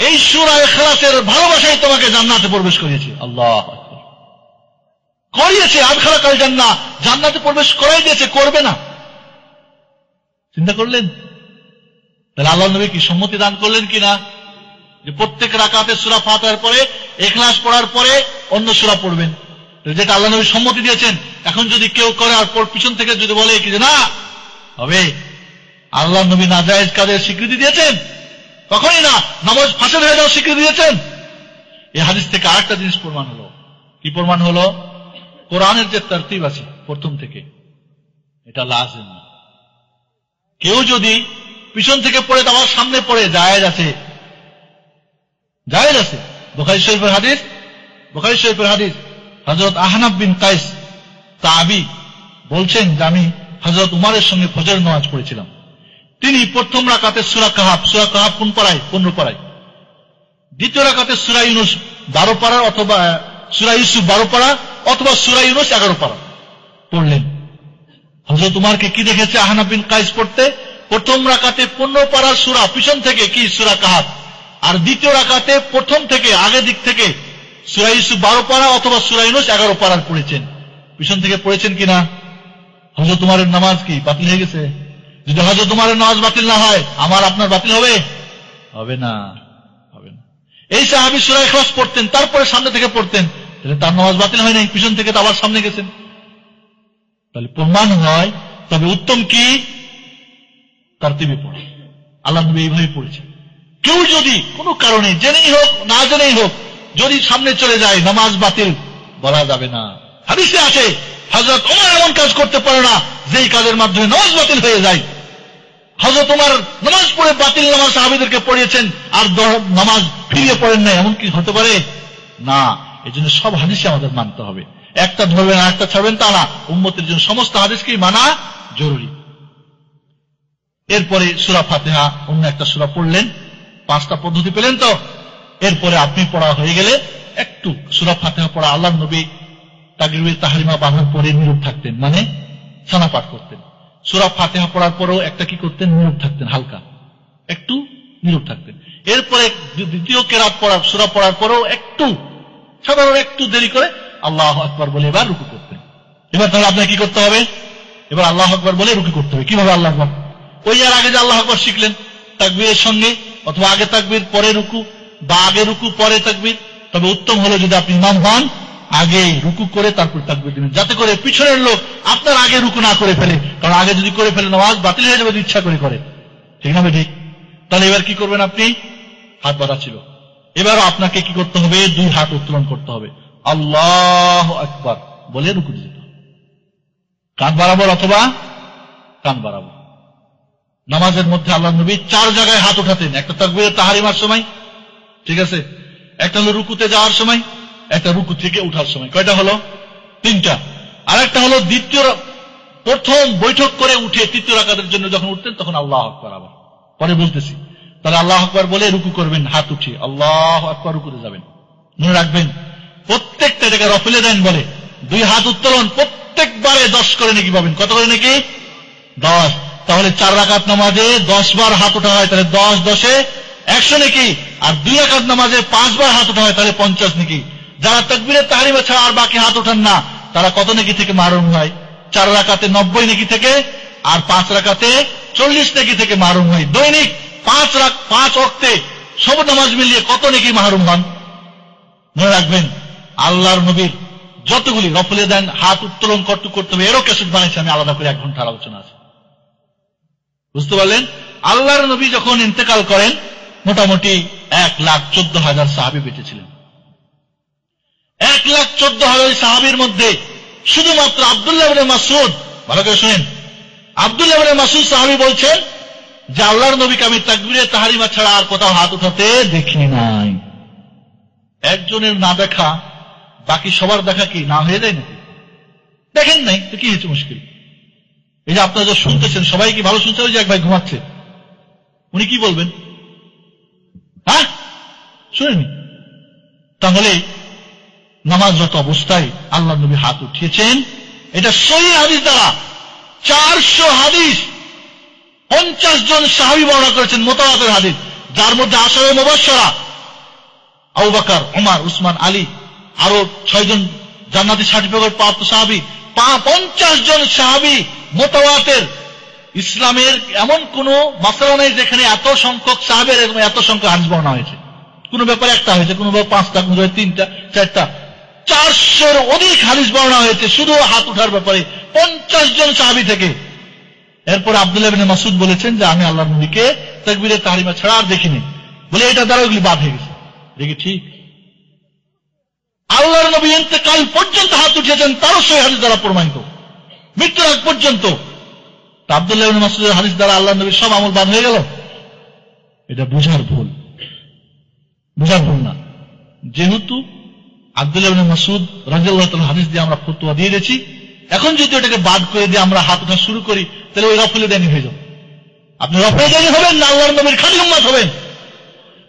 S2: এই সূরা ইখলাসের ভালোবাসাই তোমাকে জান্নাতে প্রবেশ করিয়েছে। আল্লাহু আকবার, করিয়েছে। আদখালাকাল জান্নাহ, জান্নাতে প্রবেশ করাই দিয়েছে, করবে না। চিন্তা করলেন? তাহলে আল্লাহর নবী কি সম্মতি দান করলেন কিনা যে প্রত্যেক রাকাতে সূরা ফাতিহার পরে ইখলাস পড়ার পরে অন্য সূরা পড়বেন, যেটা আল্লাহর নবী সম্মতি দিয়েছেন। এখন যদি কেউ করে আর পিছন থেকে যদি বলে কি যে না হবে, আল্লাহর নবী নাজায়েজ কাজের স্বীকৃতি দিয়েছেন? কখনই না। নামাজ ফাঁসের হয়ে যাওয়ার স্বীকৃতি দিয়েছেন? এই হাদিস থেকে আরেকটা জিনিস প্রমাণ হলো। কি প্রমাণ হলো? কোরআনের যে তারতিব আছে প্রথম থেকে, এটা লাজিম না। কেউ যদি পিছন থেকে পড়ে আবার সামনে পড়ে, জায়েজ আছে, জায়েজ আছে। বুখারী শরীফের হাদিস, বুখারী শরীফের হাদিস, হযরত আহনাফ বিন কাইস তাবী বলছেন যে আমি হযরত উমরের সঙ্গে ফজর নামাজ পড়েছিলাম। তিনি প্রথম রাকাতে সূরা কাহাফ কোন পারায়? 15 পারায়। দ্বিতীয় রাকাতে সূরা ইউনূস 12 পারা, অথবা সূরা ইউসুফ 12 পারা, অথবা সূরা ইউনূস 11 পারা পড়লেন। হযরত উমরকে কি দেখেছে আহনাফ বিন কাইস পড়তে? প্রথম রাকাতে 15 পারার সূরা পিছন থেকে কি সূরা কাহাফ, আর দ্বিতীয় রাকাতে প্রথম থেকে আগের দিক থেকে সূরা ইউসুফ 12 পারা অথবা সূরা ইউনূস 11 পারার পড়েছেন। পিছন থেকে পড়েছেন কিনা? হযরত উমরের নামাজ কি বাতিল হয়ে গেছে? যদি হযরত উমরের নামাজ বাতিল না হয়, আমার আপনার বাতিল হবে? হবে না, হবে না। এই সাহাবী সূরা ইখলাস পড়তেন, তারপরে সামনে থেকে পড়তেন, তাহলে তার নামাজ বাতিল হয় নাই, পিছন থেকে তো আবার সামনে গেছেন। তাহলে প্রমাণ হয়। তবে উত্তম কি? তারতিবে পড়া। আল্লাহর নবী এইভাবে পড়েছেন। কেউ যদি কোনো কারণে জেনেই হোক না জেনেই হোক যদি সামনে চলে যায়, নামাজ বাতিল বলা যাবে না। হাদিসে আছে হযরত ওমর এমন কাজ করতে পারে না যেই কাজের মাধ্যমে নামাজ বাতিল হয়ে যায়। হযরত ওমর নামাজ পড়ে বাতিল নামাজ সাহাবীদেরকে পড়িয়েছেন, আর নামাজ ফিরিয়ে পড়েন না, এমন কি হতে পারে? না। এজন্য সব হাদিসই আমাদের মানতে হবে। একটা ধরবেন আর একটা ছাড়বেন তা না। উম্মতের জন্য সমস্ত হাদিসকেই মানা জরুরি। এরপরে সূরা ফাতিহা অন্য একটা সূরা পড়লেন, 5টা পদ্ধতি পেলেন তো। এরপরে আপনি পড়া হয়ে গেলে একটু সূরা ফাতিহা পড়া, আল্লাহর নবী তাকবীরে তাহরিমা বাঁধার পরে নীরব থাকতেন, মানে সানা পাঠ করতেন। সূরা ফাতিহা পড়ার পরেও একটা কি করতেন, নীরব থাকতেন, হালকা একটু নীরব থাকতেন। এরপরে দ্বিতীয় কেরাত পড়ার সূরা পড়ার পরেও একটু সাধারণ একটু দেরি করে আল্লাহু আকবার বলে এবার রুকু করতেন। এবার তাহলে আপনাকে কি করতে হবে, এবার আল্লাহু আকবার বলে রুকু করতে হবে। কিভাবে আল্লাহু আকবার? ওই আর আগে যে আল্লাহু আকবার শিখলেন তাকবীরের সঙ্গে, অথবা আগে তাকবীর পরে রুকু, বা আগে রুকু পরে তাকবীর। তবে উত্তম হলো যদি আপনি ইমাম হন আগে রুকু করে তারপর তাকবীর দিবেন, যাতে করে পিছনের লোক আপনার আগে রুকু না করে ফেলে। কারণ আগে যদি করে ফেলে নামাজ বাতিল হয়ে যাবে, ইচ্ছা করে করে, ঠিক না ঠিক? তাহলে এবার কি করবেন আপনি? হাত বাঁধা ছিল, এবারও আপনাকে কি করতে হবে, দুই হাত উত্তোলন করতে হবে, আল্লাহু আকবার বলে রুকু দিতে হবে, কাঁধ বরাবর অথবা কান বরাবর। নামাজের মধ্যে আল্লাহর নবী 4 জায়গায় হাত উঠাতেন। একটা তাকবীরে তাহরিমার সময়, ঠিক আছে, একটা হলো রুকুতে যাওয়ার সময়, একটা রুকু থেকে উঠার সময়। কয়টা হলো? 3টা। আর একটা হলো প্রথম বৈঠক করে উঠে তৃতীয় রাকাতের জন্য যখন উঠতেন তখন আল্লাহু আকবার। আবার পরে বলতেছি, তাহলে আল্লাহু আকবার বলে রুকু করবেন, হাত উঠিয়ে আল্লাহু আকবার রুকুতে যাবেন। মনে রাখবেন প্রত্যেকটা জায়গায় রফলে দেন বলে 2 হাত উত্তোলন, প্রত্যেকবারে 10 করে নাকি পাবেন। কত করে নাকি? 10। তাহলে 4 রাকাত নামাজে 10 বার হাত ওঠা হয়, তাহলে 10 10 100 নাকি। আর 2 রাকাত নামাজে 5 বার হাত ওঠা হয়, তাহলে 50 নাকি। যারা তাকবীরে তাহরিমা ছাড়া আর বাকি হাত ওঠান না, তারা কত নাকি থেকে মাহরুম হয়? 4 রাকাতে 90 নাকি থেকে, আর 5 রাকাতে 40 নাকি থেকে মাহরুম হয়। দৈনিক 5 ওয়াক্তে সব নামাজ মিলিয়ে কত নাকি মাহরুম হন। মনে রাখবেন আল্লাহর নবীর যতগুলি রফলে দেন হাত উত্তোলন করতে করতে হবে, এরও ক্যাসেট বানাইছে আমি আলাদা করে, 1 ঘন্টার আলোচনা আছে। বুঝতে পারলেন? আল্লাহর নবী যখন ইন্তেকাল করেন মোটামুটি 1,14,000 সাহাবী বেঁচে ছিলেন। 1,14,000 সাহাবীর মধ্যে শুধুমাত্র আব্দুল্লাহ ইবনে মাসউদ, ভালো করে শুনেন, আব্দুল্লাহ ইবনে মাসউদ সাহাবী বলছেন যে আল্লাহর নবীকে আমি তাকবীরে তাহরিমা ছাড়া আর কোথাও হাত উঠাতে দেখি নাই। একজনের না দেখা বাকি সবার দেখা কি না হয়ে যায় নাকি? দেখেন নাই তো কি হয়েছে মুশকিল? এই যে আপনারা যা শুনতেছেন সবাই কি ভালো শুনছে? ওই যে এক ভাই ঘুমাচ্ছে, উনি কি বলবেন? হ্যাঁ শুনেনি? তাহলে নামাজরত অবস্থায় আল্লাহ নবী হাত উঠিয়েছেন, এটা সহিহ হাদিস দ্বারা 400 হাদিস 50 জন সাহাবী বর্ণনা করেছেন, মুতাওয়াতির হাদিস, যার মধ্যে আশারে মুবাশশারা আবু বকর, ওমর, উসমান, আলী, আরো 6 জন জান্নাতি সার্টিফিকেট প্রাপ্ত সাহাবী, 50 জন সাহাবী মুতাওয়াতির। ইসলামের এমন কোন মাসলা নেই যেখানে এত সংখ্যক সাহাবীর এত সংখ্যক হাদিস বর্ণনা হয়েছে। কোন ব্যাপারে একটা হয়েছে, কোন ব্যাপারে 5টা, কোন ব্যাপারে 3টা, 4টা, 400-এর অধিক হাদিস বর্ণনা হয়েছে শুধু হাত উঠার ব্যাপারে 50 জন সাহাবী থেকে। এরপর আব্দুল্লাহ ইবনে মাসউদ বলেছেন যে আমি আল্লাহর নবীকে তাকবীরে তাহরিমা ছাড়া আর দেখিনি, বলে এটা দ্বারা ওগুলি বাদ হয়ে গেছে। দেখি ঠিক আল্লাহর নবী ইন্তেকাল পর্যন্ত হাত উঠিয়েছেন, তারও সহিহ হাদিস দ্বারা প্রমাণিত, মৃত্যুর আগ পর্যন্ত। আব্দুল্লাহ ইবনে মাসউদের হাদিস দ্বারা আল্লাহর নবীর সব আমল বাদ হয়ে গেল? এটা বুঝার ভুল না। যেহেতু আব্দুল্লাহ ইবনে মাসউদ রাদিয়াল্লাহু তাআলা হাদিস দিয়ে আমরা ফতোয়া দিয়ে দিয়েছি, এখন যদি ওটাকে বাদ করে দিয়ে আমরা হাত উঠা শুরু করি তাহলে ওই রফলে দানি হয়ে যাবে। আপনি রফলে দানি হবেন না আল্লাহর নবীর খাঁটি উম্মত হবেন?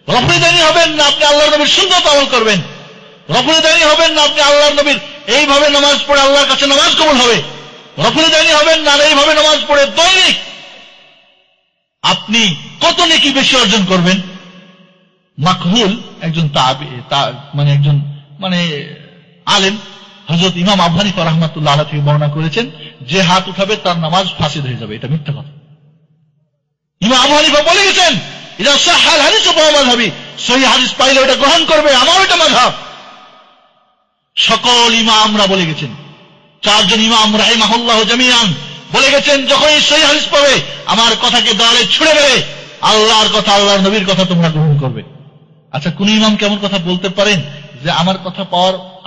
S2: রফলে দানি হবেন না আপনি আল্লাহর নবীর সুন্নাত আমল করবেন? রফলে দানি হবেন না আপনি আল্লাহর নবীর এইভাবে নামাজ পড়ে আল্লাহর কাছে নামাজ কবুল হবে? রফলে দানি হবেন না এইভাবে নামাজ পড়ে দৈনিক আপনি কত নেকি বেশি অর্জন করবেন? মাকহুল একজন একজন আলেম হযরত ইমাম আবু হানিফা রাহমাতুল্লাহ আলাইহি থেকে বর্ণনা করেছেন যে হাত উঠাবে তার নামাজ ফাসিদ হয়ে যাবে। এটা মিথ্যা কথা। ইমাম আবু হানিফা বলে গেছেন ইদা সাহাল হাদিস ফাহুয়া মাযহাবি, সহিহ হাদিস পাইলে ওটা গ্রহণ করবে, আমার ওটা মাযহাব। সকল ইমামরা বলে গেছেন, 4 জন ইমাম রাহিমাহুল্লাহ জামিআন বলে গেছেন যখনই সহিহ হাদিস পাবে আমার কথাকে দেওয়ালে ছুঁড়ে দেবে, আল্লাহর কথা আল্লাহর নবীর কথা তোমরা গ্রহণ করবে। আচ্ছা কোন ইমাম কেমন কথা বলতে পারেন যে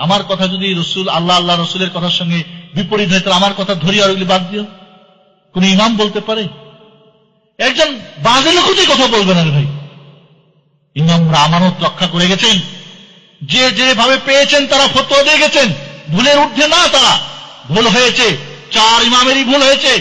S2: আমার কথা যদি আল্লাহ রসুলের কথার সঙ্গে বিপরীত হয় তাহলে আমার কথা ধরিয়ে আর ওগুলি বাদ দিও? কোন ইমাম বলতে পারে? একজন বাজে লোকও কথা বলবে না ভাই। ইমামরা আমানত রক্ষা করে গেছেন, যে যেভাবে পেয়েছেন তারা ফতোয়া দিয়ে গেছেন, ভুলের ঊর্ধ্বে না তারা। ভুল হয়েছে, 4 ইমামেরই ভুল হয়েছে,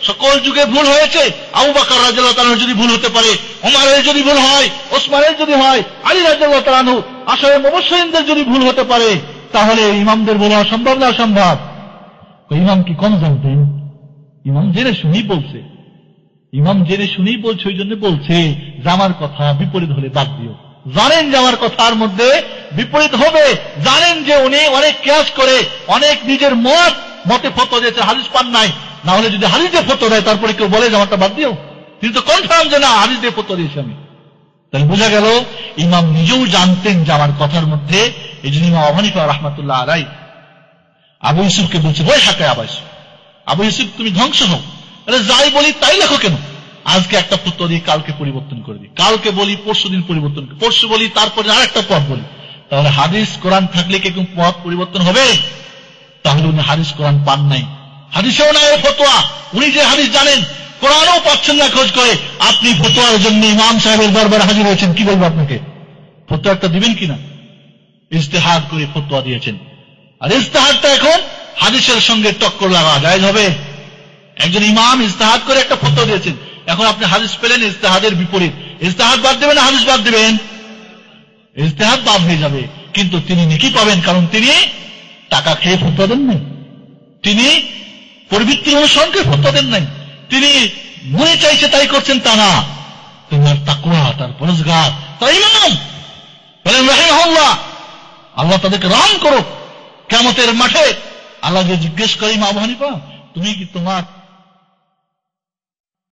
S2: সকল যুগে ভুল হয়েছে। আবু বকর রাদিয়াল্লাহু তাআলা যদি ভুল হতে পারে ওমরের যদি ভুল হয়, ওসমানের যদি হয়, আলী রাদিয়াল্লাহু তাআলা আনহু আশায়ে মুবাশশিরিনদের যদি ভুল হতে পারে, তাহলে ইমামদের বলা সম্ভব না অসম্ভব? ইমাম কি কম জানতেন? ইমাম জেনে শুনেই বলছে, ইমাম জেনে শুনেই বলছে, ওই জন্য বলছে যে আমার কথা বিপরীত হলে বাদ দিও। জানেন যে আমার কথার মধ্যে বিপরীত হবে, জানেন যে উনি অনেক কিয়াস করে, অনেক নিজের মতে ফতোয়া দিয়েছে, হাদিস পান নাই। না হলে যদি হাদিস দিয়ে ফতোয়া দেয়, তারপরে কেউ বলে যে আমারটা বাদ দিও, তিনি তো কনফার্ম যে না হাদিস দিয়ে ফতোয়া দিয়েছি আমি। তাহলে বোঝা গেল ইমাম নিজেও জানতেন যে আমার কথার মধ্যে। এই জন্য ইমাম আবু হানিফা রাহমাতুল্লাহ আলাইহি আবু ইউসুফকে বলছে, বই হাকায় আবু ইউসুফ তুমি ধ্বংস হও। তাহলে যাই বলি তাই লেখো কেন? আজকে একটা ফতোয়া দিয়ে কালকে পরিবর্তন করে দিই, কালকে বলি পরশু দিন পরিবর্তন, পরশু বলি তারপরে আরেকটা পথ বলি। তাহলে হাদিস কোরআন থাকলে কি কোন পথ পরিবর্তন হবে? তাহলে উনি হাদিস কোরআন পান নাই, হাদিসেও নাই ফতোয়া। উনি যে হাদিস জানেন, কোরআনও পাচ্ছেন না খোঁজ করে, আপনি ফতোয়ার জন্য ইমাম সাহেবের দরবারে হাজির হয়েছেন, কি বলবো আপনাকে? ফতোয়া একটা দিবেন কিনা? ইজতিহাদ করে ফতোয়া দিয়েছেন, আর ইজতিহাদটা এখন হাদিসের সঙ্গে টক্কর লাগা যায় হবে? একজন ইমাম ইজতিহাদ করে একটা ফতোয়া দিয়েছেন, এখন আপনি হাদিস পেলেন ইজতিহাদের বিপরীত, ইজতিহাদ বাদ দেবেন না হাদিস বাদ দেবেন? ইজতিহাদ বাদ হয়ে যাবে, কিন্তু তিনি নেকি পাবেন, কারণ তিনি টাকা খেয়ে ফতোয়া দেন নাই, তিনি পরিবৃত্তি অনুসরণ করে ফতোয়া দেন নাই, তিনি মনে চাইছে তাই করছেন তা না, তোমার তাকওয়া, তার পরহেজগার, তার ইমাম বলেন রাহিমাহুল্লাহ, আল্লাহ তাদেরকে রহম করো। কিয়ামতের মাঠে আল্লাহ যে জিজ্ঞেস করে, ইমাম আবু হানিফা তুমি কি তোমার